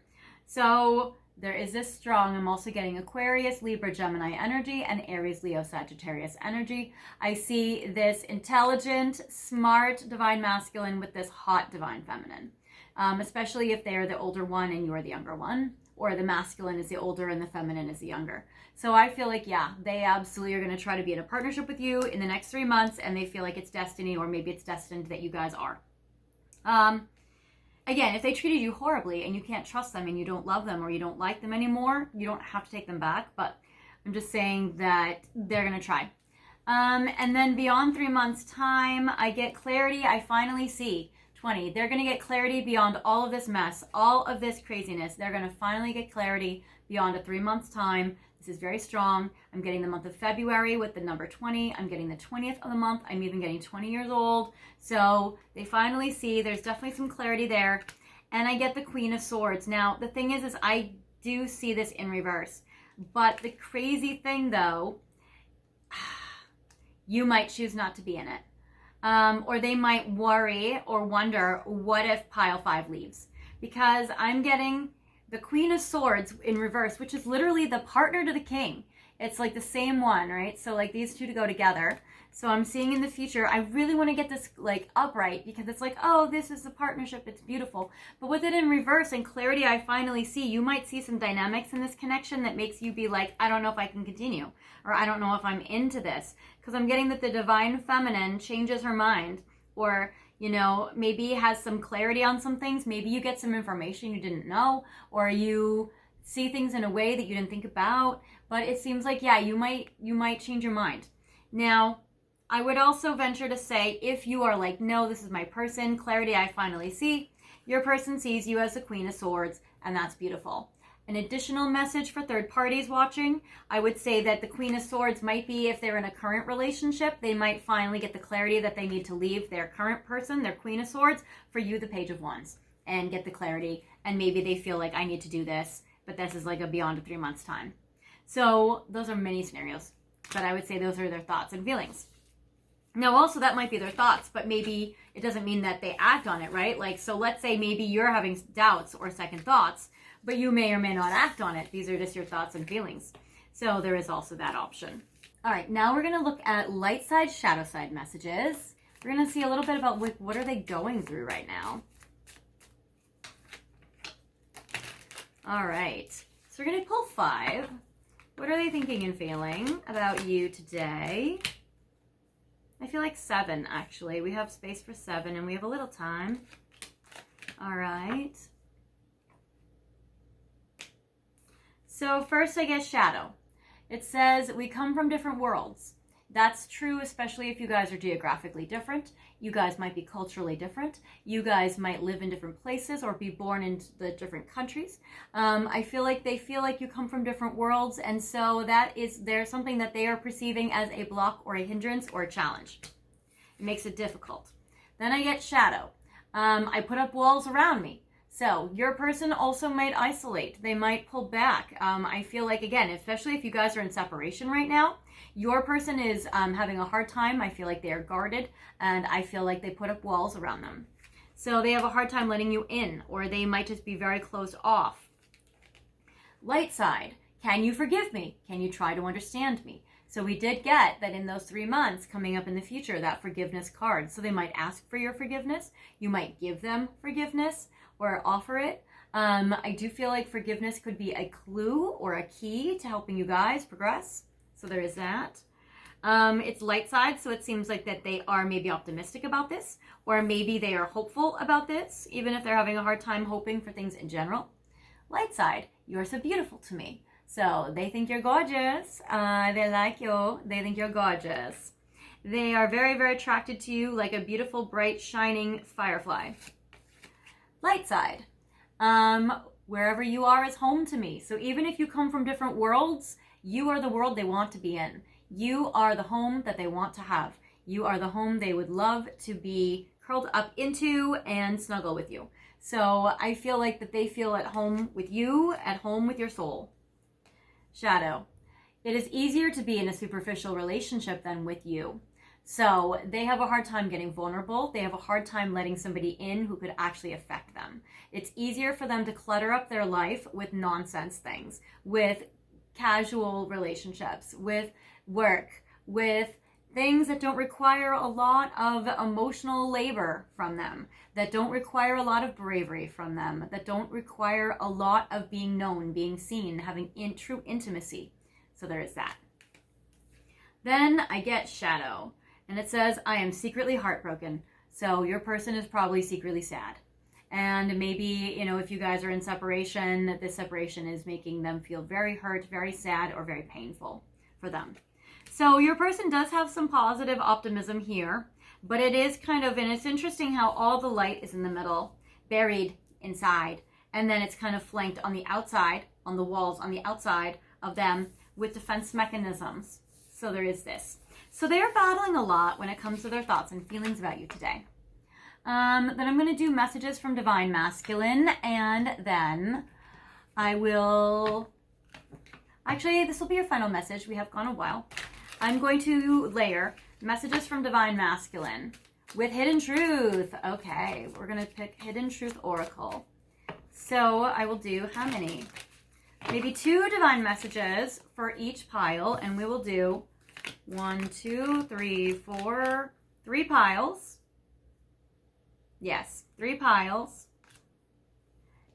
So there is this strong. I'm also getting Aquarius, Libra, Gemini energy, and Aries, Leo, Sagittarius energy. I see this intelligent, smart, divine masculine with this hot, divine feminine. Especially if they're the older one and you're the younger one, or the masculine is the older and the feminine is the younger. So I feel like, yeah, they absolutely are going to try to be in a partnership with you in the next 3 months, and they feel like it's destiny, or maybe it's destined that you guys are. Again, if they treated you horribly and you can't trust them and you don't love them or you don't like them anymore, you don't have to take them back, but I'm just saying that they're going to try. And then beyond 3 months' time, I get clarity. I finally see 20. They're going to get clarity beyond all of this mess, all of this craziness. They're going to finally get clarity beyond a 3 months' time. This is very strong. I'm getting the month of February with the number 20. I'm getting the 20th of the month. I'm even getting 20 years old. So they finally see there's definitely some clarity there. And I get the Queen of Swords. Now, the thing is I do see this in reverse. But the crazy thing, though, you might choose not to be in it. Or they might worry or wonder, what if pile 5 leaves? Because I'm getting the Queen of Swords in reverse, which is literally the partner to the king. It's like the same one, right? So like these two to go together. So I'm seeing in the future, I really want to get this like upright, because it's like, oh, this is the partnership. It's beautiful. But with it in reverse and clarity, I finally see, you might see some dynamics in this connection that makes you be like, I don't know if I can continue, or I don't know if I'm into this. Because I'm getting that the divine feminine changes her mind, or maybe has some clarity on some things. Maybe you get some information you didn't know, or you see things in a way that you didn't think about. But it seems like, yeah, you might change your mind. Now, I would also venture to say, if you are like, no, this is my person, clarity I finally see, your person sees you as the Queen of Swords, and that's beautiful. An additional message for third parties watching, I would say that the Queen of Swords might be, if they're in a current relationship, they might finally get the clarity that they need to leave their current person, their Queen of Swords, for you, the Page of Wands, and get the clarity. And maybe they feel like, I need to do this, but this is like beyond a 3 months time. So those are many scenarios, but I would say those are their thoughts and feelings. Now, also, that might be their thoughts, but maybe it doesn't mean that they act on it, right? Like, so let's say maybe you're having doubts or second thoughts, but you may or may not act on it. These are just your thoughts and feelings. So there is also that option. All right, now we're going to look at light side, shadow side messages. We're going to see a little bit about what are they going through right now. All right, so we're going to pull 5. What are they thinking and feeling about you today? I feel like 7, actually. We have space for 7, and we have a little time. All right. So first, I guess shadow. It says, we come from different worlds. That's true, especially if you guys are geographically different. You guys might be culturally different. You guys might live in different places or be born in the different countries. I feel like they feel like you come from different worlds, and so there's something that they are perceiving as a block or a hindrance or a challenge. It makes it difficult. Then I get shadow. I put up walls around me. So your person also might isolate. They might pull back. I feel like, again, especially if you guys are in separation right now, your person is having a hard time. I feel like they are guarded, and I feel like they put up walls around them. So they have a hard time letting you in, or they might just be very closed off. Light side, can you forgive me? Can you try to understand me? So we did get that in those 3 months coming up in the future, that forgiveness card. So they might ask for your forgiveness. You might give them forgiveness or offer it. I do feel like forgiveness could be a clue or a key to helping you guys progress. So there is that. It's light side, so it seems like that they are maybe optimistic about this, or maybe they are hopeful about this, even if they're having a hard time hoping for things in general. Light side, you're so beautiful to me. So they think you're gorgeous. They like you. They think you're gorgeous. They are very, very attracted to you like a beautiful, bright, shining firefly. Light side, wherever you are is home to me. So even if you come from different worlds, you are the world they want to be in. You are the home that they want to have. You are the home they would love to be curled up into and snuggle with you. So I feel like that they feel at home with you, at home with your soul. Shadow. It is easier to be in a superficial relationship than with you. So they have a hard time getting vulnerable. They have a hard time letting somebody in who could actually affect them. It's easier for them to clutter up their life with nonsense things, with casual relationships, with work, with things that don't require a lot of emotional labor from them, that don't require a lot of bravery from them, that don't require a lot of being known, being seen, having true intimacy. So there is that. Then I get shadow, and it says, I am secretly heartbroken. So your person is probably secretly sad. And maybe, if you guys are in separation, this separation is making them feel very hurt, very sad, or very painful for them. So your person does have some positive optimism here, but it is and it's interesting how all the light is in the middle, buried inside, and then it's kind of flanked on the outside, on the walls on the outside of them with defense mechanisms. So there is this. So they're battling a lot when it comes to their thoughts and feelings about you today. Then I'm going to do messages from Divine Masculine, and then I will... Actually, this will be your final message. We have gone a while. I'm going to layer messages from Divine Masculine with Hidden Truth. Okay, we're going to pick Hidden Truth Oracle. So I will do how many? Maybe 2 divine messages for each pile, and we will do 1, 2, 3, 4, 3 piles. Yes, 3 piles.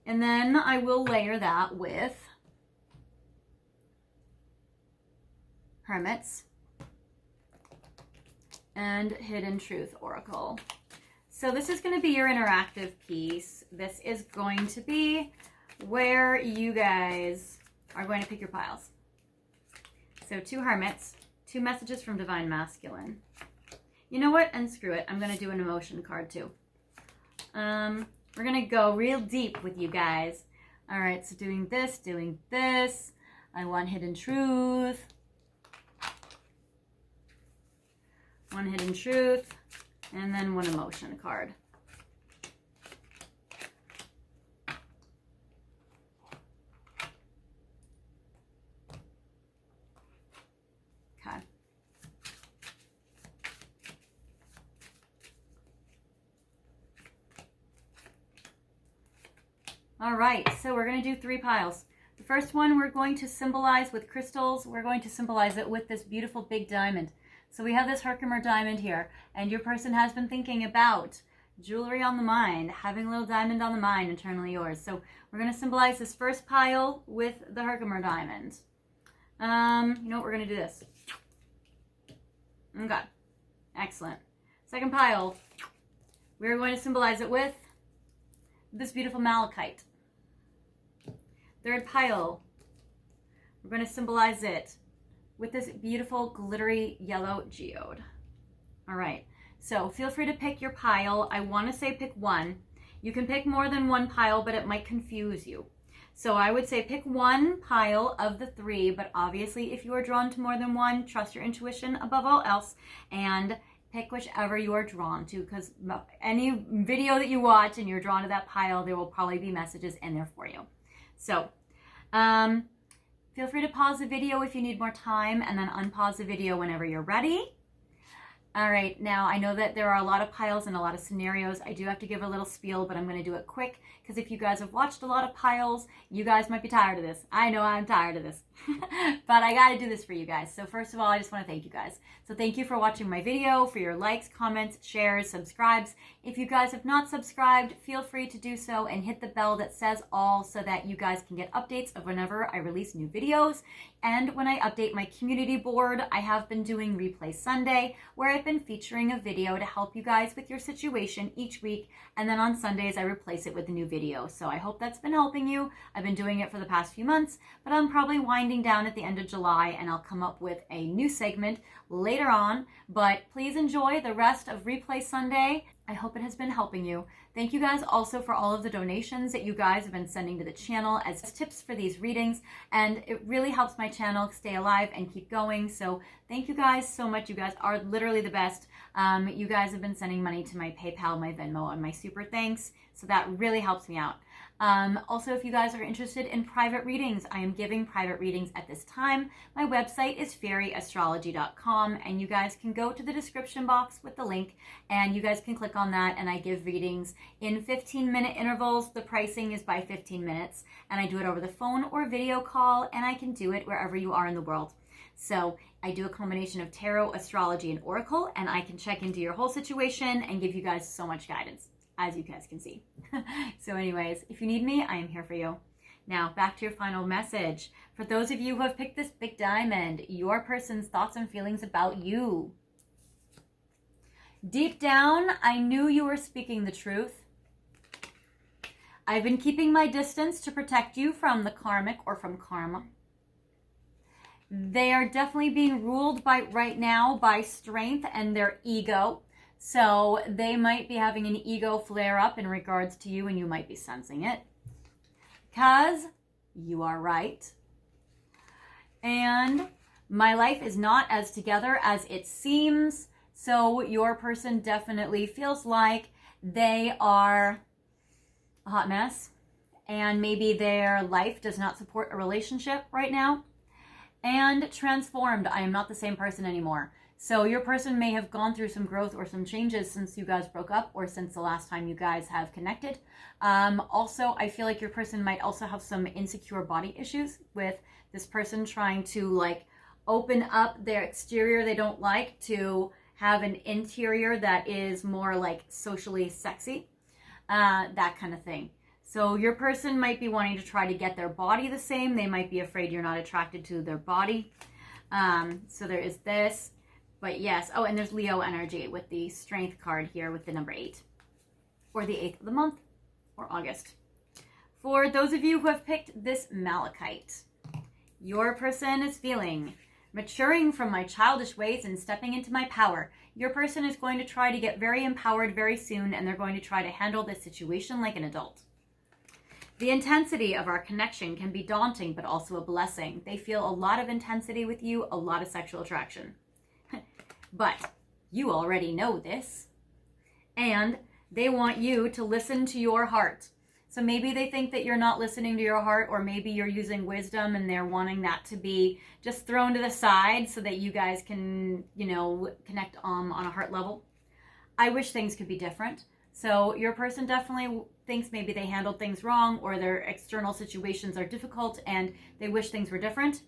And then I will layer that with Hermits and Hidden Truth Oracle. So this is going to be your interactive piece. This is going to be where you guys are going to pick your piles. So 2 Hermits, 2 messages from Divine Masculine. You know what? And screw it. I'm going to do an emotion card too. We're going to go real deep with you guys. All right, so doing this. I want Hidden Truth. 1 Hidden Truth, and then 1 emotion card. Okay. All right, so we're going to do 3 piles. The first one we're going to symbolize with crystals. We're going to symbolize it with this beautiful big diamond. So we have this Herkimer diamond here, and your person has been thinking about jewelry on the mind, having a little diamond on the mind, internally yours. So we're going to symbolize this first pile with the Herkimer diamond. You know what, we're going to do this. Okay, excellent. Second pile, we're going to symbolize it with this beautiful malachite. Third pile, we're going to symbolize it with this beautiful glittery yellow geode. All right, so feel free to pick your pile. I want to say pick 1. You can pick more than 1 pile, but it might confuse you. So I would say pick 1 pile of the 3, but obviously if you are drawn to more than 1, trust your intuition above all else and pick whichever you are drawn to, because any video that you watch and you're drawn to that pile, there will probably be messages in there for you. So feel free to pause the video if you need more time, and then unpause the video whenever you're ready. All right, now I know that there are a lot of piles and a lot of scenarios. I do have to give a little spiel, but I'm going to do it quick because if you guys have watched a lot of piles, you guys might be tired of this. I know I'm tired of this, but I got to do this for you guys. So first of all, I just want to thank you guys. So thank you for watching my video, for your likes, comments, shares, subscribes. If you guys have not subscribed, feel free to do so and hit the bell that says all so that you guys can get updates of whenever I release new videos. And when I update my community board, I have been doing Replay Sunday, where I've been featuring a video to help you guys with your situation each week. And then on Sundays, I replace it with a new video. So I hope that's been helping you. I've been doing it for the past few months, but I'm probably winding down at the end of July, and I'll come up with a new segment later on. But please enjoy the rest of Replay Sunday. I hope it has been helping you. Thank you guys also for all of the donations that you guys have been sending to the channel as tips for these readings, and it really helps my channel stay alive and keep going. So thank you guys so much. You guys are literally the best. You guys have been sending money to my PayPal, my Venmo, and my super thanks, so that really helps me out. Also, if you guys are interested in private readings, I am giving private readings at this time. My website is fairyastrology.com, and you guys can go to the description box with the link, and you guys can click on that, and I give readings in 15-minute intervals. The pricing is by 15 minutes, and I do it over the phone or video call, and I can do it wherever you are in the world. So I do a combination of tarot, astrology, and oracle, and I can check into your whole situation and give you guys so much guidance, as you guys can see. So anyways, if you need me, I am here for you. Now, back to your final message. For those of you who have picked this big diamond, your person's thoughts and feelings about you. Deep down, I knew you were speaking the truth. I've been keeping my distance to protect you from the karmic or from karma. They are definitely being ruled by right now by strength and their ego. So they might be having an ego flare up in regards to you, and you might be sensing it because you are right. And my life is not as together as it seems. So your person definitely feels like they are a hot mess, and maybe their life does not support a relationship right now. And transformed, I am not the same person anymore. So your person may have gone through some growth or some changes since you guys broke up or since the last time you guys have connected. Also, I feel like your person might also have some insecure body issues with this person trying to like open up their exterior they don't like to have an interior that is more like socially sexy, that kind of thing. So your person might be wanting to try to get their body the same. They might be afraid you're not attracted to their body. So there is this. But yes, oh, and there's Leo energy with the strength card here with the number 8. Or the 8th of the month, or August. For those of you who have picked this malachite, your person is feeling maturing from my childish ways and stepping into my power. Your person is going to try to get very empowered very soon, and they're going to try to handle this situation like an adult. The intensity of our connection can be daunting, but also a blessing. They feel a lot of intensity with you, a lot of sexual attraction. But you already know this. And they want you to listen to your heart. So maybe they think that you're not listening to your heart, or maybe you're using wisdom and they're wanting that to be just thrown to the side so that you guys can, you know, connect on a heart level. I wish things could be different. So your person definitely thinks maybe they handled things wrong, or their external situations are difficult and they wish things were different.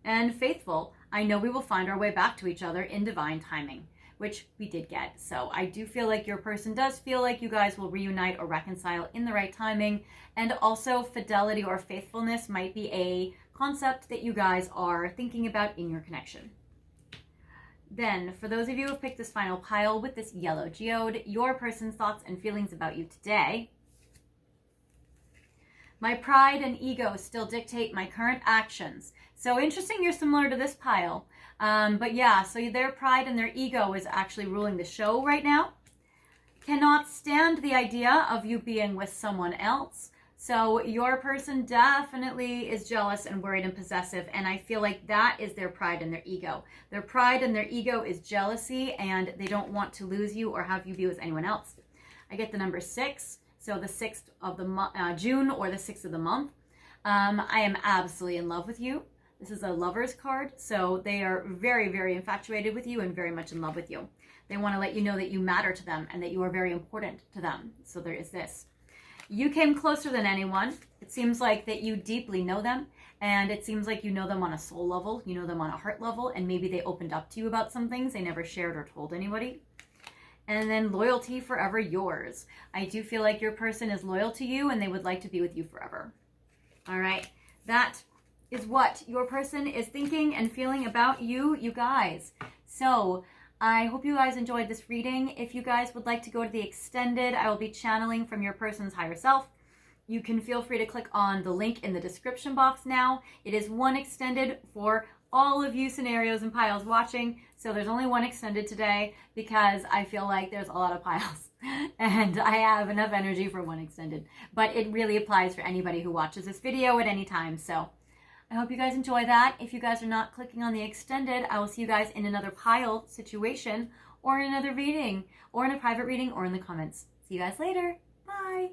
And faithful, I know we will find our way back to each other in divine timing, which we did get. So I do feel like your person does feel like you guys will reunite or reconcile in the right timing. And also fidelity or faithfulness might be a concept that you guys are thinking about in your connection. Then, for those of you who have picked this final pile with this yellow geode, your person's thoughts and feelings about you today. My pride and ego still dictate my current actions. So interesting, you're similar to this pile. But yeah, so their pride and their ego is actually ruling the show right now. Cannot stand the idea of you being with someone else. So your person definitely is jealous and worried and possessive, and I feel like that is their pride and their ego. Their pride and their ego is jealousy, and they don't want to lose you or have you be with anyone else. I get the number 6, so the 6th of the June or the 6th of the month. I am absolutely in love with you. This is a lover's card, so they are very, very infatuated with you and very much in love with you. They want to let you know that you matter to them and that you are very important to them. So there is this. You came closer than anyone. It seems like that you deeply know them, and it seems like you know them on a soul level, you know them on a heart level, and maybe they opened up to you about some things they never shared or told anybody. And then loyalty forever yours. I do feel like your person is loyal to you and they would like to be with you forever. All right, that is what your person is thinking and feeling about you, you guys. So I hope you guys enjoyed this reading. If you guys would like to go to the extended, I will be channeling from your person's higher self. You can feel free to click on the link in the description box now. It is one extended for all of you scenarios and piles watching. So there's only one extended today because I feel like there's a lot of piles and I have enough energy for one extended. But it really applies for anybody who watches this video at any time. So I hope you guys enjoy that. If you guys are not clicking on the extended, I will see you guys in another pile situation or in another reading or in a private reading or in the comments. See you guys later. Bye.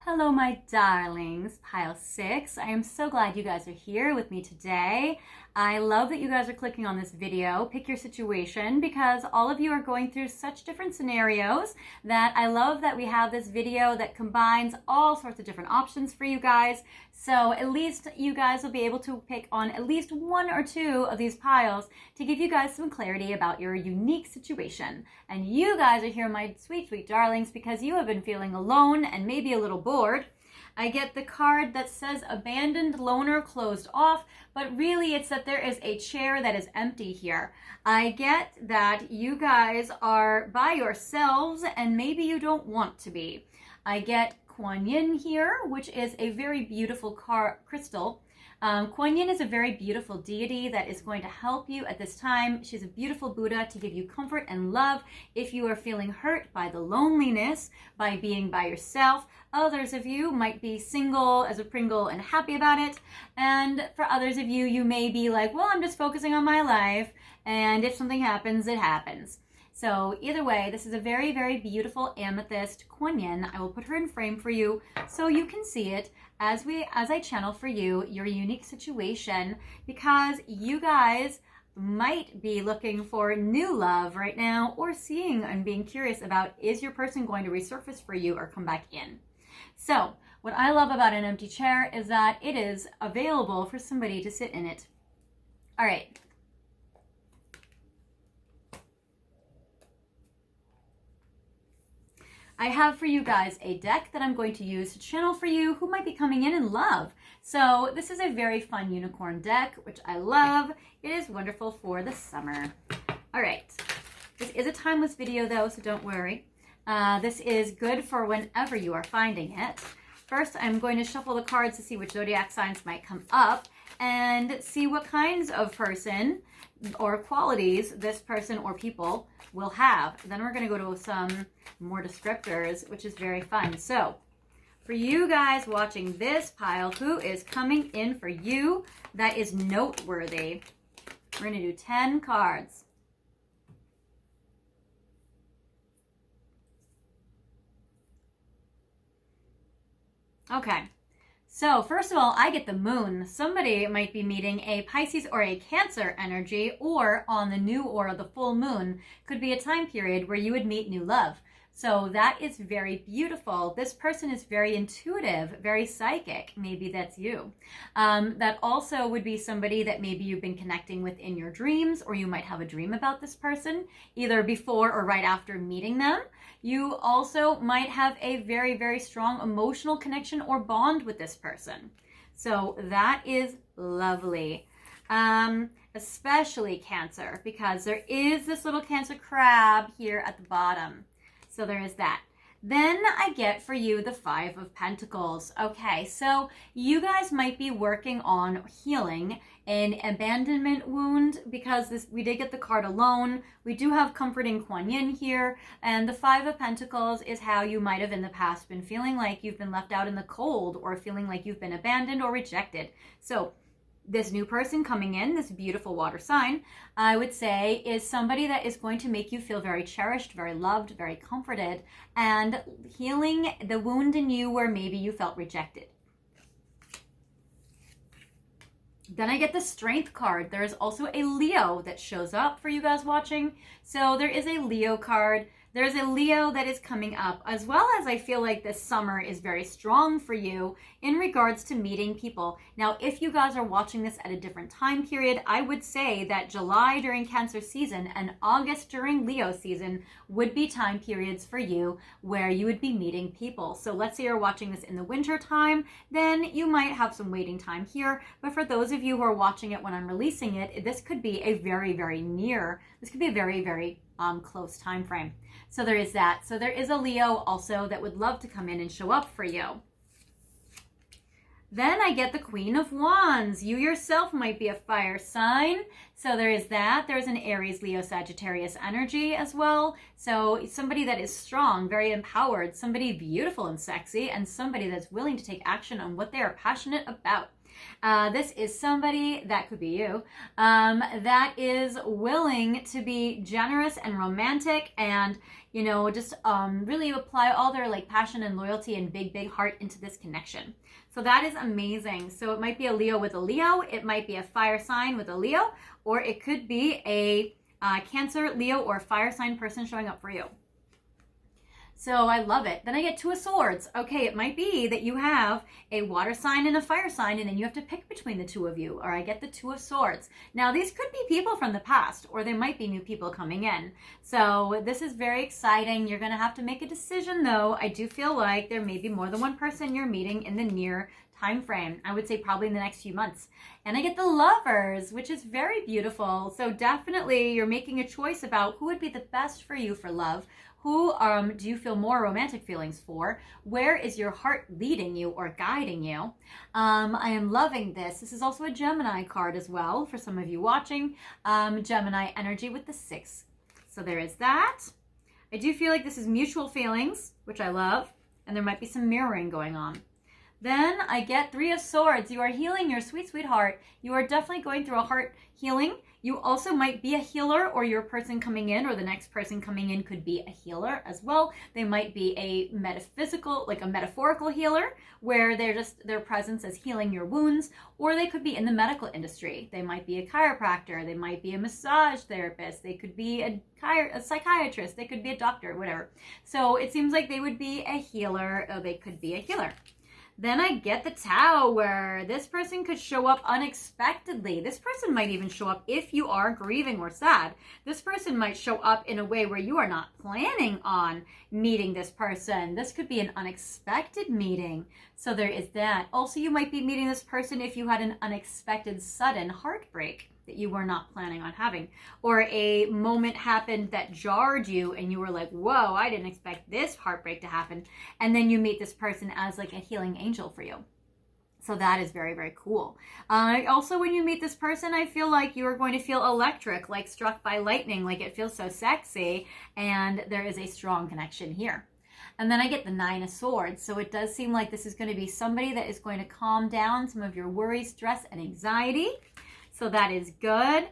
Hello, my darlings, pile 6. I am so glad you guys are here with me today. I love that you guys are clicking on this video. Pick your situation, because all of you are going through such different scenarios that I love that we have this video that combines all sorts of different options for you guys. So at least you guys will be able to pick on at least 1 or 2 of these piles to give you guys some clarity about your unique situation. And you guys are here, my sweet, sweet darlings, because you have been feeling alone and maybe a little bored. I get the card that says abandoned, loner, closed off, but really it's that there is a chair that is empty here. I get that you guys are by yourselves and maybe you don't want to be. I get Kuan Yin here, which is a very beautiful crystal. Kuan Yin is a very beautiful deity that is going to help you at this time. She's a beautiful Buddha to give you comfort and love if you are feeling hurt by the loneliness, by being by yourself. Others of you might be single as a Pringle and happy about it. And for others of you, you may be like, well, I'm just focusing on my life. And if something happens, it happens. So either way, this is a very, very beautiful amethyst Kuan Yin. I will put her in frame for you so you can see it as I channel for you your unique situation, because you guys might be looking for new love right now, or seeing and being curious about, is your person going to resurface for you or come back in? So what I love about an empty chair is that it is available for somebody to sit in it. All right. I have for you guys a deck that I'm going to use to channel for you who might be coming in love. So this is a very fun unicorn deck, which I love. It is wonderful for the summer. All right. This is a timeless video though, so don't worry. This is good for whenever you are finding it. First, I'm going to shuffle the cards to see which zodiac signs might come up and see what kinds of person or qualities this person or people will have. Then we're going to go to some more descriptors, which is very fun. So for you guys watching this pile, who is coming in for you that is noteworthy? We're going to do 10 cards. Okay. So first of all, I get the moon. Somebody might be meeting a Pisces or a Cancer energy, or on the new or the full moon could be a time period where you would meet new love. So that is very beautiful. This person is very intuitive, very psychic. Maybe that's you. That also would be somebody that maybe you've been connecting with in your dreams, or you might have a dream about this person, either before or right after meeting them. You also might have a very, very strong emotional connection or bond with this person. So that is lovely. Especially Cancer, because there is this little Cancer crab here at the bottom. So there is that. Then I get for you the Five of Pentacles. Okay, so you guys might be working on healing an abandonment wound, because we did get the card alone. We do have comforting Kuan Yin here, and the Five of Pentacles is how you might have in the past been feeling like you've been left out in the cold, or feeling like you've been abandoned or rejected. So this new person coming in, this beautiful water sign, I would say is somebody that is going to make you feel very cherished, very loved, very comforted, and healing the wound in you where maybe you felt rejected. Then I get the Strength card. There is also a Leo that shows up for you guys watching. So there is a Leo card. There's a Leo that is coming up, as well as I feel like this summer is very strong for you in regards to meeting people. Now, if you guys are watching this at a different time period, I would say that July during Cancer season and August during Leo season would be time periods for you where you would be meeting people. So let's say you're watching this in the winter time, then you might have some waiting time here. But for those of you who are watching it when I'm releasing it, this could be a very, very close time frame. So there is that. So there is a Leo also that would love to come in and show up for you. Then I get the Queen of Wands. You yourself might be a fire sign. So there is that. There's an Aries, Leo, Sagittarius energy as well. So somebody that is strong, very empowered, somebody beautiful and sexy, and somebody that's willing to take action on what they are passionate about. This is somebody, that could be you, that is willing to be generous and romantic, and just really apply all their passion and loyalty and big heart into this connection. So that is amazing. So it might be a Leo with a Leo, it might be a fire sign with a Leo, or it could be a Cancer, Leo, or fire sign person showing up for you. So I love it. Then I get Two of Swords. Okay, it might be that you have a water sign and a fire sign, and then you have to pick between the two of you, or I get the Two of Swords. Now, these could be people from the past, or they might be new people coming in. So this is very exciting. You're going to have to make a decision, though. I do feel like there may be more than one person you're meeting in the near time frame. I would say probably in the next few months. And I get the Lovers, which is very beautiful. So definitely you're making a choice about who would be the best for you for love. Who do you feel more romantic feelings for? Where is your heart leading you or guiding you? I am loving this. This is also a Gemini card as well for some of you watching. Gemini energy with the 6. So there is that. I do feel like this is mutual feelings, which I love. And there might be some mirroring going on. Then I get Three of Swords. You are healing your sweet, sweet heart. You are definitely going through a heart healing. You also might be a healer, or your person coming in or the next person coming in could be a healer as well. They might be a metaphysical, like a metaphorical healer, where they're just, their presence is healing your wounds, or they could be in the medical industry. They might be a chiropractor. They might be a massage therapist. They could be a psychiatrist. They could be a doctor, whatever. So it seems like they would be a healer, or they could be a healer. Then I get the Tower. This person could show up unexpectedly. This person might even show up if you are grieving or sad. This person might show up in a way where you are not planning on meeting this person. This could be an unexpected meeting. So there is that. Also, you might be meeting this person if you had an unexpected sudden heartbreak that you were not planning on having, or a moment happened that jarred you and you were like, whoa, I didn't expect this heartbreak to happen. And then you meet this person as like a healing angel for you. So that is very, very cool. Also, when you meet this person, I feel like you are going to feel electric, like struck by lightning, like it feels so sexy, and there is a strong connection here. And then I get the Nine of Swords. So it does seem like this is going to be somebody that is going to calm down some of your worry, stress, and anxiety. So that is good.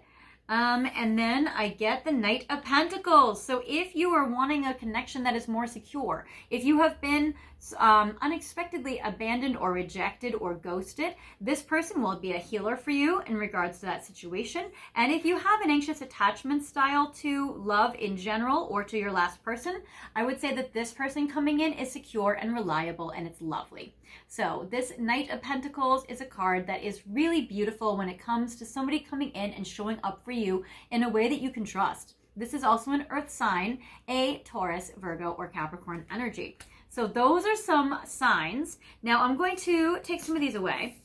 And then I get the Knight of Pentacles. So if you are wanting a connection that is more secure, if you have been unexpectedly abandoned or rejected or ghosted, this person will be a healer for you in regards to that situation. And if you have an anxious attachment style to love in general or to your last person, I would say that this person coming in is secure and reliable, and it's lovely. So this Knight of Pentacles is a card that is really beautiful when it comes to somebody coming in and showing up for you in a way that you can trust. This is also an earth sign, a Taurus, Virgo, or Capricorn energy. So those are some signs. Now I'm going to take some of these away,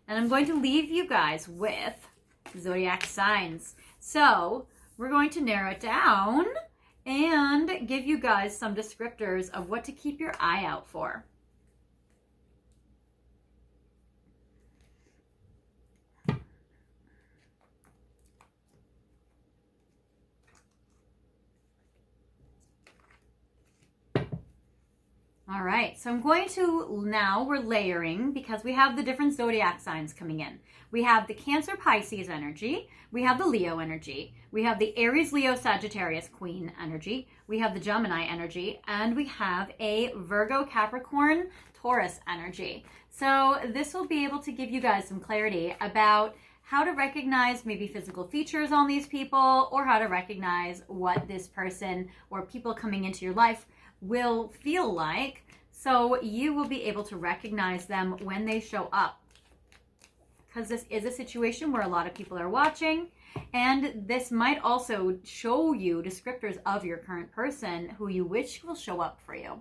and I'm going to leave you guys with zodiac signs. So we're going to narrow it down, and give you guys some descriptors of what to keep your eye out for. All right, so I'm going to, now we're layering because we have the different zodiac signs coming in. We have the Cancer Pisces energy, we have the Leo energy, we have the Aries Leo Sagittarius Queen energy, we have the Gemini energy, and we have a Virgo Capricorn Taurus energy. So this will be able to give you guys some clarity about how to recognize maybe physical features on these people, or how to recognize what this person or people coming into your life will feel like, so you will be able to recognize them when they show up. Because this is a situation where a lot of people are watching, and this might also show you descriptors of your current person who you wish will show up for you.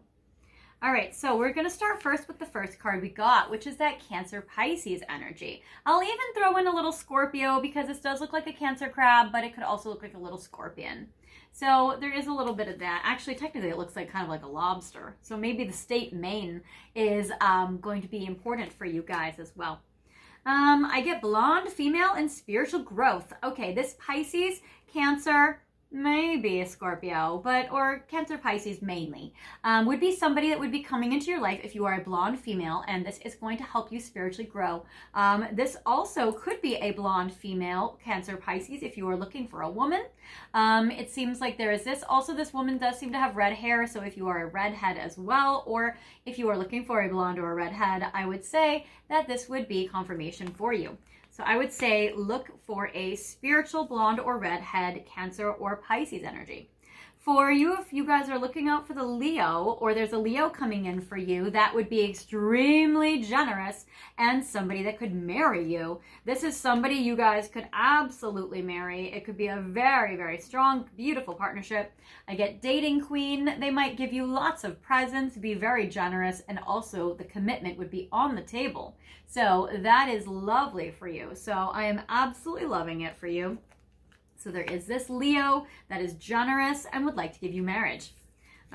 All right, so we're going to start first with the first card we got, which is that Cancer Pisces energy. I'll even throw in a little Scorpio because this does look like a Cancer crab, but it could also look like a little scorpion. So there is a little bit of that. Actually, technically, it looks like kind of like a lobster. So maybe the state Maine is going to be important for you guys as well. I get blonde, female, and spiritual growth. Okay, this Pisces, Cancer, maybe a Scorpio, or Cancer Pisces mainly, would be somebody that would be coming into your life if you are a blonde female, and this is going to help you spiritually grow. This also could be a blonde female Cancer Pisces if you are looking for a woman. It seems like there is this. Also, this woman does seem to have red hair, so if you are a redhead as well, or if you are looking for a blonde or a redhead, I would say that this would be confirmation for you. So I would say look for a spiritual blonde or redhead, Cancer or Pisces energy. For you, if you guys are looking out for the Leo, or there's a Leo coming in for you, that would be extremely generous and somebody that could marry you. This is somebody you guys could absolutely marry. It could be a very, very strong, beautiful partnership. I get dating queen. They might give you lots of presents, be very generous, and also the commitment would be on the table. So that is lovely for you. So I am absolutely loving it for you. So there is this Leo that is generous and would like to give you marriage.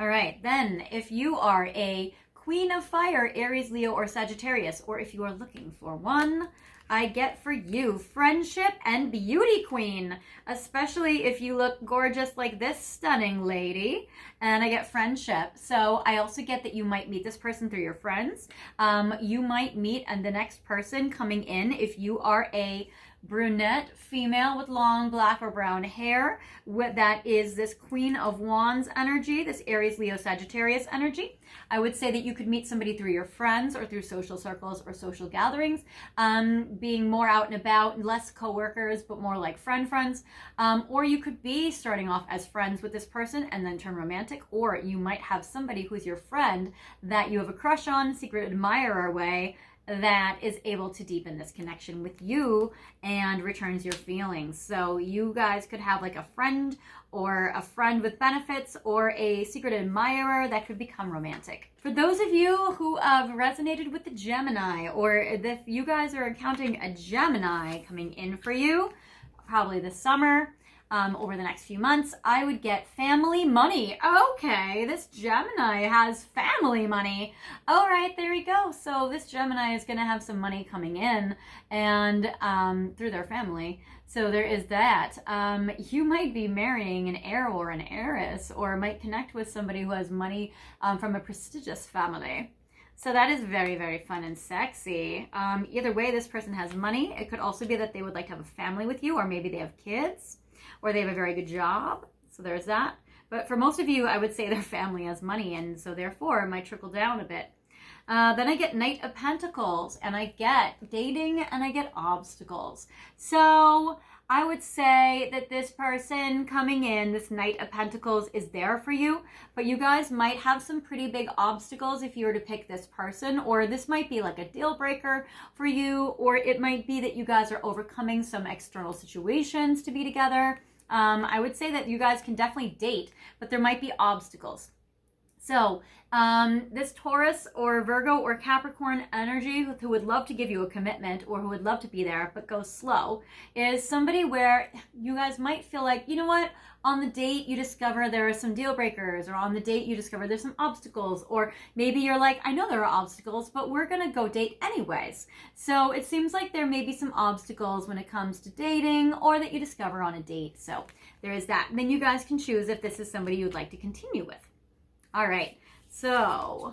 All right, then if you are a Queen of Fire, Aries, Leo, or Sagittarius, or if you are looking for one, I get for you friendship and beauty queen, especially if you look gorgeous like this stunning lady. And I get friendship. So I also get that you might meet this person through your friends. You might meet and the next person coming in, if you are a brunette female with long black or brown hair, that is this Queen of Wands energy, this Aries, Leo, Sagittarius energy. I would say that you could meet somebody through your friends or through social circles or social gatherings, being more out and about, less coworkers, but more like friends. Or you could be starting off as friends with this person and then turn romantic, or you might have somebody who's your friend that you have a crush on, secret admirer way, that is able to deepen this connection with you and returns your feelings. So you guys could have like a friend or a friend with benefits or a secret admirer that could become romantic. For those of you who have resonated with the Gemini, or if you guys are encountering a Gemini coming in for you, probably this summer, over the next few months, I would get family money. Okay, this Gemini has family money. All right, there we go. So this Gemini is going to have some money coming in and through their family. So there is that. You might be marrying an heir or an heiress, or might connect with somebody who has money from a prestigious family. So that is very, very fun and sexy. Either way, this person has money. It could also be that they would like to have a family with you, or maybe they have kids, or they have a very good job. So there's that. But for most of you, I would say their family has money, and so therefore it might trickle down a bit. Then I get Knight of Pentacles, and I get dating, and I get obstacles. So I would say that this person coming in, this Knight of Pentacles, is there for you, but you guys might have some pretty big obstacles if you were to pick this person, or this might be like a deal breaker for you, or it might be that you guys are overcoming some external situations to be together. I would say that you guys can definitely date, but there might be obstacles. So this Taurus or Virgo or Capricorn energy who would love to give you a commitment or who would love to be there but goes slow is somebody where you guys might feel like, you know what, on the date you discover there are some deal breakers, or on the date you discover there's some obstacles, or maybe you're like, I know there are obstacles, but we're gonna go date anyways. So it seems like there may be some obstacles when it comes to dating or that you discover on a date. So there is that. And then you guys can choose if this is somebody you'd like to continue with. All right, so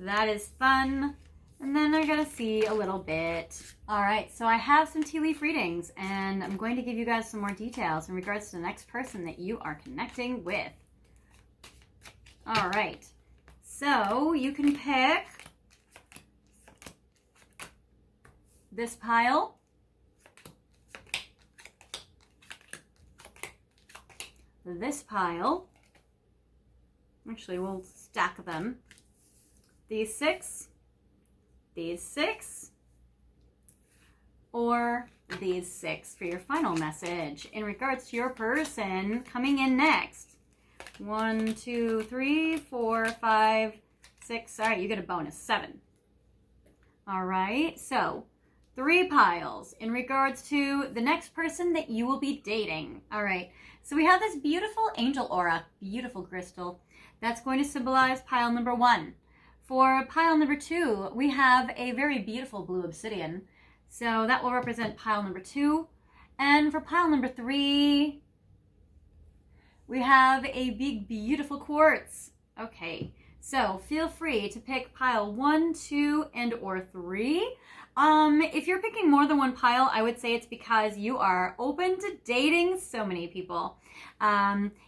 that is fun. And then I gotta see a little bit. All right, so I have some tea leaf readings, and I'm going to give you guys some more details in regards to the next person that you are connecting with. All right, so you can pick this pile, this pile. Actually, we'll stack them. These six, or these six for your final message in regards to your person coming in next. 1, 2, 3, 4, 5, 6. All right, you get a bonus, 7. All right, so 3 piles in regards to the next person that you will be dating. All right, so we have this beautiful angel aura, beautiful crystal. That's going to symbolize pile number 1. For pile number 2, we have a very beautiful blue obsidian. So that will represent pile number 2. And for pile number 3, we have a big, beautiful quartz. Okay, so feel free to pick pile 1, 2, and or 3. If you're picking more than one pile, I would say it's because you are open to dating so many people.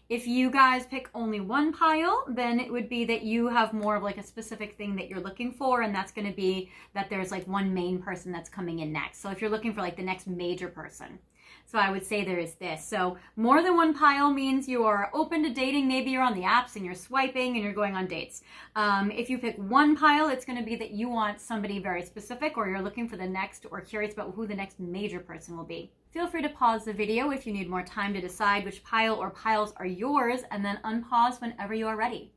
If you guys pick only one pile, then it would be that you have more of like a specific thing that you're looking for, and that's going to be that there's like one main person that's coming in next. So if you're looking for like the next major person. So I would say there is this. So more than one pile means you are open to dating. Maybe you're on the apps and you're swiping and you're going on dates. If you pick one pile, it's going to be that you want somebody very specific, or you're looking for the next, or curious about who the next major person will be. Feel free to pause the video if you need more time to decide which pile or piles are yours, and then unpause whenever you are ready.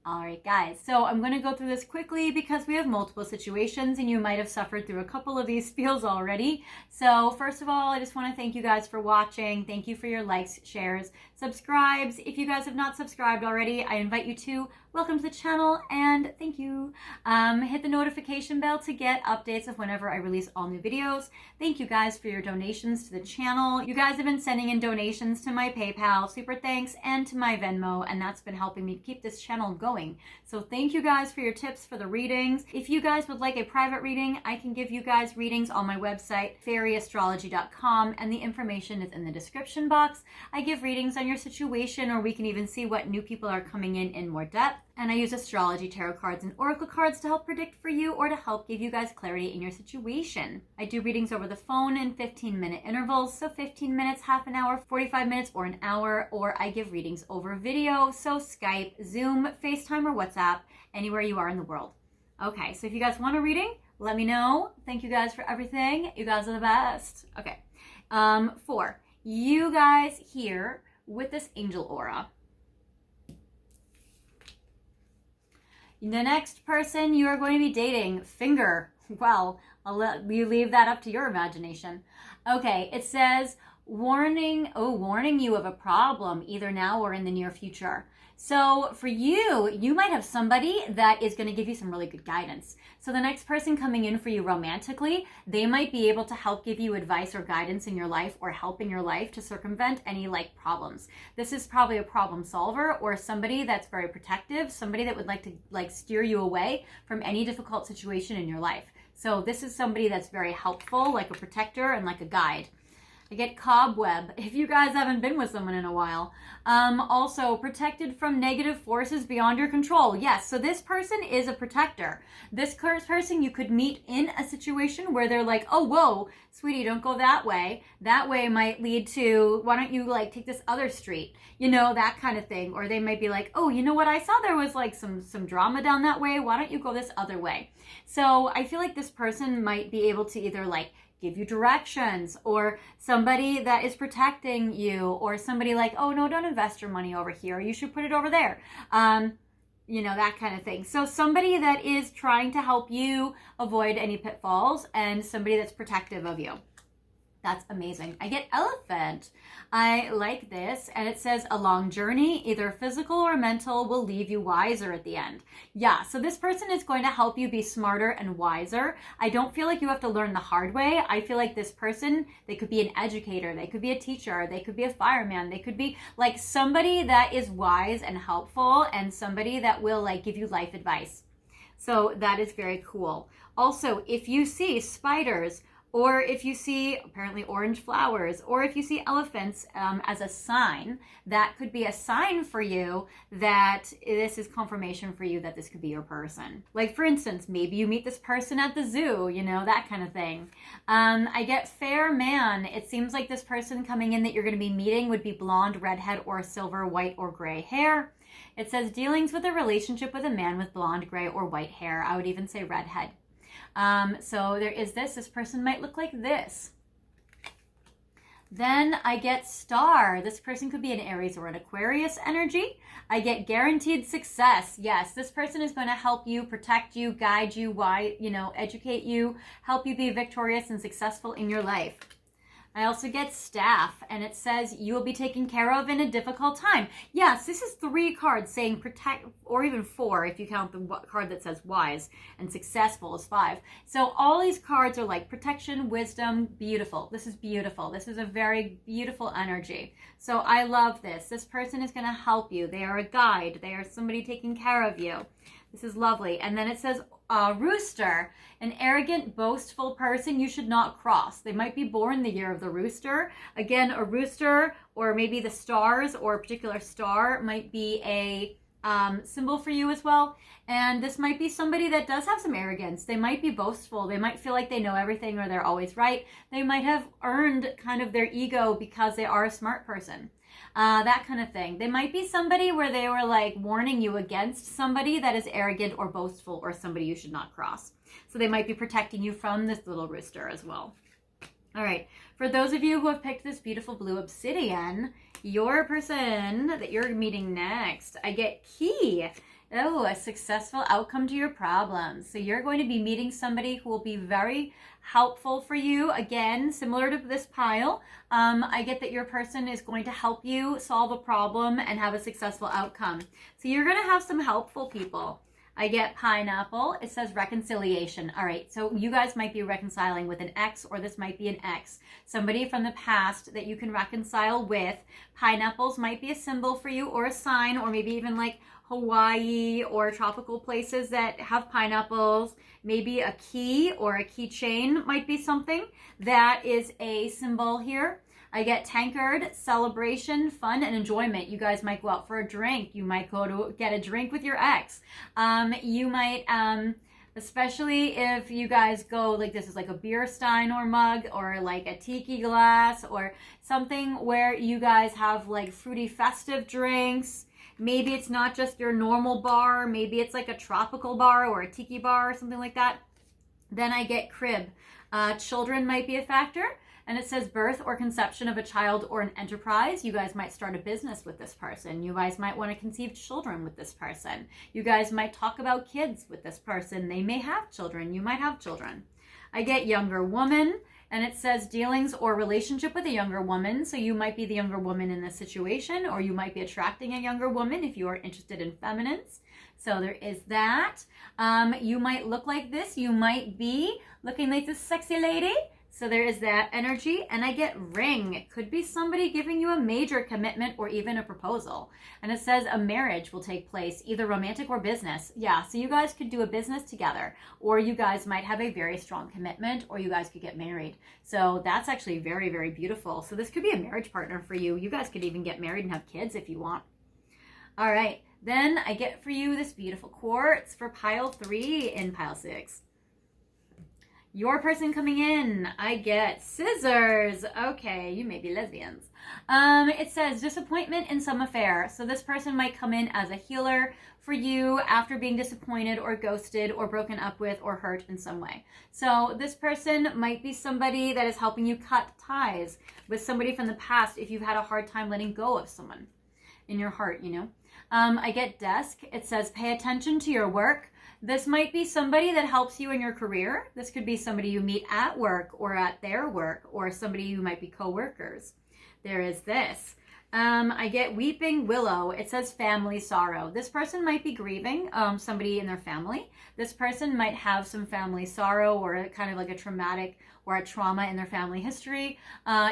All right, guys, so I'm going to go through this quickly because we have multiple situations and you might have suffered through a couple of these spiels already. So first of all, I just want to thank you guys for watching. Thank you for your likes, shares, subscribes. If you guys have not subscribed already, I invite you to. Welcome to the channel, and thank you. Hit the notification bell to get updates of whenever I release all new videos. Thank you guys for your donations to the channel. You guys have been sending in donations to my PayPal, super thanks, and to my Venmo, and that's been helping me keep this channel going. So thank you guys for your tips for the readings. If you guys would like a private reading, I can give you guys readings on my website, fairyastrology.com, and the information is in the description box. I give readings on your situation, or we can even see what new people are coming in more depth. And I use astrology, tarot cards, and oracle cards to help predict for you, or to help give you guys clarity in your situation. I do readings over the phone in 15-minute intervals, so 15 minutes, half an hour, 45 minutes, or an hour, or I give readings over video, so Skype, Zoom, FaceTime, or WhatsApp, anywhere you are in the world. Okay, so if you guys want a reading, let me know. Thank you guys for everything. You guys are the best. Okay, for you guys here with this angel aura, the next person you are going to be dating, finger, well, I'll let you leave that up to your imagination. Okay, it says, warning you of a problem, either now or in the near future. So for you, you might have somebody that is going to give you some really good guidance. So the next person coming in for you romantically, they might be able to help give you advice or guidance in your life, or help in your life to circumvent any like problems. This is probably a problem solver, or somebody that's very protective, somebody that would like to like steer you away from any difficult situation in your life. So this is somebody that's very helpful, like a protector and like a guide. I get cobweb if you guys haven't been with someone in a while. Also, protected from negative forces beyond your control. Yes, so this person is a protector. This person you could meet in a situation where they're like, oh, whoa, sweetie, don't go that way. That way might lead to, why don't you like take this other street? You know, that kind of thing. Or they might be like, oh, you know what? I saw there was like some drama down that way. Why don't you go this other way? So I feel like this person might be able to either like give you directions, or somebody that is protecting you, or somebody like, oh no, don't invest your money over here, you should put it over there. You know, that kind of thing. So somebody that is trying to help you avoid any pitfalls, and somebody that's protective of you. That's amazing. I get elephant. I like this. And it says a long journey, either physical or mental, will leave you wiser at the end. Yeah, so this person is going to help you be smarter and wiser. I don't feel like you have to learn the hard way. I feel like this person, they could be an educator, they could be a teacher, they could be a fireman, they could be like somebody that is wise and helpful, and somebody that will like give you life advice. So that is very cool. Also, if you see spiders, or if you see apparently orange flowers, or if you see elephants as a sign, that could be a sign for you that this is confirmation for you that this could be your person. Like for instance, maybe you meet this person at the zoo, you know, that kind of thing. I get fair man. It seems like this person coming in that you're going to be meeting would be blonde, redhead, or silver, white, or gray hair. It says dealings with a relationship with a man with blonde, gray, or white hair. I would even say redhead. So there is this person might look like this. Then I get star. This person could be an Aries or an Aquarius energy. I get guaranteed success. Yes, this person is going to help you, protect you, guide you, educate you, help you be victorious and successful in your life. I also get staff, and it says you will be taken care of in a difficult time. Yes, this is 3 cards saying protect, or even 4 if you count the card that says wise, and successful is 5. So all these cards are like protection, wisdom, beautiful. This is beautiful. This is a very beautiful energy. So I love this. This person is going to help you. They are a guide. They are somebody taking care of you. This is lovely. And then it says rooster, an arrogant, boastful person you should not cross. They might be born the year of the rooster. Again, a rooster, or maybe the stars, or a particular star might be a symbol for you as well. And this might be somebody that does have some arrogance. They might be boastful. They might feel like they know everything, or they're always right. They might have earned kind of their ego because they are a smart person. That kind of thing. They might be somebody where they were like warning you against somebody that is arrogant or boastful, or somebody you should not cross. So they might be protecting you from this little rooster as well. All right. For those of you who have picked this beautiful blue obsidian, your person that you're meeting next, I get key. Oh, a successful outcome to your problems. So you're going to be meeting somebody who will be very helpful for you. Again, similar to this pile, I get that your person is going to help you solve a problem and have a successful outcome. So you're going to have some helpful people. I get pineapple. It says reconciliation. All right, so you guys might be reconciling with an ex, or this might be an ex. Somebody from the past that you can reconcile with. Pineapples might be a symbol for you, or a sign, or maybe even like Hawaii or tropical places that have pineapples. Maybe a key or a keychain might be something that is a symbol here. I get tankard, celebration, fun, and enjoyment. You guys might go out for a drink. You might go to get a drink with your ex. You might, especially if you guys go, like this is like a beer stein or mug, or like a tiki glass, or something where you guys have like fruity festive drinks. Maybe it's not just your normal bar. Maybe it's like a tropical bar or a tiki bar or something like that. Then I get crib. Children might be a factor. And it says birth or conception of a child or an enterprise. You guys might start a business with this person. You guys might want to conceive children with this person. You guys might talk about kids with this person. They may have children. You might have children. I get younger woman. And it says dealings or relationship with a younger woman. So you might be the younger woman in this situation, or you might be attracting a younger woman if you are interested in feminines. So there is that. You might look like this. You might be looking like this sexy lady. So there is that energy. And I get ring. It could be somebody giving you a major commitment or even a proposal. And it says a marriage will take place, either romantic or business. Yeah, so you guys could do a business together, or you guys might have a very strong commitment, or you guys could get married. So that's actually very, very beautiful. So this could be a marriage partner for you. You guys could even get married and have kids if you want. All right, then I get for you this beautiful quartz for pile 3 in pile 6. Your person coming in, I get scissors. Okay, you may be lesbians. It says disappointment in some affair. So this person might come in as a healer for you after being disappointed or ghosted or broken up with or hurt in some way. So this person might be somebody that is helping you cut ties with somebody from the past if you've had a hard time letting go of someone in your heart, you know. I get desk. It says pay attention to your work. This might be somebody that helps you in your career. This could be somebody you meet at work or at their work, or somebody who might be co-workers. There is this. I get weeping willow. It says family sorrow. This person might be grieving somebody in their family. This person might have some family sorrow or kind of like a traumatic or a trauma in their family history.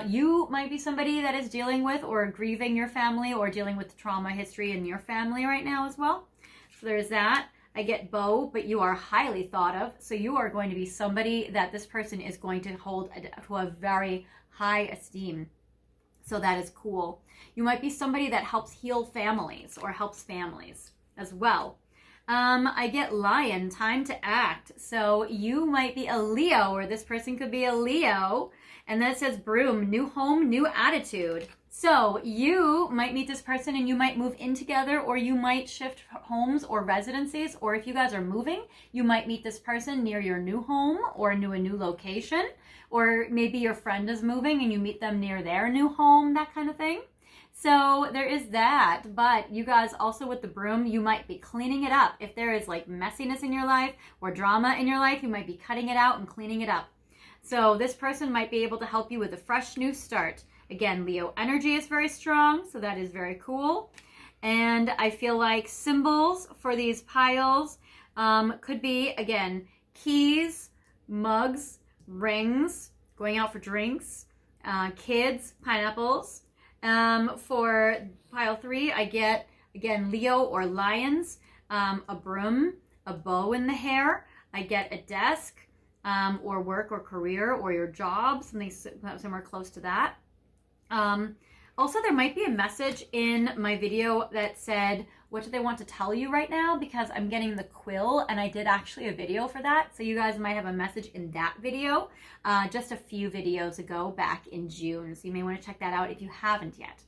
You might be somebody that is dealing with or grieving your family or dealing with trauma history in your family right now as well. So there's that. I get bow, but you are highly thought of. So you are going to be somebody that this person is going to hold to a very high esteem. So that is cool. You might be somebody that helps heal families or helps families as well. I get lion, time to act. So you might be a Leo, or this person could be a Leo. And then it says broom, new home, new attitude. So you might meet this person and you might move in together, or you might shift homes or residencies, or if you guys are moving, you might meet this person near your new home or a new location, or maybe your friend is moving and you meet them near their new home, that kind of thing. So there is that, but you guys also with the broom, you might be cleaning it up. If there is like messiness in your life or drama in your life, you might be cutting it out and cleaning it up. So this person might be able to help you with a fresh new start. Again, Leo energy is very strong, so that is very cool. And I feel like symbols for these piles could be, again, keys, mugs, rings, going out for drinks, kids, pineapples. For pile 3, I get, again, Leo or lions, a broom, a bow in the hair. I get a desk or work or career or your job, something somewhere close to that. Also, there might be a message in my video that said, what do they want to tell you right now? Because I'm getting the quill, and I did actually a video for that. So you guys might have a message in that video, just a few videos ago back in June. So you may want to check that out if you haven't yet.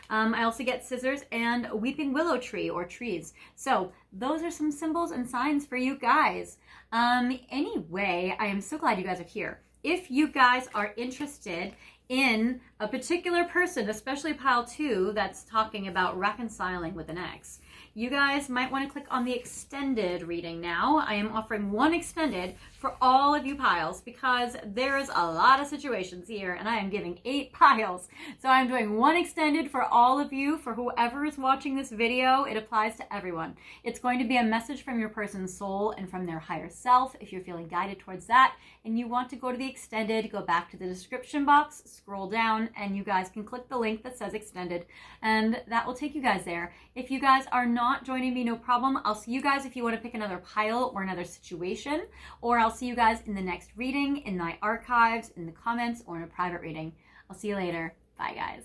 I also get scissors and a weeping willow tree or trees. So those are some symbols and signs for you guys. Anyway, I am so glad you guys are here. If you guys are interested in a particular person, especially pile 2, that's talking about reconciling with an ex, you guys might want to click on the extended reading now. I am offering one extended for all of you piles because there's a lot of situations here and I am giving 8 piles. So I'm doing one extended for all of you, for whoever is watching this video. It applies to everyone. It's going to be a message from your person's soul and from their higher self if you're feeling guided towards that and you want to go to the extended, go back to the description box, scroll down, and you guys can click the link that says extended and that will take you guys there. If you guys are not joining me, no problem. I'll see you guys if you want to pick another pile or another situation, or I'll see you guys in the next reading, in my archives, in the comments, or in a private reading. I'll see you later. Bye, guys.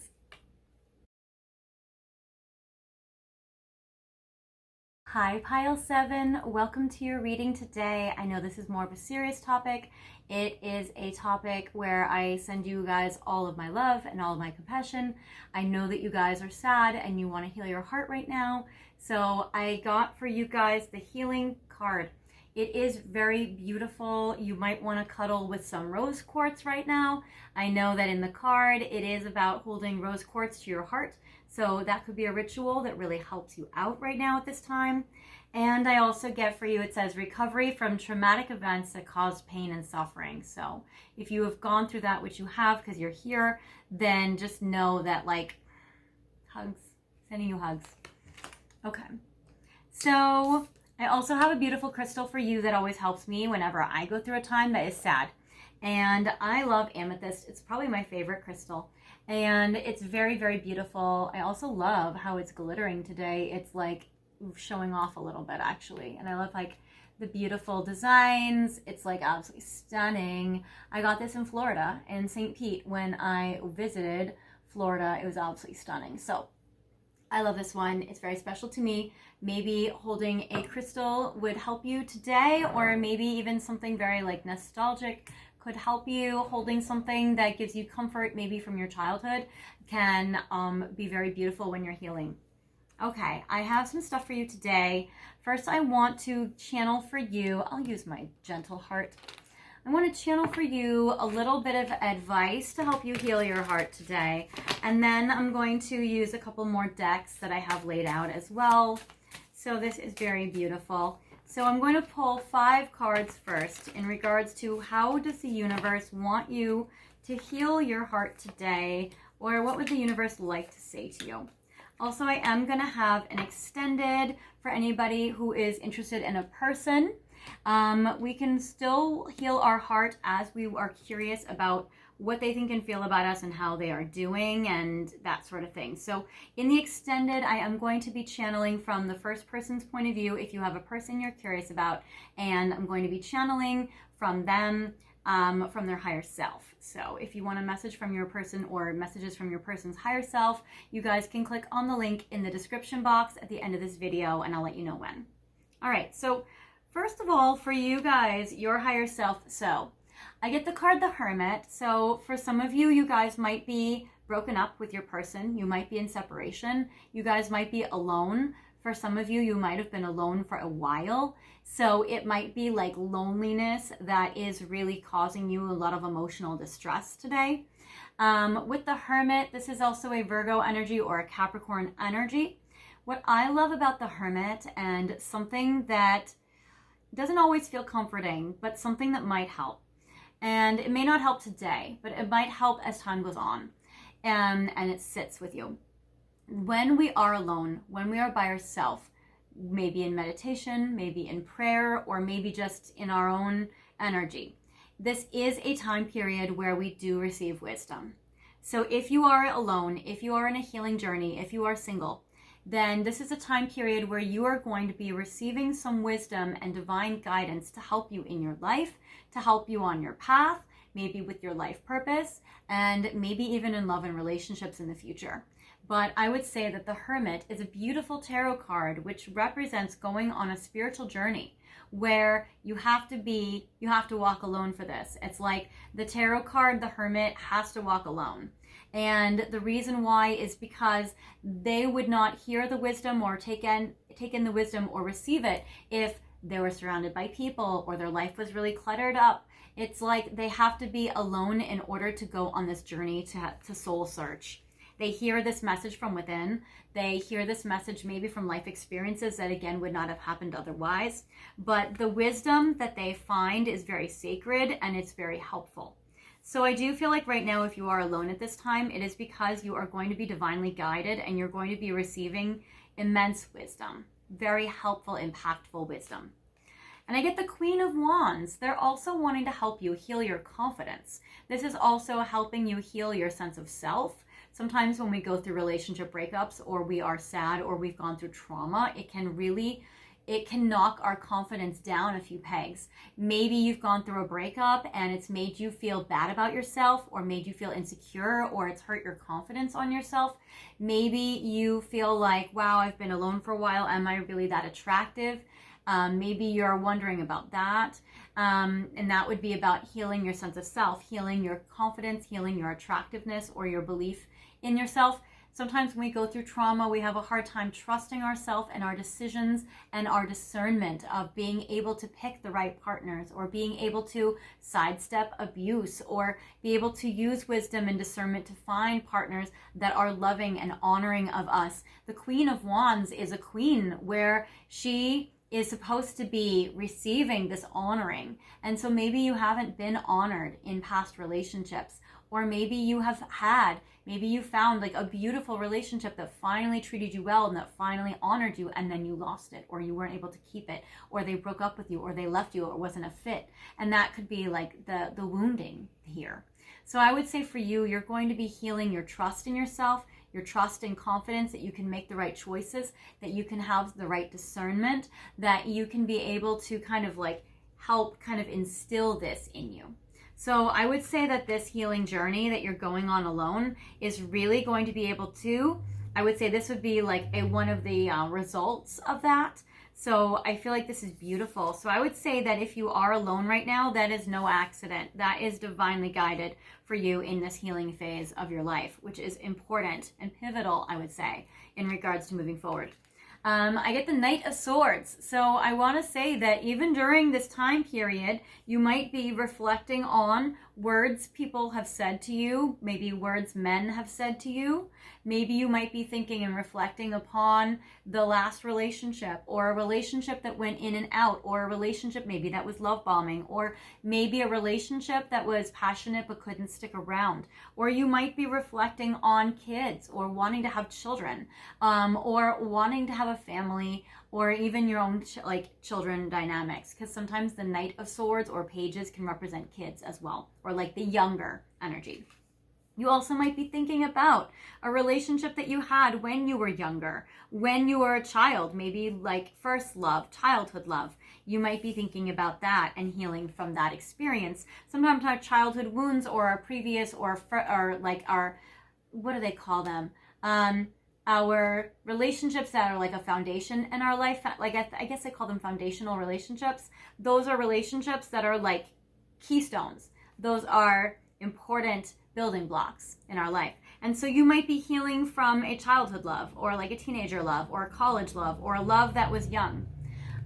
Hi, Pile 7. Welcome to your reading today. I know this is more of a serious topic. It is a topic where I send you guys all of my love and all of my compassion. I know that you guys are sad and you want to heal your heart right now. So I got for you guys the healing card. It is very beautiful. You might want to cuddle with some rose quartz right now. I know that in the card, it is about holding rose quartz to your heart. So that could be a ritual that really helps you out right now at this time. And I also get for you, it says recovery from traumatic events that caused pain and suffering. So if you have gone through that, which you have because you're here, then just know that, like, hugs, sending you hugs. Okay. So I also have a beautiful crystal for you that always helps me whenever I go through a time that is sad. And I love amethyst. It's probably my favorite crystal. And it's very, very beautiful. I also love how it's glittering today. It's like showing off a little bit actually. And I love like the beautiful designs. It's like absolutely stunning. I got this in Florida, in St. Pete, when I visited Florida. It was absolutely stunning. So I love this one. It's very special to me. Maybe holding a crystal would help you today, or maybe even something very like nostalgic could help you. Holding something that gives you comfort, maybe from your childhood, can be very beautiful when you're healing. Okay, I have some stuff for you today. First, I want to channel for you, I'll use my gentle heart. I want to channel for you a little bit of advice to help you heal your heart today. And then I'm going to use a couple more decks that I have laid out as well. So this is very beautiful. So I'm going to pull 5 cards first in regards to how does the universe want you to heal your heart today, or what would the universe like to say to you? Also, I am going to have an extended for anybody who is interested in a person. We can still heal our heart as we are curious about what they think and feel about us and how they are doing and that sort of thing. So in the extended, I am going to be channeling from the first person's point of view if you have a person you're curious about, and I'm going to be channeling from them, from their higher self. So if you want a message from your person or messages from your person's higher self, you guys can click on the link in the description box at the end of this video and I'll let you know when. All right, so first of all, for you guys, your higher self. So I get the card, the Hermit. So for some of you, you guys might be broken up with your person. You might be in separation. You guys might be alone. For some of you, you might have been alone for a while. So it might be like loneliness that is really causing you a lot of emotional distress today. With the Hermit, this is also a Virgo energy or a Capricorn energy. What I love about the Hermit, and something that doesn't always feel comforting, but something that might help. And it may not help today, but it might help as time goes on and it sits with you. When we are alone, when we are by ourselves, maybe in meditation, maybe in prayer, or maybe just in our own energy, this is a time period where we do receive wisdom. So if you are alone, if you are in a healing journey, if you are single, then this is a time period where you are going to be receiving some wisdom and divine guidance to help you in your life, to help you on your path, maybe with your life purpose, and maybe even in love and relationships in the future. But I would say that the Hermit is a beautiful tarot card which represents going on a spiritual journey where you have to walk alone for this. It's like the tarot card, the Hermit, has to walk alone. And the reason why is because they would not hear the wisdom or take in the wisdom or receive it if they were surrounded by people or their life was really cluttered up. It's like they have to be alone in order to go on this journey to soul search. They hear this message from within. They hear this message maybe from life experiences that again would not have happened otherwise. But the wisdom that they find is very sacred and it's very helpful. So I do feel like right now, if you are alone at this time, it is because you are going to be divinely guided and you're going to be receiving immense wisdom, very helpful, impactful wisdom. And I get the Queen of Wands. They're also wanting to help you heal your confidence. This is also helping you heal your sense of self. Sometimes when we go through relationship breakups or we are sad or we've gone through trauma, it can knock our confidence down a few pegs. Maybe you've gone through a breakup and it's made you feel bad about yourself or made you feel insecure or it's hurt your confidence on yourself. Maybe you feel like, wow, I've been alone for a while. Am I really that attractive? Maybe you're wondering about that. And that would be about healing your sense of self, healing your confidence, healing your attractiveness or your belief in yourself. Sometimes when we go through trauma, we have a hard time trusting ourselves and our decisions and our discernment of being able to pick the right partners or being able to sidestep abuse or be able to use wisdom and discernment to find partners that are loving and honoring of us. The Queen of Wands is a queen where she is supposed to be receiving this honoring. And so maybe you haven't been honored in past relationships, or maybe you found like a beautiful relationship that finally treated you well and that finally honored you, and then you lost it, or you weren't able to keep it, or they broke up with you, or they left you, or it wasn't a fit. And that could be like the wounding here. So I would say for you, you're going to be healing your trust in yourself, your trust and confidence that you can make the right choices, that you can have the right discernment, that you can be able to kind of like help kind of instill this in you. So I would say that this healing journey that you're going on alone is really going to be able to I would say this would be like one of the results of that. So I feel like this is beautiful. So I would say that if you are alone right now, that is no accident. That is divinely guided for you in this healing phase of your life, which is important and pivotal, I would say, in regards to moving forward. I get the Knight of Swords. So I want to say that even during this time period, you might be reflecting on words people have said to you, maybe words men have said to you. Maybe you might be thinking and reflecting upon the last relationship, or a relationship that went in and out, or a relationship maybe that was love bombing, or maybe a relationship that was passionate but couldn't stick around. Or you might be reflecting on kids, or wanting to have children, or wanting to have a family, or even your own children dynamics, because sometimes the Knight of Swords or pages can represent kids as well, or like the younger energy. You also might be thinking about a relationship that you had when you were younger, when you were a child, maybe like first love, childhood love. You might be thinking about that and healing from that experience. Sometimes our childhood wounds, or our previous, or like our, what do they call them? Our relationships that are like a foundation in our life, like I guess I call them foundational relationships. Those are relationships that are like keystones. Those are important building blocks in our life. And so you might be healing from a childhood love, or like a teenager love, or a college love, or a love that was young.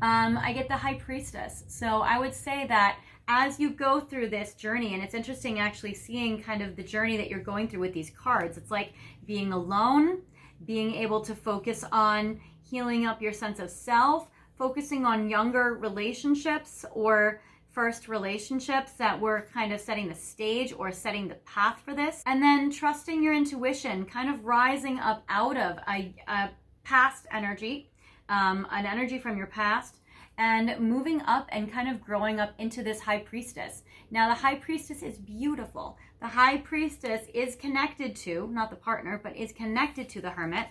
I get the High Priestess. So I would say that as you go through this journey, and it's interesting actually seeing kind of the journey that you're going through with these cards. It's like being alone, being able to focus on healing up your sense of self, focusing on younger relationships or first relationships that were kind of setting the stage or setting the path for this. And then trusting your intuition, kind of rising up out of a past energy, an energy from your past, and moving up and kind of growing up into this High Priestess. Now, the High Priestess is beautiful. The High Priestess is connected to, not the partner, but is connected to the Hermit,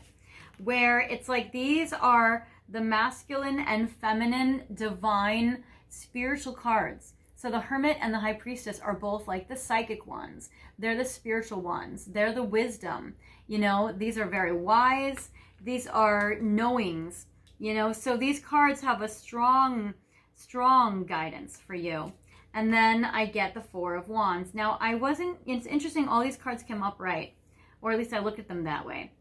where it's like these are the masculine and feminine, divine, spiritual cards. So the Hermit and the High Priestess are both like the psychic ones. They're the spiritual ones. They're the wisdom. You know, these are very wise. These are knowings. You know, so these cards have a strong guidance for you. And then I get the Four of Wands. Now, it's interesting, all these cards came up right, or at least I look at them that way.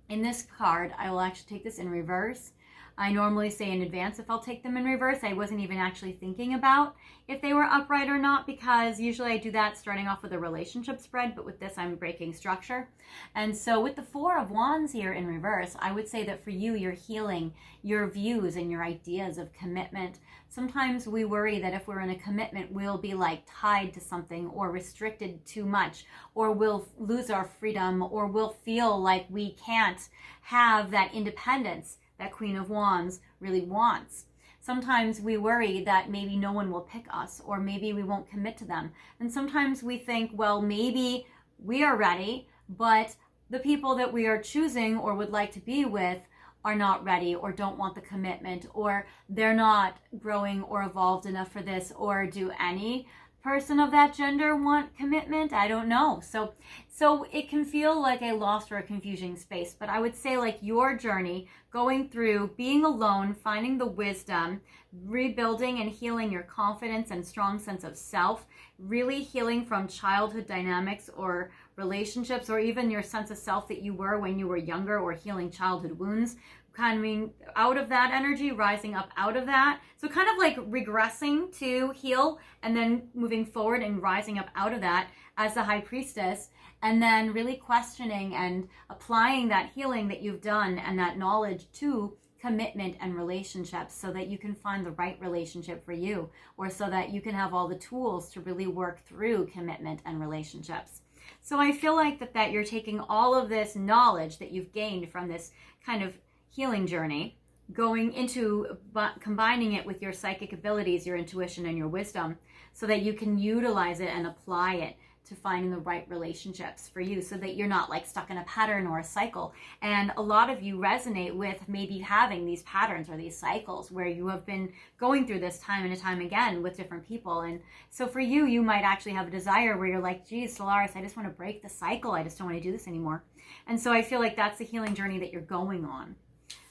In this card, I will actually take this in reverse. I normally say in advance if I'll take them in reverse. I wasn't even actually thinking about if they were upright or not, because usually I do that starting off with a relationship spread, but with this I'm breaking structure. And so with the Four of Wands here in reverse, I would say that for you, you're healing your views and your ideas of commitment. Sometimes we worry that if we're in a commitment, we'll be like tied to something or restricted too much, or we'll lose our freedom, or we'll feel like we can't have that independence that Queen of Wands really wants. Sometimes we worry that maybe no one will pick us, or maybe we won't commit to them. And sometimes we think, well, maybe we are ready, but the people that we are choosing or would like to be with are not ready, or don't want the commitment, or they're not growing or evolved enough for this, or do any person of that gender want commitment? I don't know. So it can feel like a lost or a confusing space, but I would say like your journey going through being alone, finding the wisdom, rebuilding and healing your confidence and strong sense of self, really healing from childhood dynamics or relationships, or even your sense of self that you were when you were younger, or healing childhood wounds, coming out of that energy, rising up out of that. So kind of like regressing to heal, and then moving forward and rising up out of that as the High Priestess, and then really questioning and applying that healing that you've done and that knowledge to commitment and relationships, so that you can find the right relationship for you, or so that you can have all the tools to really work through commitment and relationships. So I feel like that you're taking all of this knowledge that you've gained from this kind of healing journey, going into combining it with your psychic abilities, your intuition, and your wisdom, so that you can utilize it and apply it to finding the right relationships for you so that you're not like stuck in a pattern or a cycle. And a lot of you resonate with maybe having these patterns or these cycles where you have been going through this time and time again with different people. And so for you, you might actually have a desire where you're like, geez, Solaris, I just want to break the cycle. I just don't want to do this anymore. And so I feel like that's the healing journey that you're going on.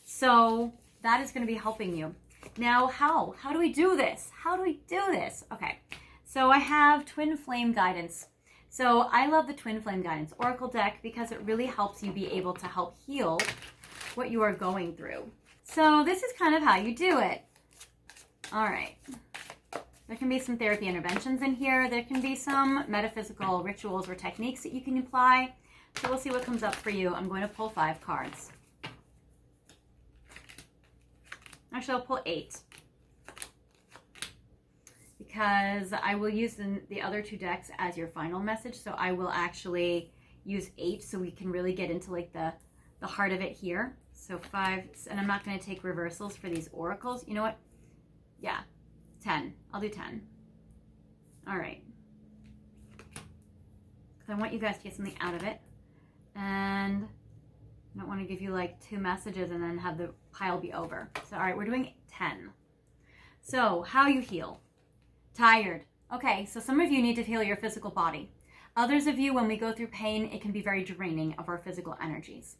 So that is going to be helping you. Now, how do we do this? How do we do this? Okay, so I have Twin Flame Guidance. So I love the Twin Flame Guidance Oracle deck because it really helps you be able to help heal what you are going through. So this is kind of how you do it. All right. There can be some therapy interventions in here. There can be some metaphysical rituals or techniques that you can apply. So we'll see what comes up for you. I'm going to pull 5 cards. Actually, I'll pull 8. Because I will use the other 2 decks as your final message. So I will actually use 8 so we can really get into like the heart of it here. So 5, and I'm not going to take reversals for these oracles. You know what? Yeah, 10. I'll do 10. All right. Because I want you guys to get something out of it. And I don't want to give you like 2 messages and then have the pile be over. So, all right, we're doing 10. So, how you heal. Tired. Okay, so some of you need to heal your physical body. Others of you, when we go through pain, it can be very draining of our physical energies.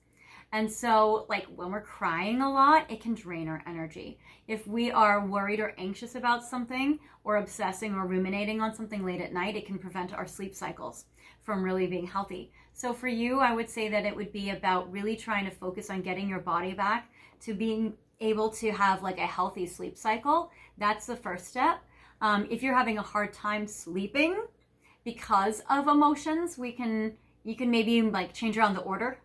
And so, like when we're crying a lot, it can drain our energy. If we are worried or anxious about something or obsessing or ruminating on something late at night, it can prevent our sleep cycles from really being healthy. So for you, I would say that it would be about really trying to focus on getting your body back to being able to have like a healthy sleep cycle. That's the first step. If you're having a hard time sleeping because of emotions, you can maybe like change around the order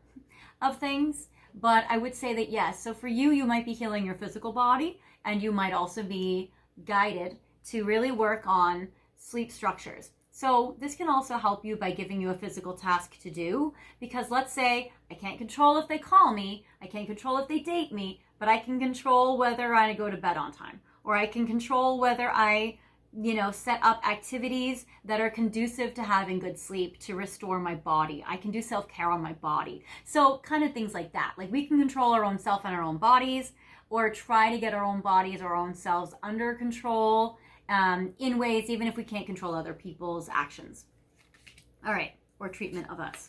of things. But I would say that yes, so for you, you might be healing your physical body, and you might also be guided to really work on sleep structures. So this can also help you by giving you a physical task to do, because let's say I can't control if they call me, I can't control if they date me, but I can control whether I go to bed on time, or I can control whether I set up activities that are conducive to having good sleep to restore my body. I can do self-care on my body. So kind of things like that. Like we can control our own self and our own bodies, or try to get our own bodies, our own selves under control in ways, even if we can't control other people's actions. All right, or treatment of us.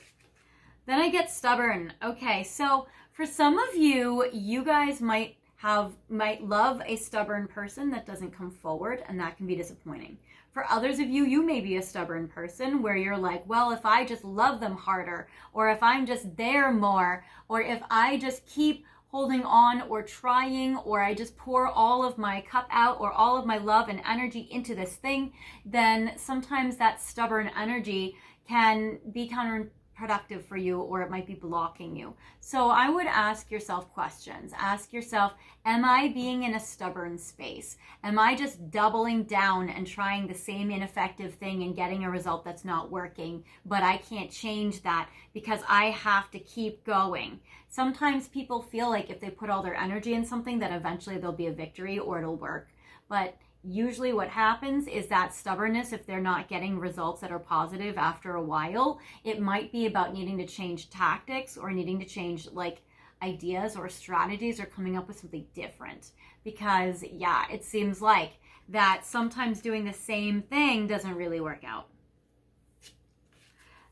Then I get stubborn. Okay, so for some of you, you guys might love a stubborn person that doesn't come forward, and that can be disappointing. For others of you, you may be a stubborn person where you're like, well, if I just love them harder, or if I'm just there more, or if I just keep holding on or trying, or I just pour all of my cup out or all of my love and energy into this thing, then sometimes that stubborn energy can be counterproductive for you, or it might be blocking you. So I would ask yourself questions. Ask yourself, am I being in a stubborn space? Am I just doubling down and trying the same ineffective thing and getting a result that's not working, but I can't change that because I have to keep going? Sometimes people feel like if they put all their energy in something that eventually there'll be a victory or it'll work. But usually what happens is that stubbornness, if they're not getting results that are positive after a while, it might be about needing to change tactics or needing to change like ideas or strategies or coming up with something different. Because yeah, it seems like that sometimes doing the same thing doesn't really work out.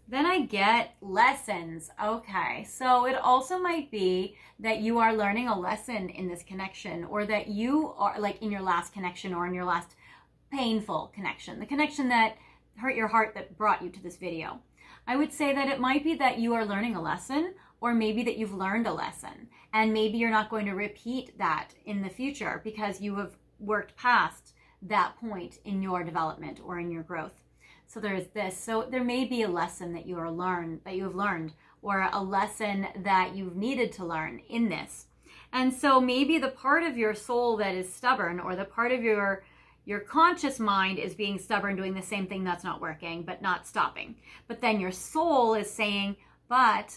Then I get lessons. Okay, so it also might be that you are learning a lesson in this connection, or that you are like in your last connection or in your last painful connection, the connection that hurt your heart that brought you to this video. I would say that it might be that you are learning a lesson, or maybe that you've learned a lesson, and maybe you're not going to repeat that in the future because you have worked past that point in your development or in your growth. So there's this. So there may be a lesson that you have learned, or a lesson that you've needed to learn in this. And so maybe the part of your soul that is stubborn, or the part of your conscious mind is being stubborn, doing the same thing that's not working, but not stopping. But then your soul is saying, but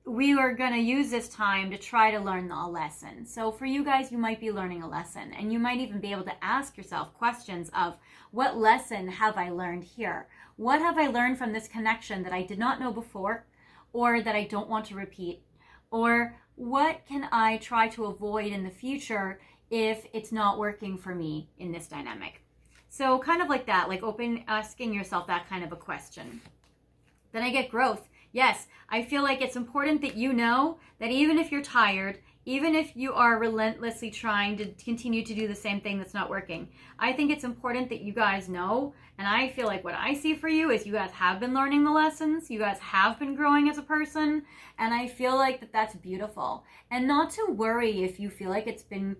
we are going to use this time to try to learn a lesson. So for you guys, you might be learning a lesson, and you might even be able to ask yourself questions of, what lesson have I learned here? What have I learned from this connection that I did not know before, or that I don't want to repeat? Or what can I try to avoid in the future if it's not working for me in this dynamic? So kind of like that, like asking yourself that kind of a question. Then I get growth. Yes, I feel like it's important that you know that even if you're tired, even if you are relentlessly trying to continue to do the same thing that's not working, I think it's important that you guys know, and I feel like what I see for you is you guys have been learning the lessons, you guys have been growing as a person, and I feel like that's beautiful. And not to worry if you feel like it's been,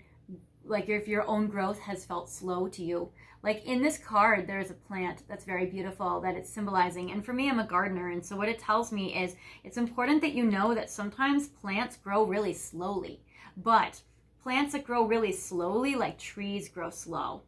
like if your own growth has felt slow to you. Like in this card, there's a plant that's very beautiful that it's symbolizing. And for me, I'm a gardener. And so what it tells me is it's important that you know that sometimes plants grow really slowly. But plants that grow really slowly, like trees, grow slow.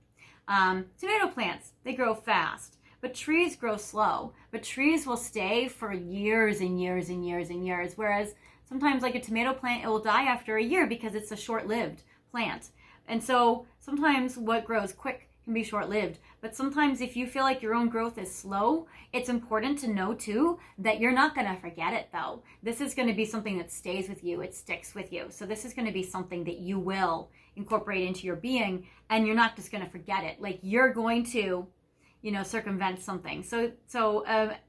Tomato plants, they grow fast. But trees grow slow. But trees will stay for years and years and years and years. Whereas sometimes like a tomato plant, it will die after a year because it's a short-lived plant. And so sometimes what grows quick can be short-lived, but sometimes if you feel like your own growth is slow, it's important to know too that you're not going to forget it though. This is going to be something that stays with you, it sticks with you. So this is going to be something that you will incorporate into your being, and you're not just going to forget it. Like you're going to, circumvent something. So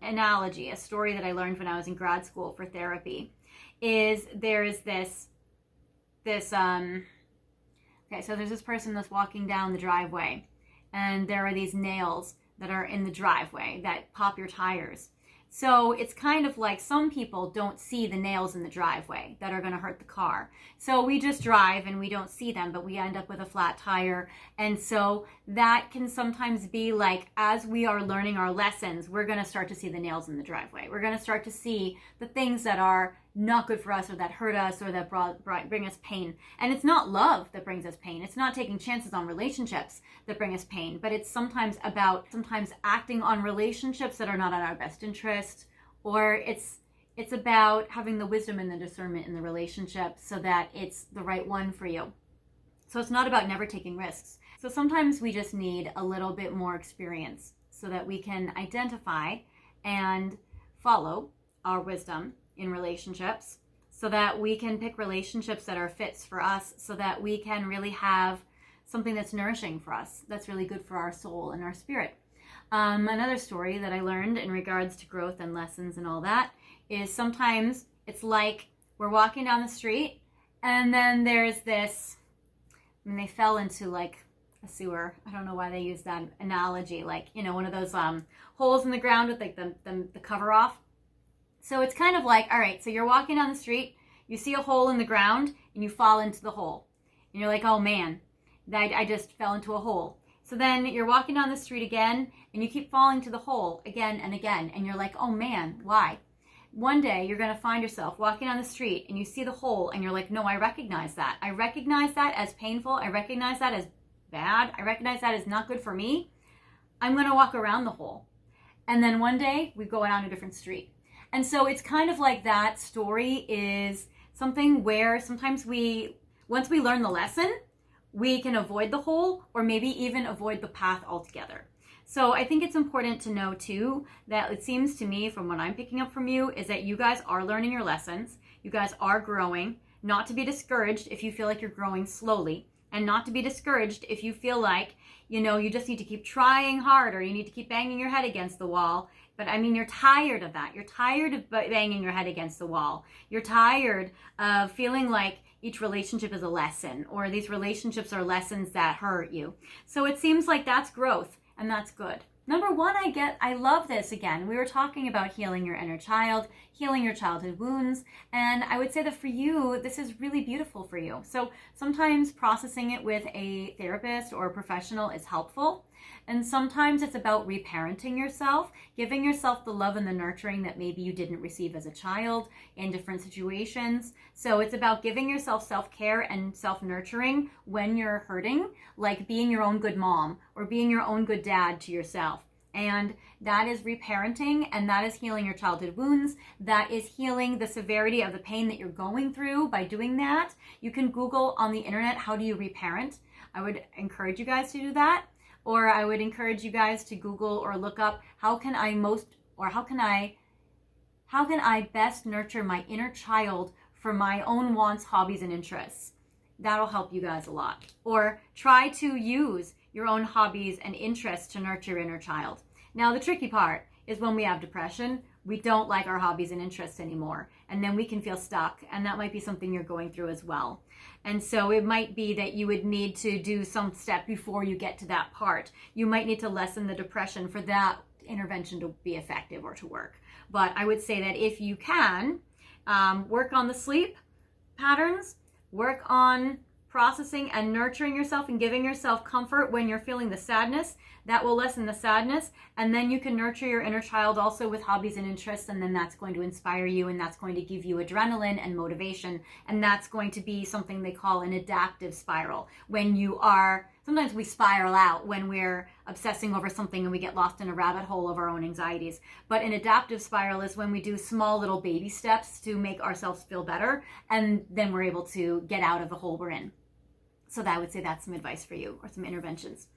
analogy, a story that I learned when I was in grad school for therapy is there's okay, so there's this person that's walking down the driveway, and there are these nails that are in the driveway that pop your tires. So it's kind of like some people don't see the nails in the driveway that are going to hurt the car. So we just drive and we don't see them, but we end up with a flat tire. And so that can sometimes be like, as we are learning our lessons, we're going to start to see the nails in the driveway. We're going to start to see the things that are not good for us, or that hurt us, or that bring us pain. And it's not love that brings us pain. It's not taking chances on relationships that bring us pain, but it's sometimes acting on relationships that are not in our best interest, or it's about having the wisdom and the discernment in the relationship so that it's the right one for you. So it's not about never taking risks. So sometimes we just need a little bit more experience so that we can identify and follow our wisdom in relationships, so that we can pick relationships that are fits for us, so that we can really have something that's nourishing for us, that's really good for our soul and our spirit. Another story that I learned in regards to growth and lessons and all that is sometimes it's like we're walking down the street and then there's this, and they fell into like a sewer. I don't know why they use that analogy, like, one of those holes in the ground with like the cover off. So it's kind of like, all right, so you're walking down the street, you see a hole in the ground, and you fall into the hole. And you're like, oh man, I just fell into a hole. So then you're walking down the street again, and you keep falling to the hole again and again. And you're like, oh man, why? One day you're going to find yourself walking down the street, and you see the hole, and you're like, no, I recognize that. I recognize that as painful. I recognize that as bad. I recognize that as not good for me. I'm going to walk around the hole. And then one day we go down a different street. And so it's kind of like that story is something where sometimes once we learn the lesson, we can avoid the hole, or maybe even avoid the path altogether. So I think it's important to know too, that it seems to me from what I'm picking up from you is that you guys are learning your lessons. You guys are growing, not to be discouraged if you feel like you're growing slowly, and not to be discouraged if you feel like, you just need to keep trying harder. You need to keep banging your head against the wall. But I mean, you're tired of that. You're tired of banging your head against the wall. You're tired of feeling like each relationship is a lesson, or these relationships are lessons that hurt you. So it seems like that's growth, and that's good. Number one, I love this again. We were talking about healing your inner child, healing your childhood wounds. And I would say that for you, this is really beautiful for you. So sometimes processing it with a therapist or a professional is helpful. And sometimes it's about reparenting yourself, giving yourself the love and the nurturing that maybe you didn't receive as a child in different situations. So it's about giving yourself self-care and self-nurturing when you're hurting, like being your own good mom or being your own good dad to yourself. And that is reparenting, and that is healing your childhood wounds. That is healing the severity of the pain that you're going through by doing that. You can Google on the internet, how do you reparent? I would encourage you guys to do that. Or I would encourage you guys to Google or look up, how can I best nurture my inner child for my own wants, hobbies, and interests? That'll help you guys a lot. Or try to use your own hobbies and interests to nurture your inner child. Now, the tricky part is when we have depression, we don't like our hobbies and interests anymore. And then we can feel stuck. And that might be something you're going through as well. And so it might be that you would need to do some step before you get to that part. You might need to lessen the depression for that intervention to be effective or to work. But I would say that if you can, work on the sleep patterns, work on processing and nurturing yourself and giving yourself comfort when you're feeling the sadness. That will lessen the sadness. And then you can nurture your inner child also with hobbies and interests. And then that's going to inspire you, and that's going to give you adrenaline and motivation. And that's going to be something they call an adaptive spiral. When you are, sometimes we spiral out when we're obsessing over something and we get lost in a rabbit hole of our own anxieties. But an adaptive spiral is when we do small little baby steps to make ourselves feel better. And then we're able to get out of the hole we're in. So that I would say that's some advice for you, or some interventions.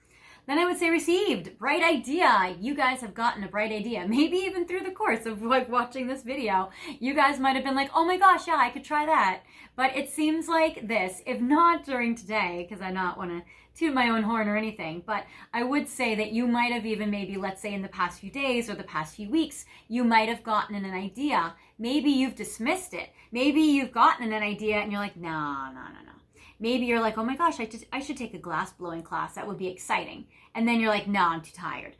Then I would say received. Bright idea. You guys have gotten a bright idea. Maybe even through the course of like watching this video, you guys might have been like, oh my gosh, yeah, I could try that. But it seems like this, if not during today, because I not want to toot my own horn or anything, but I would say that you might have even maybe, let's say in the past few days or the past few weeks, you might have gotten an idea. Maybe you've dismissed it. Maybe you've gotten an idea and you're like, no. Maybe you're like, oh my gosh, I should take a glass blowing class. That would be exciting. And then you're like, no, I'm too tired.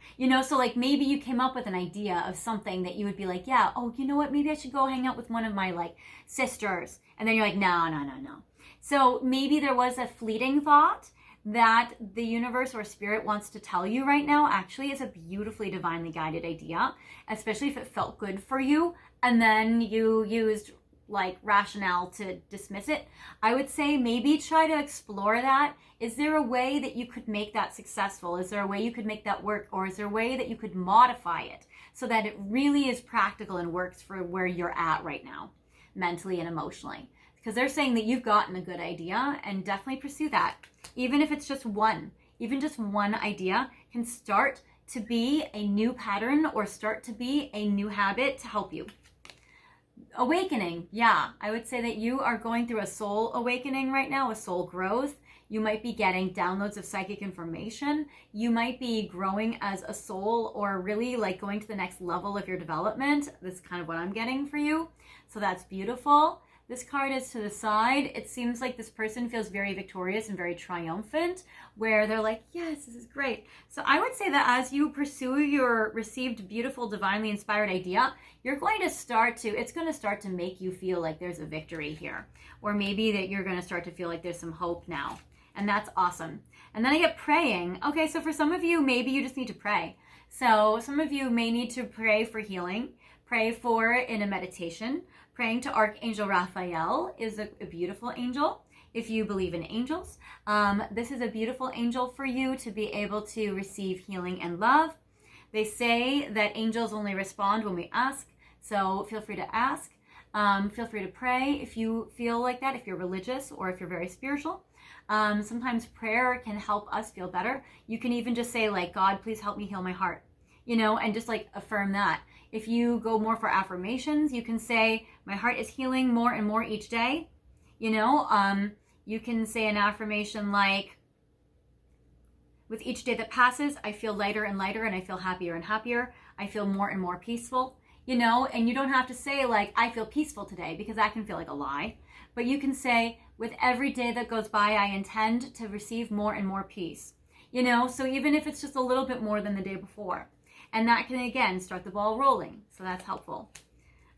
So like maybe you came up with an idea of something that you would be like, yeah, oh, you know what? Maybe I should go hang out with one of my like sisters. And then you're like, no. So maybe there was a fleeting thought that the universe or spirit wants to tell you right now actually is a beautifully divinely guided idea, especially if it felt good for you. And then you used like rationale to dismiss it. I would say maybe try to explore that. Is there a way that you could make that successful? Is there a way you could make that work? Or is there a way that you could modify it so that it really is practical and works for where you're at right now, mentally and emotionally? Because they're saying that you've gotten a good idea, and definitely pursue that. Even if it's just one idea can start to be a new pattern or start to be a new habit to help you. Awakening. Yeah, I would say that you are going through a soul awakening right now, a soul growth. You might be getting downloads of psychic information. You might be growing as a soul, or really like going to the next level of your development. That's kind of what I'm getting for you. So that's beautiful. This card is to the side. It seems like this person feels very victorious and very triumphant, where they're like, yes, this is great. So I would say that as you pursue your received beautiful, divinely inspired idea, you're going to it's going to start to make you feel like there's a victory here. Or maybe that you're going to start to feel like there's some hope now. And that's awesome. And then I get praying. Okay, so for some of you, maybe you just need to pray. So some of you may need to pray for healing, pray for in a meditation. Praying to Archangel Raphael is a beautiful angel. If you believe in angels, this is a beautiful angel for you to be able to receive healing and love. They say that angels only respond when we ask, so feel free to ask. Feel free to pray if you feel like that, if you're religious or if you're very spiritual. Sometimes prayer can help us feel better. You can even just say like, God, please help me heal my heart, and just like affirm that. If you go more for affirmations, you can say, my heart is healing more and more each day. You can say an affirmation like, with each day that passes, I feel lighter and lighter, and I feel happier and happier. I feel more and more peaceful, and you don't have to say like, I feel peaceful today, because that can feel like a lie. But you can say, with every day that goes by, I intend to receive more and more peace. So even if it's just a little bit more than the day before. And that can, again, start the ball rolling. So that's helpful.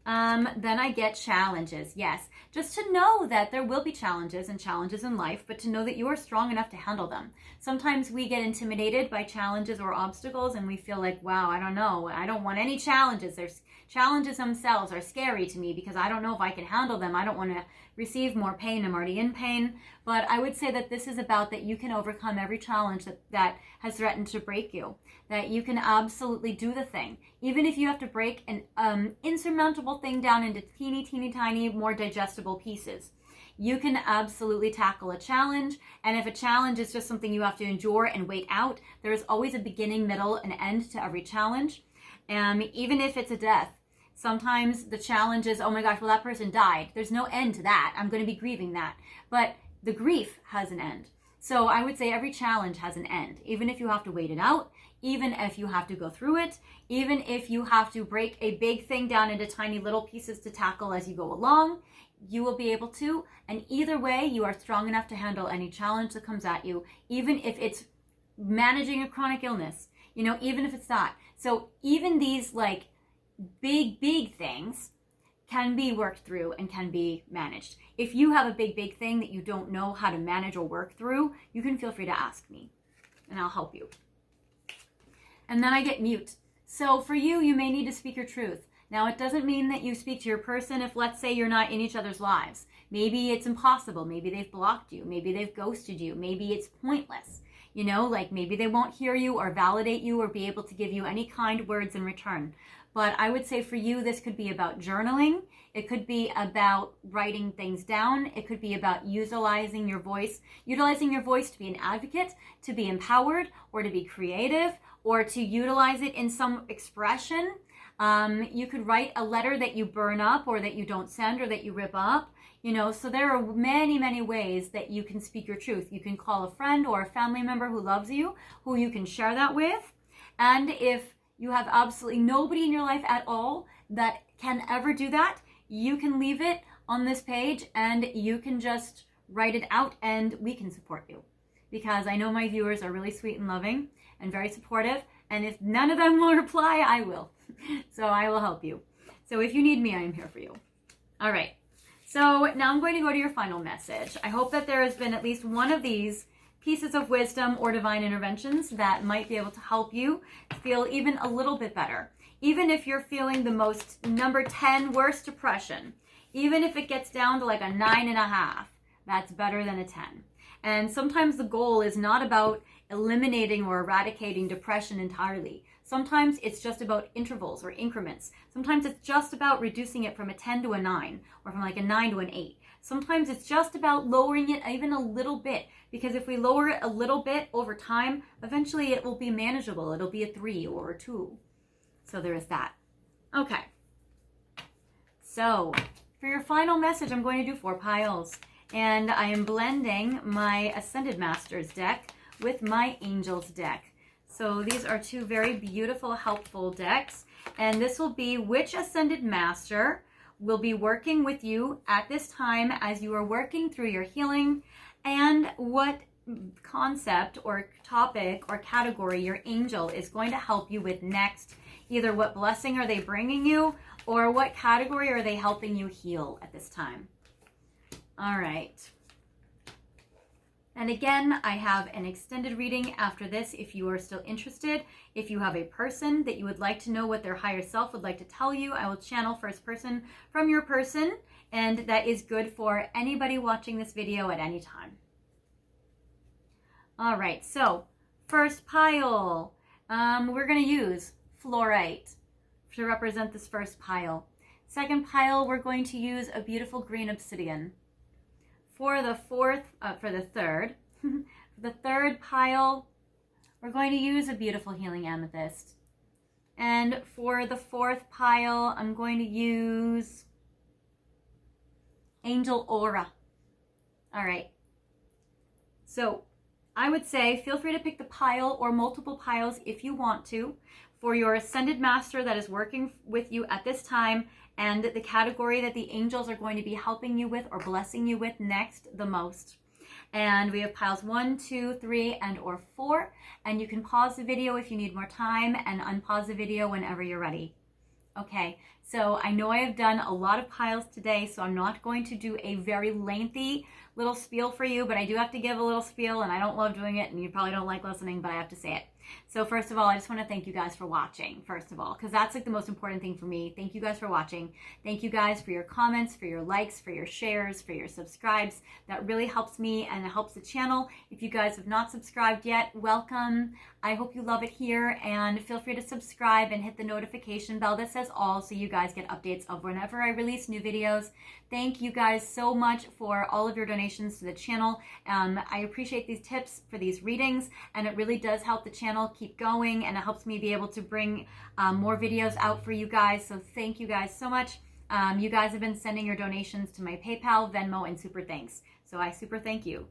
Then I get challenges. Yes, just to know that there will be challenges in life, but to know that you are strong enough to handle them. Sometimes we get intimidated by challenges or obstacles, and we feel like, wow, I don't know. I don't want any challenges. Challenges themselves are scary to me because I don't know if I can handle them. I don't want to receive more pain. I'm already in pain. But I would say that this is about that you can overcome every challenge that has threatened to break you. That you can absolutely do the thing. Even if you have to break an insurmountable thing down into teeny, teeny, tiny, more digestible pieces. You can absolutely tackle a challenge. And if a challenge is just something you have to endure and wait out, there is always a beginning, middle, and end to every challenge. Even if it's a death. Sometimes the challenge is, oh my gosh, well, that person died. There's no end to that. I'm going to be grieving that. But the grief has an end. So I would say every challenge has an end, even if you have to wait it out, even if you have to go through it, even if you have to break a big thing down into tiny little pieces to tackle as you go along, you will be able to. And either way, you are strong enough to handle any challenge that comes at you, even if it's managing a chronic illness, even if it's that. So even these like big things can be worked through and can be managed. If you have a big thing that you don't know how to manage or work through, you can feel free to ask me and I'll help you. And then I get mute. So for you, you may need to speak your truth. Now, it doesn't mean that you speak to your person if, let's say, you're not in each other's lives. Maybe it's impossible. Maybe they've blocked you. Maybe they've ghosted you. Maybe it's pointless. Like maybe they won't hear you or validate you or be able to give you any kind words in return. But I would say for you, this could be about journaling. It could be about writing things down. It could be about utilizing your voice to be an advocate, to be empowered, or to be creative, or to utilize it in some expression. You could write a letter that you burn up or that you don't send or that you rip up. So there are many ways that you can speak your truth. You can call a friend or a family member who loves you, who you can share that with. And if you have absolutely nobody in your life at all that can ever do that, you can leave it on this page and you can just write it out and we can support you. Because I know my viewers are really sweet and loving and very supportive. And if none of them will reply, I will. So I will help you. So if you need me, I am here for you. All right. So now I'm going to go to your final message. I hope that there has been at least one of these pieces of wisdom or divine interventions that might be able to help you feel even a little bit better. Even if you're feeling the most number 10 worst depression, even if it gets down to like a 9.5, that's better than a 10. And sometimes the goal is not about eliminating or eradicating depression entirely. Sometimes it's just about intervals or increments. Sometimes it's just about reducing it from a 10 to a 9 or from like a 9 to an 8. Sometimes it's just about lowering it even a little bit, because if we lower it a little bit over time, eventually it will be manageable. It'll be a 3 or a 2. So there is that. Okay. So for your final message, I'm going to do 4 piles. And I am blending my Ascended Masters deck with my Angels deck. So these are 2 very beautiful, helpful decks. And this will be which Ascended Master will be working with you at this time as you are working through your healing, and what concept or topic or category your angel is going to help you with next. Either what blessing are they bringing you, or what category are they helping you heal at this time. All right. And again, I have an extended reading after this if you are still interested. If you have a person that you would like to know what their higher self would like to tell you, I will channel first person from your person, and that is good for anybody watching this video at any time. All right, so first pile, we're going to use fluorite to represent this first pile. Second pile, we're going to use a beautiful green obsidian. For the third, the third pile, we're going to use a beautiful healing amethyst. And for the fourth pile, I'm going to use angel aura. All right. So I would say feel free to pick the pile or multiple piles if you want to for your Ascended Master that is working with you at this time, and the category that the angels are going to be helping you with or blessing you with next the most. And we have piles 1, 2, 3, and or 4. And you can pause the video if you need more time and unpause the video whenever you're ready. Okay, So I know I have done a lot of piles today, so I'm not going to do a very lengthy little spiel for you, but I do have to give a little spiel, and I don't love doing it, and you probably don't like listening, but I have to say it. So first of all, I just want to thank you guys for watching, first of all, because that's like the most important thing for me. Thank you guys for watching. Thank you guys for your comments, for your likes, for your shares, for your subscribes. That really helps me and it helps the channel. If you guys have not subscribed yet, welcome. I hope you love it here, and feel free to subscribe and hit the notification bell that says all so you guys get updates of whenever I release new videos. Thank you guys so much for all of your donations to the channel. I appreciate these tips for these readings, and it really does help the channel keep going, and it helps me be able to bring more videos out for you guys. So thank you guys so much. You guys have been sending your donations to my PayPal, Venmo, and super thanks. So I super thank you.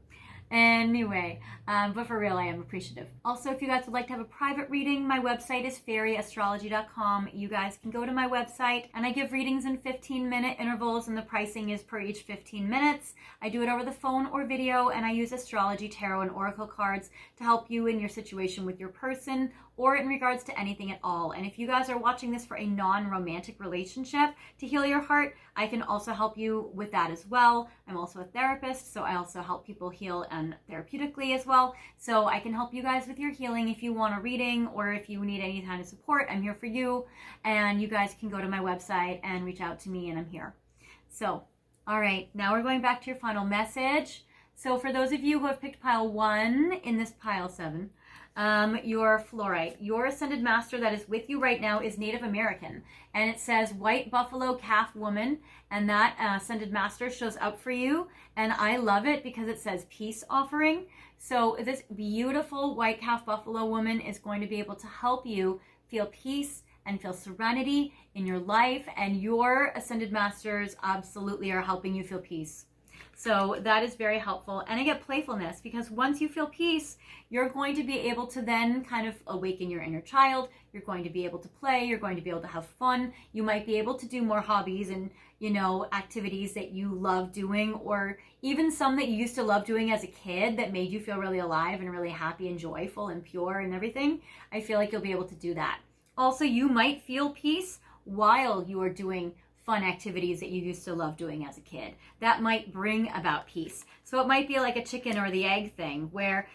Anyway, but for real, I am appreciative. Also, if you guys would like to have a private reading, my website is fairyastrology.com. You guys can go to my website, and I give readings in 15-minute intervals, and the pricing is per each 15 minutes. I do it over the phone or video, and I use astrology, tarot, and oracle cards to help you in your situation with your person or in regards to anything at all. And if you guys are watching this for a non-romantic relationship to heal your heart, I can also help you with that as well. I'm also a therapist, so I also help people heal and therapeutically as well. So I can help you guys with your healing if you want a reading or if you need any kind of support. I'm here for you, and you guys can go to my website and reach out to me, and I'm here. So, all right, now we're going back to your final message. So for those of you who have picked pile 1 in this pile 7, your fluorite, your ascended master that is with you right now is Native American, and it says white buffalo calf woman, and that ascended master shows up for you, and I love it because it says peace offering. So this beautiful white calf buffalo woman is going to be able to help you feel peace and feel serenity in your life, and your ascended masters absolutely are helping you feel peace. So that is very helpful. And I get playfulness because once you feel peace, you're going to be able to then kind of awaken your inner child. You're going to be able to play. You're going to be able to have fun. You might be able to do more hobbies and, activities that you love doing, or even some that you used to love doing as a kid that made you feel really alive and really happy and joyful and pure and everything. I feel like you'll be able to do that. Also, you might feel peace while you are doing fun activities that you used to love doing as a kid. That might bring about peace. So it might be like a chicken or the egg thing where,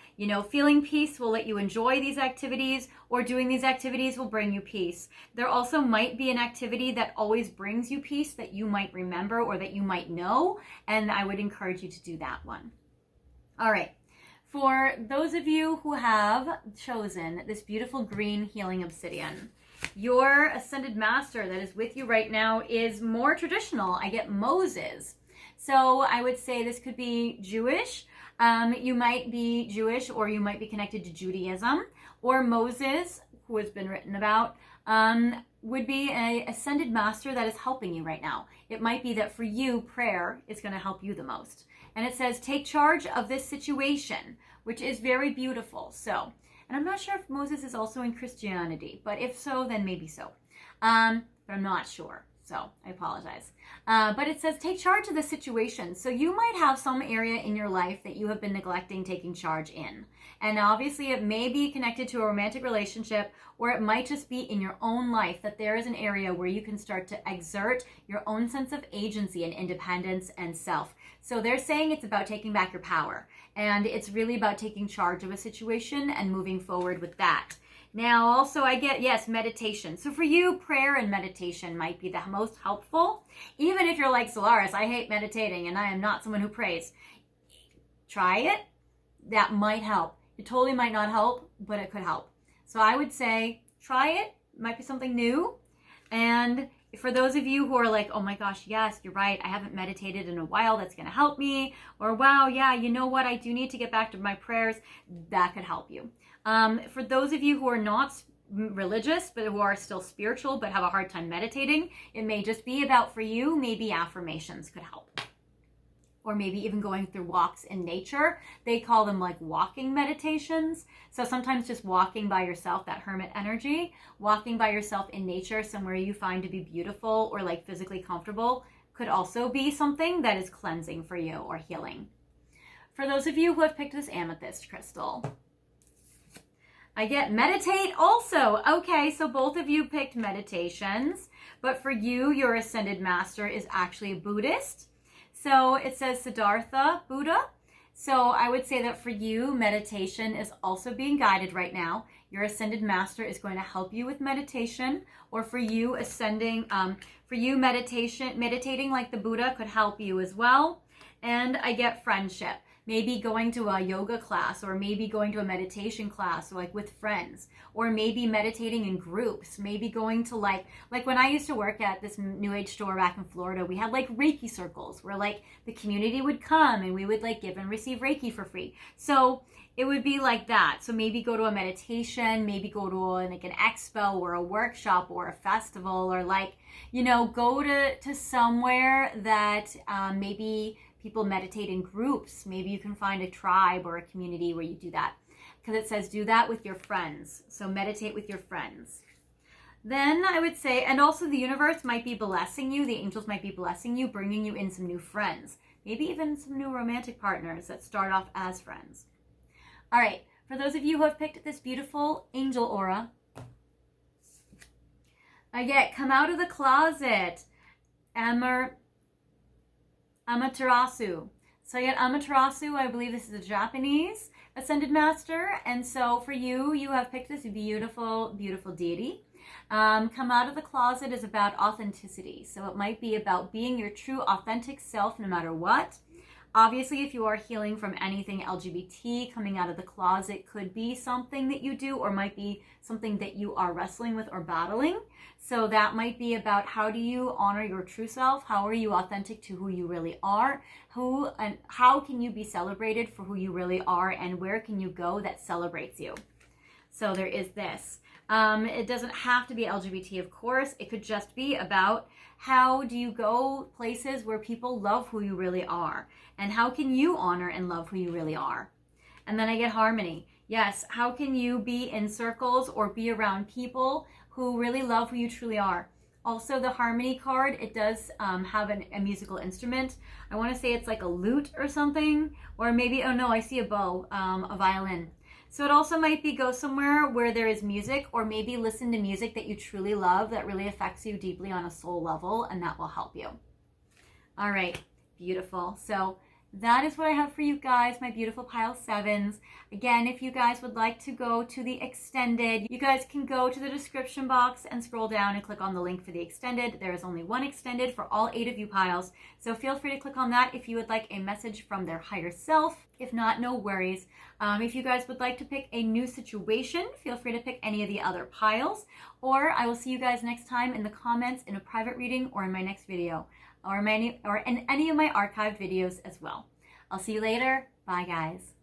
feeling peace will let you enjoy these activities, or doing these activities will bring you peace. There also might be an activity that always brings you peace that you might remember or that you might know, and I would encourage you to do that one. All right. For those of you who have chosen this beautiful green healing obsidian, your ascended master that is with you right now is more traditional. I get Moses. So I would say this could be Jewish. You might be Jewish, or you might be connected to Judaism. Or Moses, who has been written about, would be an ascended master that is helping you right now. It might be that for you, prayer is going to help you the most. And it says, take charge of this situation, which is very beautiful. So, and I'm not sure if Moses is also in Christianity, but if so, then maybe so. But I'm not sure, so I apologize. But it says take charge of the situation. So you might have some area in your life that you have been neglecting taking charge in. And obviously it may be connected to a romantic relationship, or it might just be in your own life that there is an area where you can start to exert your own sense of agency and independence and self. So they're saying it's about taking back your power. And it's really about taking charge of a situation and moving forward with that. Now, also I get, yes, meditation. So for you, prayer and meditation might be the most helpful. Even if you're like, Solaris, I hate meditating and I am not someone who prays. Try it. That might help. It totally might not help, but it could help. So I would say, try it. It might be something new. And for those of you who are like, oh my gosh, yes, you're right, I haven't meditated in a while, that's going to help me. Or wow, yeah, you know what, I do need to get back to my prayers. That could help you. For those of you who are not religious, but who are still spiritual, but have a hard time meditating, it may just be about, for you, maybe affirmations could help. Or maybe even going through walks in nature. They call them like walking meditations. So sometimes just walking by yourself, that hermit energy, walking by yourself in nature, somewhere you find to be beautiful or like physically comfortable, could also be something that is cleansing for you or healing. For those of you who have picked this amethyst crystal, I get meditate also. Okay, so both of you picked meditations, but for you, your ascended master is actually a Buddhist. So it says Siddhartha Buddha. So I would say that for you, meditation is also being guided right now. Your ascended master is going to help you with meditation, or for you meditating like the Buddha could help you as well. And I get friendship. Maybe going to a yoga class, or maybe going to a meditation class, or like with friends, or maybe meditating in groups, maybe going to like when I used to work at this new age store back in Florida, we had like Reiki circles where like the community would come and we would like give and receive Reiki for free. So it would be like that. So maybe go to a meditation, maybe go to like an expo or a workshop or a festival, or like, you know, go to somewhere that maybe people meditate in groups. Maybe you can find a tribe or a community where you do that, because it says do that with your friends. So meditate with your friends. Then I would say, and also the universe might be blessing you, the angels might be blessing you, bringing you in some new friends, maybe even some new romantic partners that start off as friends. All right, for those of you who have picked this beautiful angel aura, I get come out of the closet, Amaterasu. So I get Amaterasu. I believe this is a Japanese ascended master. And so for you, you have picked this beautiful, beautiful deity. Come out of the closet is about authenticity. So it might be about being your true, authentic self no matter what. Obviously, if you are healing from anything LGBT, coming out of the closet could be something that you do, or might be something that you are wrestling with or battling. So that might be about how do you honor your true self? How are you authentic to who you really are? How can you be celebrated for who you really are? And where can you go that celebrates you? So there is this. It doesn't have to be LGBT, of course. It could just be about how do you go places where people love who you really are? And how can you honor and love who you really are? And then I get harmony. Yes, how can you be in circles or be around people who really love who you truly are? Also, the harmony card, it does have a musical instrument. I want to say it's like a lute or something, or maybe, oh no, I see a bow, a violin. So it also might be go somewhere where there is music, or maybe listen to music that you truly love that really affects you deeply on a soul level, and that will help you. All right, beautiful. So that is what I have for you guys, my beautiful pile 7s. Again, if you guys would like to go to the extended, you guys can go to the description box and scroll down and click on the link for the extended. There is only one extended for all 8 of you piles. So feel free to click on that if you would like a message from their higher self. If not, no worries. If you guys would like to pick a new situation, feel free to pick any of the other piles. Or I will see you guys next time in the comments, in a private reading, or in my next video, or in any of my archived videos as well. I'll see you later. Bye, guys.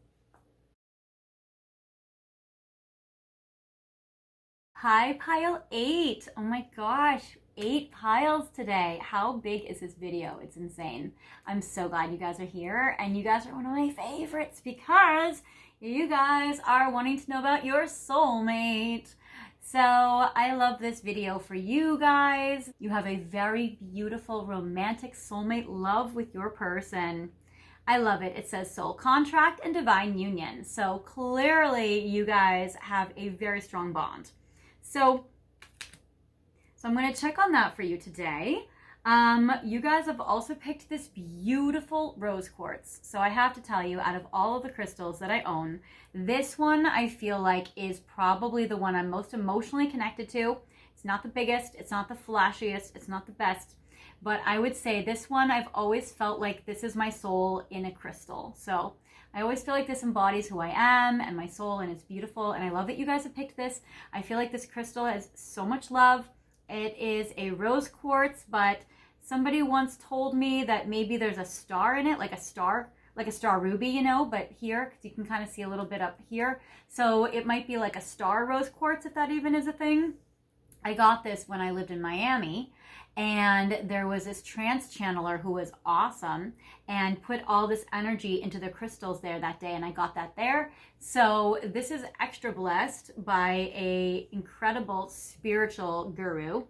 Hi, pile 8. Oh my gosh, 8 piles today. How big is this video? It's insane. I'm so glad you guys are here, and you guys are one of my favorites because you guys are wanting to know about your soulmate. So I love this video for you guys. You have a very beautiful romantic soulmate love with your person. I love it. It says soul contract and divine union. So clearly you guys have a very strong bond. So I'm going to check on that for you today. You guys have also picked this beautiful rose quartz. So I have to tell you, out of all of the crystals that I own, this one I feel like is probably the one I'm most emotionally connected to. It's not the biggest, it's not the flashiest, it's not the best, but I would say this one, I've always felt like this is my soul in a crystal. So I always feel like this embodies who I am and my soul, and it's beautiful. And I love that you guys have picked this. I feel like this crystal has so much love. It is a rose quartz, but somebody once told me that maybe there's a star in it, like a star ruby, you know, but here, because you can kind of see a little bit up here. So it might be like a star rose quartz, if that even is a thing. I got this when I lived in Miami, and there was this trance channeler who was awesome and put all this energy into the crystals there that day, and I got that there. So this is extra blessed by a incredible spiritual guru.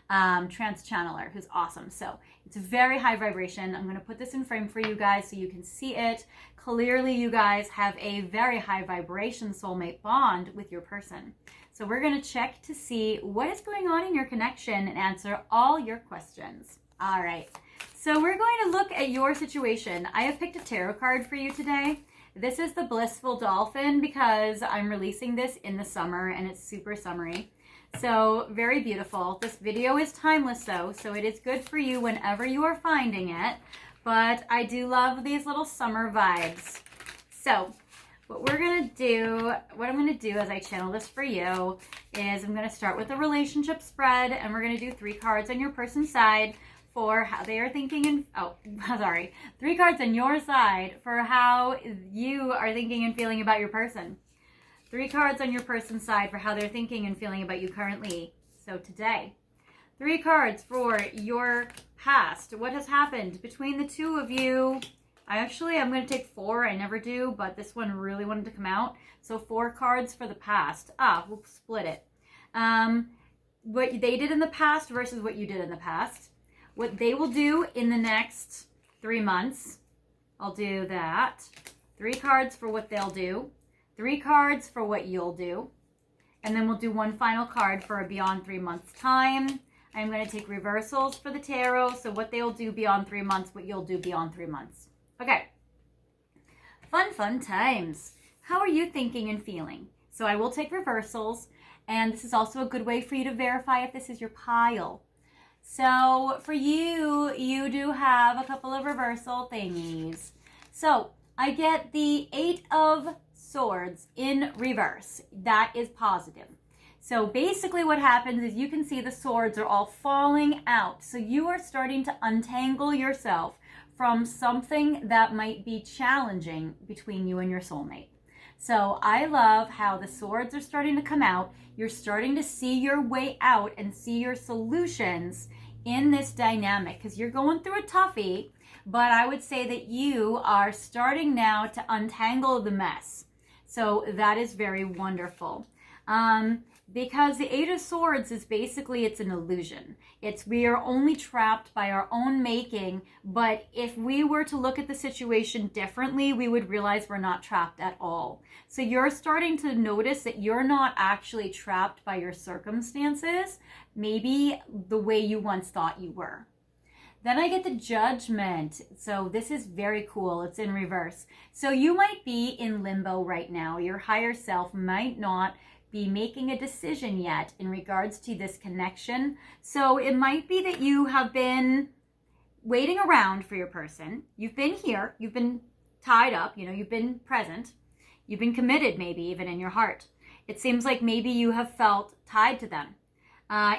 trance channeler who's awesome. So it's very high vibration. I'm going to put this in frame for you guys so you can see it. Clearly, you guys have a very high vibration soulmate bond with your person. So we're going to check to see what is going on in your connection and answer all your questions. All right. So we're going to look at your situation. I have picked a tarot card for you today. This is the Blissful Dolphin because I'm releasing this in the summer and it's super summery. So very beautiful. This video is timeless though, so it is good for you whenever you are finding it. But I do love these little summer vibes. So what I'm going to do as I channel this for you is I'm going to start with a relationship spread, and we're going to do 3 cards on your person's side for how they are thinking and 3 cards on your side for how you are thinking and feeling about your person. 3 cards on your person's side for how they're thinking and feeling about you currently. So today, 3 cards for your past. What has happened between the 2 of you? I'm going to take 4. I never do, but this one really wanted to come out. So 4 cards for the past. We'll split it. What they did in the past versus what you did in the past. What they will do in the next 3 months. I'll do that. 3 cards for what they'll do. 3 cards for what you'll do. And then we'll do 1 final card for a beyond 3 months time. I'm going to take reversals for the tarot. So what they'll do beyond 3 months, what you'll do beyond 3 months. Okay. Fun times. How are you thinking and feeling? So I will take reversals. And this is also a good way for you to verify if this is your pile. So for you, you do have a couple of reversal thingies. So I get the 8 of Swords in reverse. That is positive. So basically what happens is you can see the swords are all falling out. So you are starting to untangle yourself from something that might be challenging between you and your soulmate. So I love how the swords are starting to come out. You're starting to see your way out and see your solutions in this dynamic because you're going through a toughie, but I would say that you are starting now to untangle the mess. So that is very wonderful. Because the 8 of Swords is basically, it's an illusion. We are only trapped by our own making, but if we were to look at the situation differently, we would realize we're not trapped at all. So you're starting to notice that you're not actually trapped by your circumstances, maybe the way you once thought you were. Then I get the Judgment. So this is very cool. It's in reverse. So you might be in limbo right now. Your higher self might not be making a decision yet in regards to this connection. So it might be that you have been waiting around for your person. You've been here. You've been tied up. You've been present. You've been committed maybe even in your heart. It seems like maybe you have felt tied to them.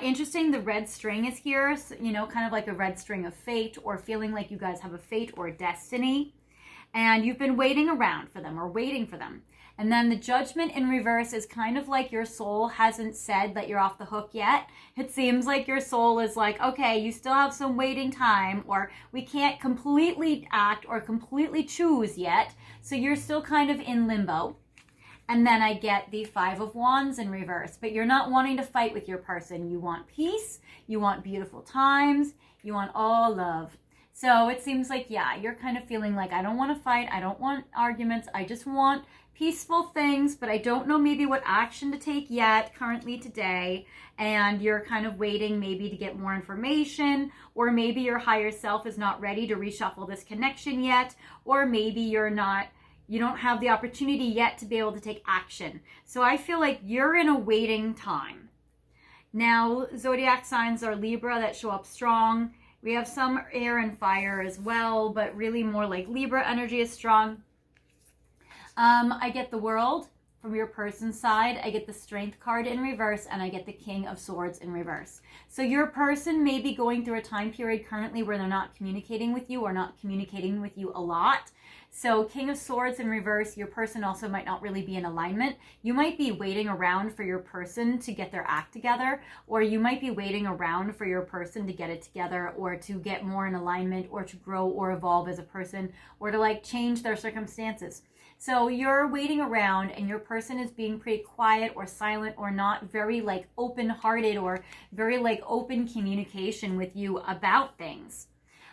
Interesting, the red string is here, so, kind of like a red string of fate, or feeling like you guys have a fate or a destiny. And you've been waiting around for them or waiting for them. And then the Judgment in reverse is kind of like your soul hasn't said that you're off the hook yet. It seems like your soul is like, okay, you still have some waiting time, or we can't completely act or completely choose yet. So you're still kind of in limbo. And then I get the 5 of Wands in reverse. But you're not wanting to fight with your person. You want peace. You want beautiful times. You want all love. So it seems like, yeah, you're kind of feeling like, I don't want to fight. I don't want arguments. I just want peaceful things. But I don't know maybe what action to take yet currently today. And you're kind of waiting maybe to get more information. Or maybe your higher self is not ready to reshuffle this connection yet. Or maybe you don't have the opportunity yet to be able to take action. So I feel like you're in a waiting time. Now, zodiac signs are Libra that show up strong. We have some air and fire as well, but really more like Libra energy is strong. I get the World from your person's side. I get the Strength card in reverse, and I get the King of Swords in reverse. So your person may be going through a time period currently where they're not communicating with you or not communicating with you a lot. So King of Swords in reverse, your person also might not really be in alignment. You might be waiting around for your person to get their act together, or you might be waiting around for your person to get it together, or to get more in alignment, or to grow or evolve as a person, or to change their circumstances. So you're waiting around and your person is being pretty quiet or silent or not very like open-hearted or very like open communication with you about things.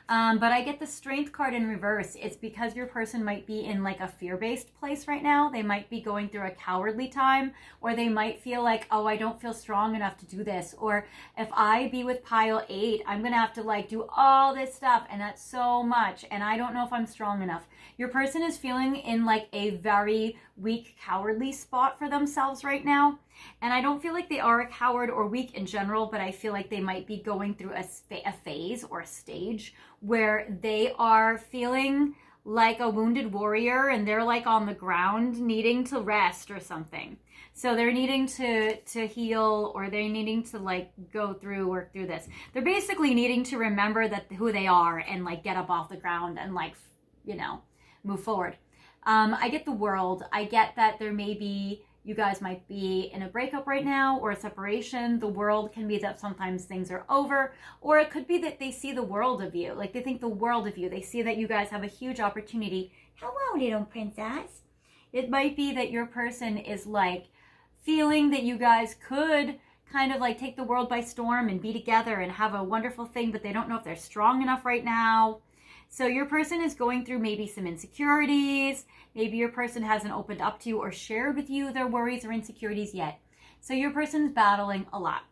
But I get the Strength card in reverse. It's because your person might be in like a fear-based place right now. They might be going through a cowardly time, or they might feel like, oh, I don't feel strong enough to do this. Or if I be with pile 8, I'm going to have to like do all this stuff, and that's so much, and I don't know if I'm strong enough. Your person is feeling in like a very weak, cowardly spot for themselves right now. And I don't feel like they are a coward or weak in general, but I feel like they might be going through a phase or a stage where they are feeling like a wounded warrior and they're like on the ground needing to rest or something. So they're needing to heal, or they're needing to like work through this. They're basically needing to remember that who they are and like get up off the ground and like, move forward. I get the World. I get that you guys might be in a breakup right now or a separation. The World can be that sometimes things are over, or it could be that they see the world of you. Like they think the world of you. They see that you guys have a huge opportunity. Hello, little princess. It might be that your person is like feeling that you guys could kind of like take the world by storm and be together and have a wonderful thing, but they don't know if they're strong enough right now. So your person is going through maybe some insecurities. Maybe your person hasn't opened up to you or shared with you their worries or insecurities yet. So your person's battling a lot.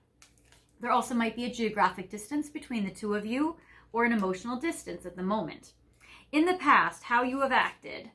There also might be a geographic distance between the two of you, or an emotional distance at the moment. In the past, how you have acted.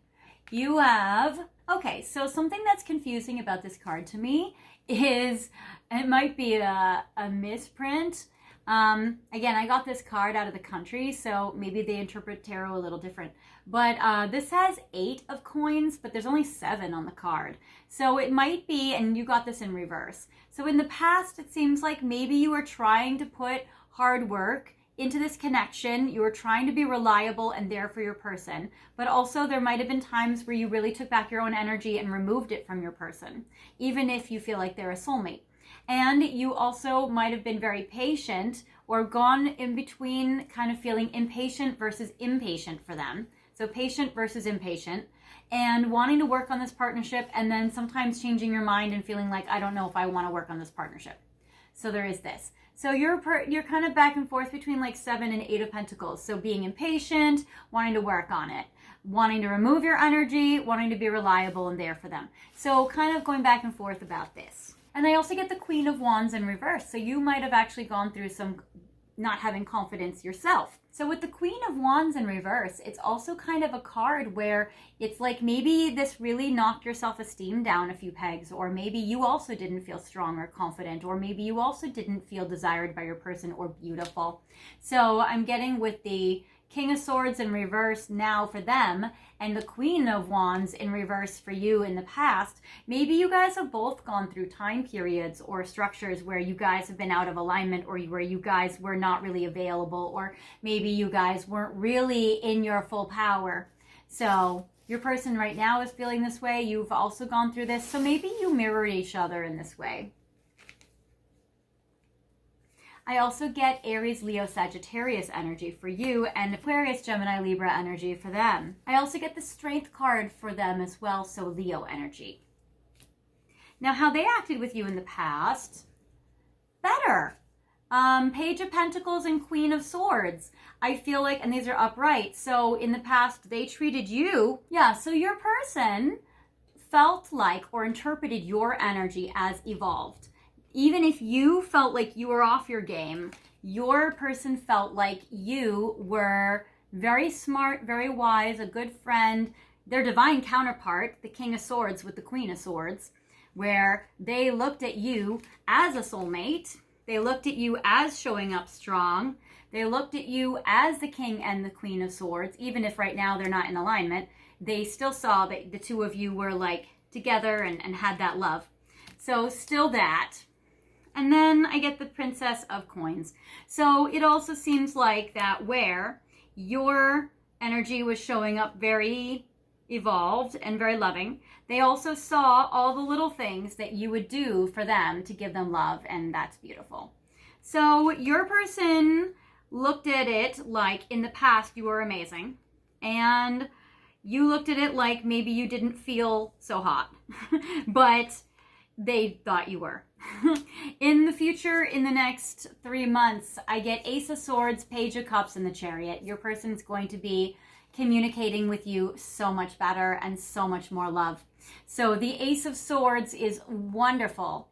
You have, okay, so something that's confusing about this card to me is, it might be a misprint. Again, I got this card out of the country, so maybe they interpret tarot a little different. But this has 8 of coins, but there's only 7 on the card. So it might be, and you got this in reverse. So in the past, it seems like maybe you were trying to put hard work into this connection. You were trying to be reliable and there for your person. But also there might have been times where you really took back your own energy and removed it from your person, even if you feel like they're a soulmate. And you also might have been very patient, or gone in between kind of feeling impatient versus impatient for them. So patient versus impatient, and wanting to work on this partnership, and then sometimes changing your mind and feeling like, I don't know if I want to work on this partnership. So there is this. So you're kind of back and forth between like 7 and 8 of Pentacles. So being impatient, wanting to work on it, wanting to remove your energy, wanting to be reliable and there for them. So kind of going back and forth about this. And I also get the Queen of Wands in reverse. So you might have actually gone through some not having confidence yourself. So with the Queen of Wands in reverse, it's also kind of a card where it's like maybe this really knocked your self-esteem down a few pegs, or maybe you also didn't feel strong or confident, or maybe you also didn't feel desired by your person or beautiful. So I'm getting with the King of Swords in reverse now for them, and the Queen of Wands in reverse for you in the past. Maybe you guys have both gone through time periods or structures where you guys have been out of alignment, or where you guys were not really available, or maybe you guys weren't really in your full power. So your person right now is feeling this way. You've also gone through this. So maybe you mirror each other in this way. I also get Aries, Leo, Sagittarius energy for you, and Aquarius, Gemini, Libra energy for them. I also get the Strength card for them as well, so Leo energy. Now, how they acted with you in the past, better. Page of Pentacles and Queen of Swords. I feel like, and these are upright, so in the past they treated you, so your person felt like or interpreted your energy as evolved. Even if you felt like you were off your game, your person felt like you were very smart, very wise, a good friend, their divine counterpart, the King of Swords with the Queen of Swords, where they looked at you as a soulmate. They looked at you as showing up strong. They looked at you as the King and the Queen of Swords. Even if right now they're not in alignment, they still saw that the two of you were like together and had that love. So still that. And then I get the Princess of Coins. So it also seems like that where your energy was showing up very evolved and very loving, they also saw all the little things that you would do for them to give them love, and that's beautiful. So your person looked at it like in the past you were amazing, and you looked at it like maybe you didn't feel so hot, but they thought you were. In the future, in the next 3 months, I get Ace of Swords, Page of Cups, and the Chariot. Your person's going to be communicating with you so much better and so much more love. So the Ace of Swords is wonderful.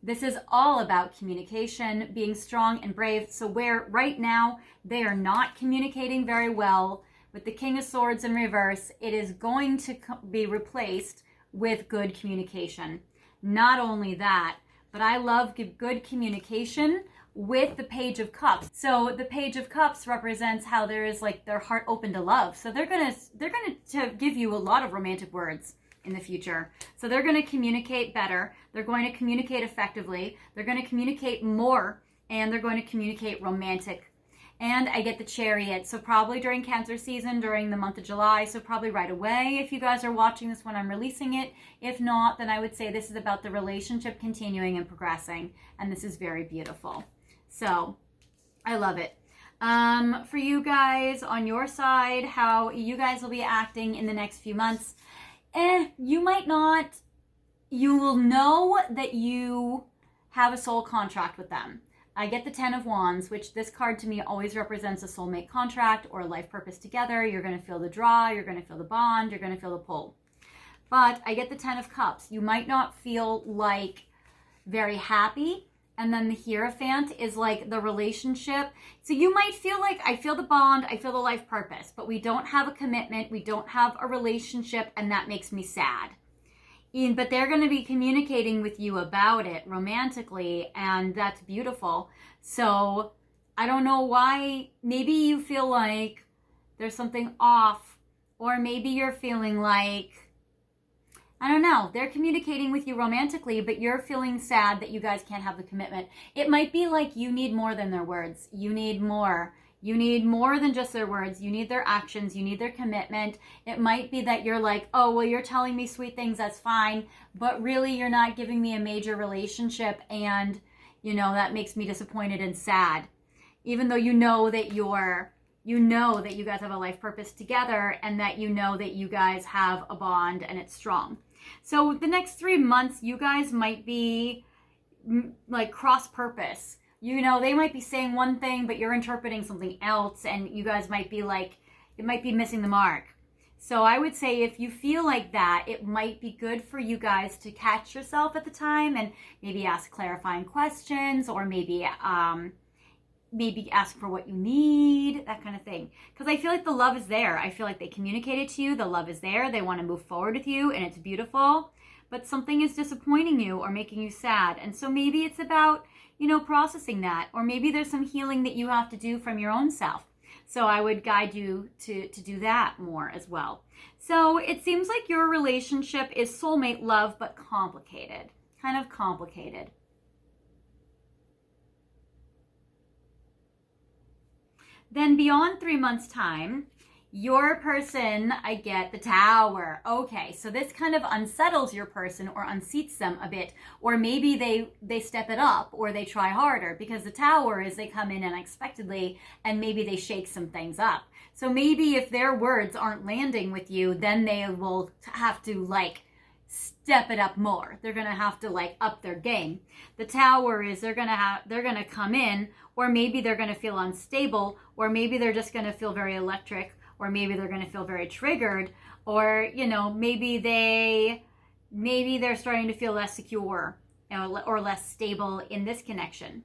This is all about communication, being strong and brave. So where right now they are not communicating very well with the King of Swords in reverse, it is going to be replaced with good communication. Not only that, but I love good communication with the Page of Cups. So the Page of Cups represents how there is like their heart open to love. So they're gonna to give you a lot of romantic words in the future. So they're going to communicate better. They're going to communicate effectively. They're going to communicate more, and they're going to communicate romantic. And I get the Chariot. So probably during Cancer season, during the month of July. So probably right away if you guys are watching this when I'm releasing it. If not, then I would say this is about the relationship continuing and progressing. And this is very beautiful. So I love it. For you guys on your side, how you guys will be acting in the next few months. You might not, you will know that you have a soul contract with them. I get the 10 of Wands, which this card to me always represents a soulmate contract or a life purpose together. You're going to feel the draw, you're going to feel the bond, you're going to feel the pull. But I get the 10 of Cups. You might not feel like very happy. And then the Hierophant is like the relationship. So you might feel like, I feel the bond, I feel the life purpose, but we don't have a commitment, we don't have a relationship, and that makes me sad. But they're going to be communicating with you about it romantically, and that's beautiful. So I don't know why, maybe you feel like there's something off, or maybe you're feeling like, I don't know, they're communicating with you romantically, but you're feeling sad that you guys can't have the commitment. It might be like you need more than their words. You need more. You need more than just their words. You need their actions. You need their commitment. It might be that you're like, oh, well, you're telling me sweet things, that's fine, but really you're not giving me a major relationship, and, you know, that makes me disappointed and sad. Even though you know that you guys have a life purpose together, and that you know that you guys have a bond and it's strong. So the next 3 months, you guys might be like cross purpose. You know, they might be saying one thing, but you're interpreting something else, and you guys might be like, it might be missing the mark. So I would say if you feel like that, it might be good for you guys to catch yourself at the time and maybe ask clarifying questions, or maybe ask for what you need, that kind of thing. Because I feel like the love is there. I feel like they communicated to you, the love is there, they want to move forward with you, and it's beautiful. But something is disappointing you or making you sad. And so maybe it's about, you know, processing that. Or maybe there's some healing that you have to do from your own self. So I would guide you to do that more as well. So it seems like your relationship is soulmate love, but complicated. Kind of complicated. Then beyond 3 months' time, your person, I get the Tower. Okay, so this kind of unsettles your person or unseats them a bit. Or maybe they step it up, or they try harder, because the Tower is they come in unexpectedly and maybe they shake some things up. So maybe if their words aren't landing with you, then they will have to like step it up more. They're going to have to like up their game. The Tower is they're going to come in, or maybe they're going to feel unstable, or maybe they're just going to feel very electric, or maybe they're going to feel very triggered, or, you know, maybe they're starting to feel less secure, you know, or less stable in this connection.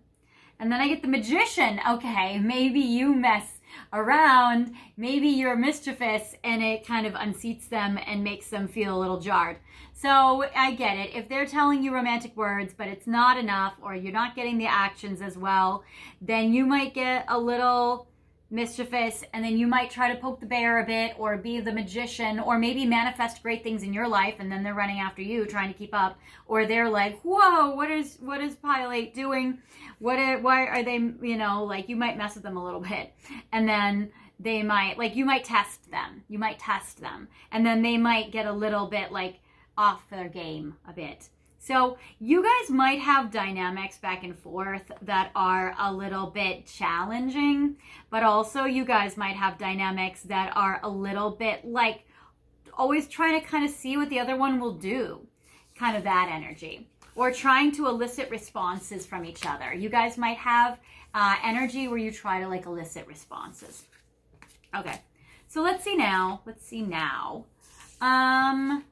And then I get the Magician. Okay, maybe you mess around, maybe you're mischievous, and it kind of unseats them and makes them feel a little jarred. So I get it. If they're telling you romantic words, but it's not enough, or you're not getting the actions as well, then you might get a little mischievous, and then you might try to poke the bear a bit, or be the magician, or maybe manifest great things in your life, and then they're running after you trying to keep up, or they're like, whoa, what is Pile 8 doing? Why are they, you know, like, you might mess with them a little bit, and then they might, like, you might test them, and then they might get a little bit like off their game a bit. So you guys might have dynamics back and forth that are a little bit challenging, but also you guys might have dynamics that are a little bit like always trying to kind of see what the other one will do. Kind of that energy. Or trying to elicit responses from each other. You guys might have energy where you try to like elicit responses. Okay, so let's see now. I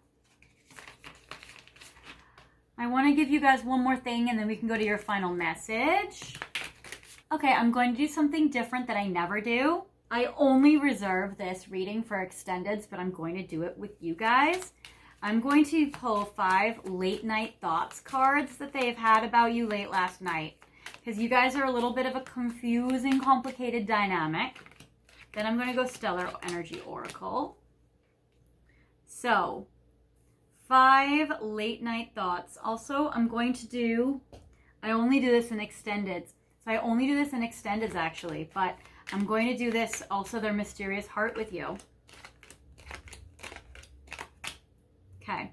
want to give you guys one more thing and then we can go to your final message. Okay, I'm going to do something different that I never do. I only reserve this reading for extendeds, but I'm going to do it with you guys. I'm going to pull 5 late night thoughts cards that they have had about you late last night, because you guys are a little bit of a confusing, complicated dynamic. Then I'm going to go Stellar Energy Oracle. So, 5 late night thoughts. Also, I'm going to do, I only do this in extendeds. So I only do this in extendeds actually, but I'm going to do this also their mysterious heart with you. Okay.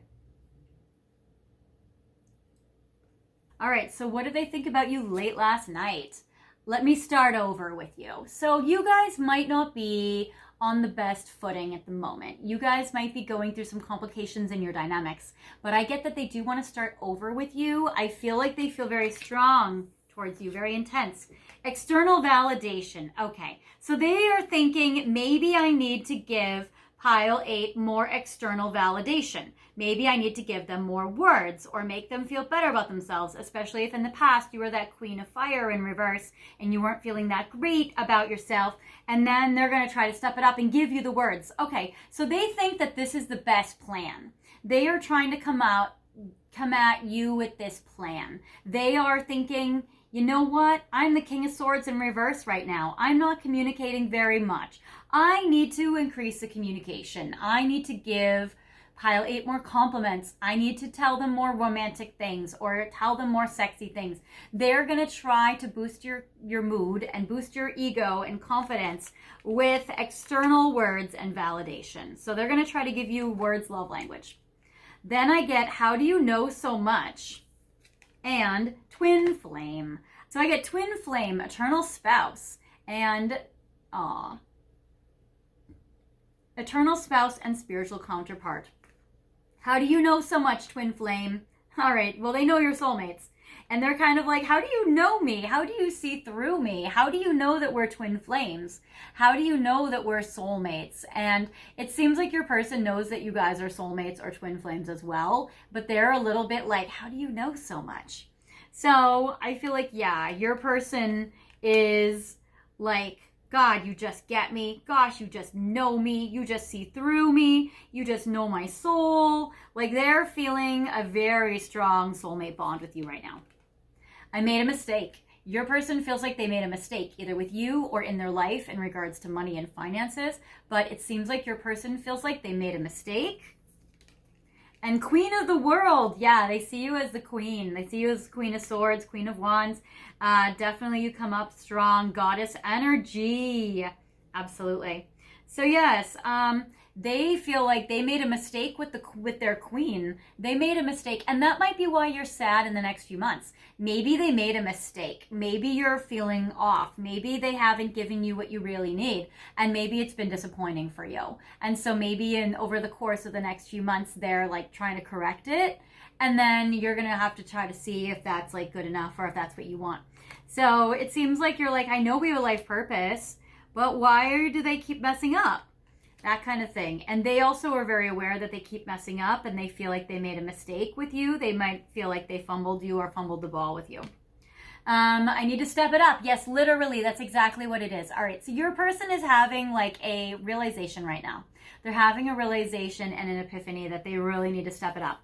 All right, so what did they think about you late last night? Let me start over with you. So you guys might not be on the best footing at the moment. You guys might be going through some complications in your dynamics, but I get that they do want to start over with you. I feel like they feel very strong towards you, very intense. External validation. Okay, so they are thinking maybe I need to give Pile 8 more external validation. Maybe I need to give them more words or make them feel better about themselves, especially if in the past you were that Queen of Fire in reverse and you weren't feeling that great about yourself, and then they're going to try to step it up and give you the words. Okay, so they think that this is the best plan. They are trying to come at you with this plan. They are thinking, you know what? I'm the King of Swords in reverse right now. I'm not communicating very much. I need to increase the communication. I need to give Pile 8 more compliments. I need to tell them more romantic things or tell them more sexy things. They're going to try to boost your mood and boost your ego and confidence with external words and validation. So they're going to try to give you words, love language. Then I get, how do you know so much? And Twin Flame. So I get Twin Flame, Eternal Spouse, and Eternal Spouse and Spiritual Counterpart. How do you know so much, Twin Flame? All right, well, they know your soulmates. And they're kind of like, how do you know me? How do you see through me? How do you know that we're twin flames? How do you know that we're soulmates? And it seems like your person knows that you guys are soulmates or twin flames as well, but they're a little bit like, how do you know so much? So I feel like, yeah, your person is like, God, you just get me. Gosh, you just know me. You just see through me. You just know my soul. Like, they're feeling a very strong soulmate bond with you right now. I made a mistake. Your person feels like they made a mistake, either with you or in their life in regards to money and finances, but it seems like your person feels like they made a mistake. And Queen of the World, yeah, they see you as the Queen. They see you as Queen of Swords, Queen of Wands. Definitely you come up strong. Goddess energy. Absolutely. So yes, they feel like they made a mistake with their queen. They made a mistake, and that might be why you're sad in the next few months. Maybe they made a mistake. Maybe you're feeling off. Maybe they haven't given you what you really need, and maybe it's been disappointing for you. And so maybe over the course of the next few months, they're like trying to correct it, and then you're gonna have to try to see if that's like good enough or if that's what you want. So it seems like you're like, I know we have a life purpose, but why do they keep messing up? That kind of thing. And they also are very aware that they keep messing up and they feel like they made a mistake with you. They might feel like they fumbled you or fumbled the ball with you. I need to step it up. Yes, literally, that's exactly what it is. All right, so your person is having like a realization right now. They're having a realization and an epiphany that they really need to step it up.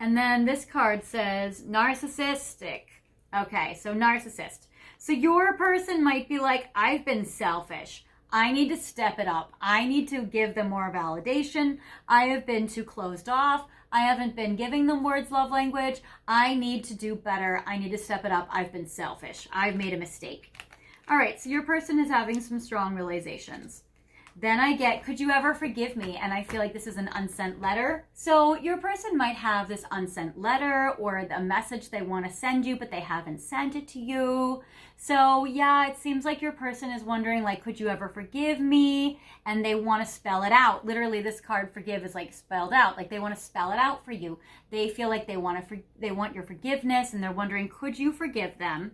And then this card says narcissistic. Okay, so narcissist. So your person might be like, I've been selfish. I need to step it up. I need to give them more validation. I have been too closed off. I haven't been giving them words, love language. I need to do better. I need to step it up. I've been selfish. I've made a mistake. All right, so your person is having some strong realizations. Then I get, could you ever forgive me? And I feel like this is an unsent letter. So your person might have this unsent letter or a message they want to send you, but they haven't sent it to you. So yeah, it seems like your person is wondering, like, could you ever forgive me? And they want to spell it out. Literally, this card forgive is like spelled out. Like they want to spell it out for you. They feel like they want your forgiveness, and they're wondering, could you forgive them?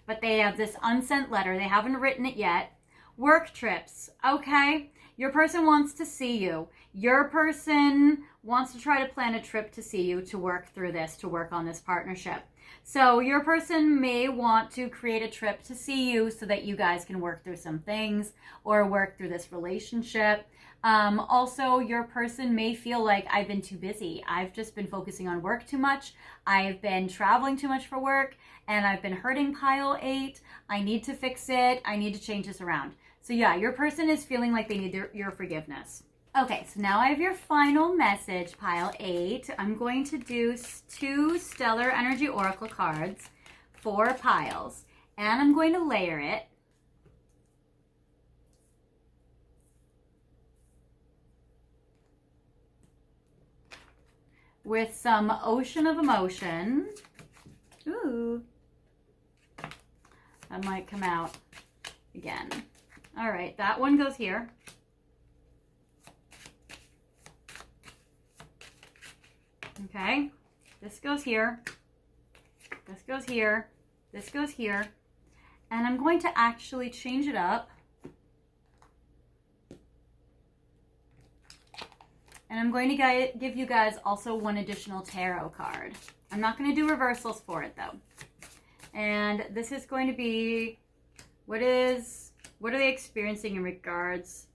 But they have this unsent letter. They haven't written it yet. Work trips, okay? Your person wants to see you. Your person wants to try to plan a trip to see you, to work through this, to work on this partnership. So your person may want to create a trip to see you so that you guys can work through some things or work through this relationship. Also, your person may feel like, I've been too busy. I've just been focusing on work too much. I've been traveling too much for work, and I've been hurting pile 8. I need to fix it. I need to change this around. So yeah, your person is feeling like they need your forgiveness. Okay, so now I have your final message, pile 8. I'm going to do 2 Stellar Energy Oracle cards, 4 piles, and I'm going to layer it. With some Ocean of Emotion. Ooh. That might come out again. All right, that one goes here. Okay, this goes here. This goes here. This goes here. And I'm going to actually change it up. And I'm going to give you guys also 1 additional tarot card. I'm not going to do reversals for it though. And this is going to be, what are they experiencing in regards?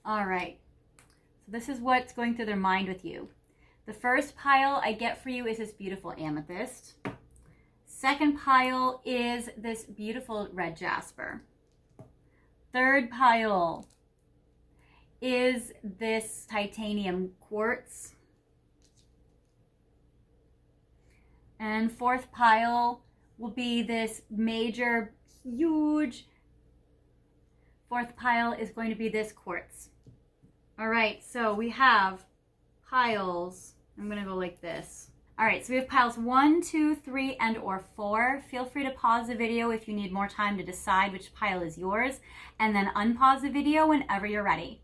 All right. So this is what's going through their mind with you. The first pile I get for you is this beautiful amethyst. Second pile is this beautiful red jasper. Third pile is this titanium quartz. And fourth pile will be this major, huge, fourth pile is going to be this quartz. All right, so we have piles. I'm gonna go like this. All right, so we have piles 1, 2, 3, and or 4. Feel free to pause the video if you need more time to decide which pile is yours, and then unpause the video whenever you're ready.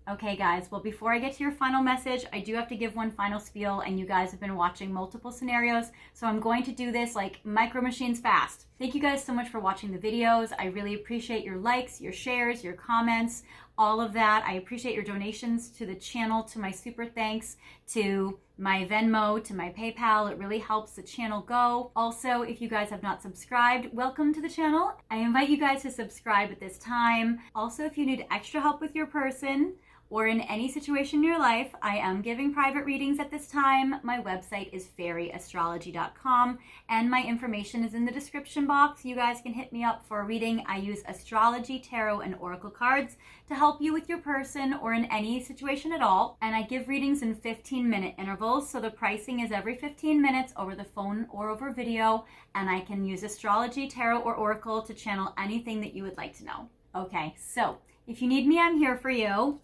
Okay guys, well before I get to your final message, I do have to give one final spiel, and you guys have been watching multiple scenarios, so I'm going to do this like micro machines fast. Thank you guys so much for watching the videos. I really appreciate your likes, your shares, your comments, all of that. I appreciate your donations to the channel, to my super thanks, to my Venmo, to my PayPal. It really helps the channel go. Also, if you guys have not subscribed, welcome to the channel. I invite you guys to subscribe at this time. Also, if you need extra help with your person, or in any situation in your life, I am giving private readings at this time. My website is fairyastrology.com, and my information is in the description box. You guys can hit me up for a reading. I use astrology, tarot, and oracle cards to help you with your person or in any situation at all. And I give readings in 15-minute intervals, so the pricing is every 15 minutes over the phone or over video, and I can use astrology, tarot, or oracle to channel anything that you would like to know. Okay, so if you need me, I'm here for you.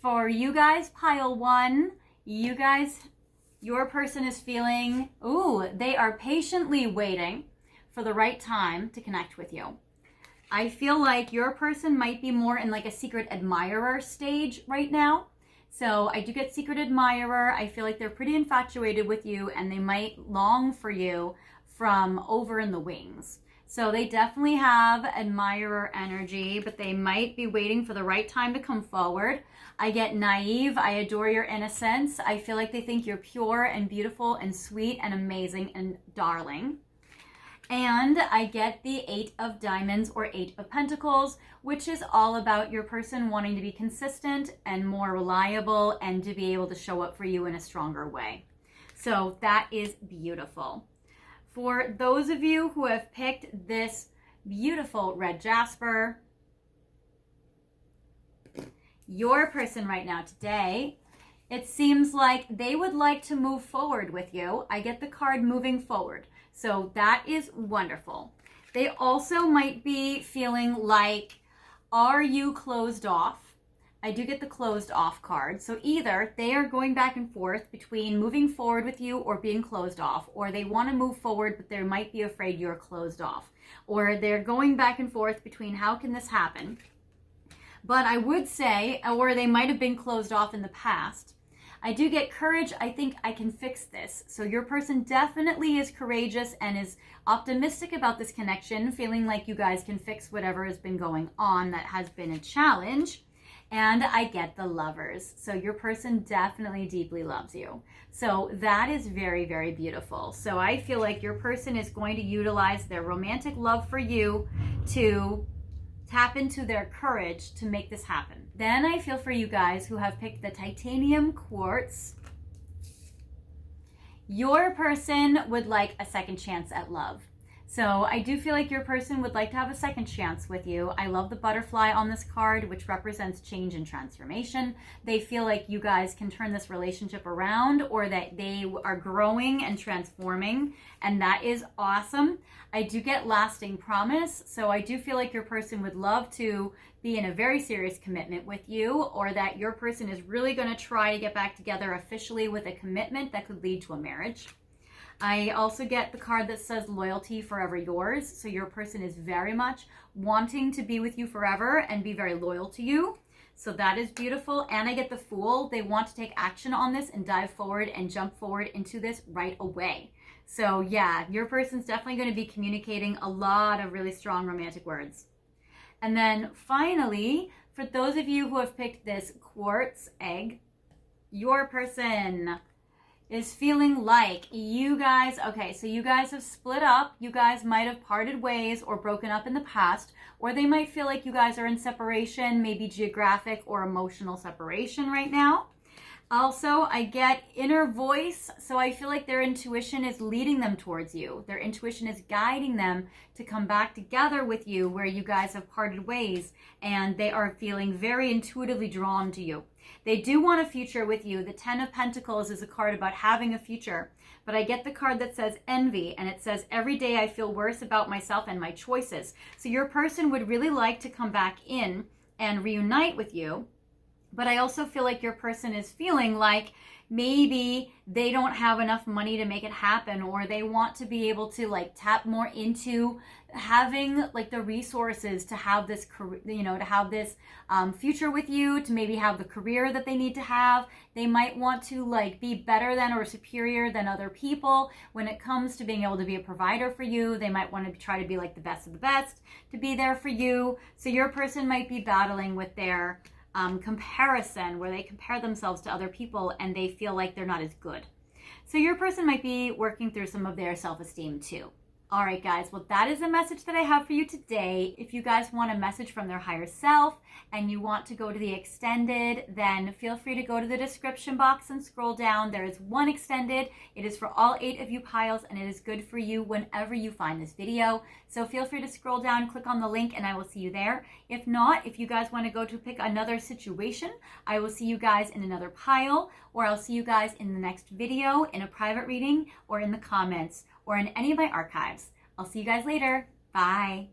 For you guys, pile 1, you guys, your person is feeling, ooh, they are patiently waiting for the right time to connect with you. I feel like your person might be more in like a secret admirer stage right now. So I do get secret admirer. I feel like they're pretty infatuated with you, and they might long for you from over in the wings. So they definitely have admirer energy, but they might be waiting for the right time to come forward. I get naive. I adore your innocence. I feel like they think you're pure and beautiful and sweet and amazing and darling. And I get the 8 of Diamonds or 8 of Pentacles, which is all about your person wanting to be consistent and more reliable and to be able to show up for you in a stronger way. So that is beautiful. For those of you who have picked this beautiful red jasper, your person right now today It seems like they would like to move forward with you. I get the card moving forward. So that is wonderful. They also might be feeling like, are you closed off? I do get the closed off card. So either they are going back and forth between moving forward with you or being closed off, or they want to move forward, but they might be afraid you're closed off, or they're going back and forth between how can this happen? But I would say, or they might have been closed off in the past. I do get courage. I think I can fix this. So your person definitely is courageous and is optimistic about this connection, feeling like you guys can fix whatever has been going on that has been a challenge. And I get the Lovers. So your person definitely deeply loves you. So that is very, very beautiful. So I feel like your person is going to utilize their romantic love for you to tap into their courage to make this happen. Then I feel for you guys who have picked the titanium quartz. Your person would like a second chance at love. So I do feel like your person would like to have a second chance with you. I love the butterfly on this card, which represents change and transformation. They feel like you guys can turn this relationship around, or that they are growing and transforming, and that is awesome. I do get lasting promise. So I do feel like your person would love to be in a very serious commitment with you, or that your person is really going to try to get back together officially with a commitment that could lead to a marriage. I also get the card that says loyalty forever yours. So your person is very much wanting to be with you forever and be very loyal to you. So that is beautiful. And I get the Fool. They want to take action on this and dive forward and jump forward into this right away. So yeah, your person's definitely going to be communicating a lot of really strong romantic words. And then finally, for those of you who have picked this quartz egg, your person is feeling like you guys, okay, so you guys have split up. You guys might have parted ways or broken up in the past, or they might feel like you guys are in separation, maybe geographic or emotional separation right now. Also, I get inner voice. So I feel like their intuition is leading them towards you. Their intuition is guiding them to come back together with you where you guys have parted ways, and they are feeling very intuitively drawn to you. They do want a future with you. The 10 of Pentacles is a card about having a future, but I get the card that says envy, and it says, every day I feel worse about myself and my choices. So your person would really like to come back in and reunite with you. But I also feel like your person is feeling like maybe they don't have enough money to make it happen, or they want to be able to like tap more into having like the resources to have this, to have this future with you, to maybe have the career that they need to have. They might want to like be better than or superior than other people when it comes to being able to be a provider for you. They might want to try to be like the best of the best to be there for you. So your person might be battling with their comparison, where they compare themselves to other people and they feel like they're not as good. So your person might be working through some of their self-esteem too. All right, guys, well, that is a message that I have for you today. If you guys want a message from their higher self and you want to go to the extended, then feel free to go to the description box and scroll down. There is one extended. It is for all 8 of you piles, and it is good for you whenever you find this video. So feel free to scroll down, click on the link, and I will see you there. If not, if you guys want to go to pick another situation, I will see you guys in another pile, or I'll see you guys in the next video, in a private reading, or in the comments, or in any of my archives. I'll see you guys later. Bye.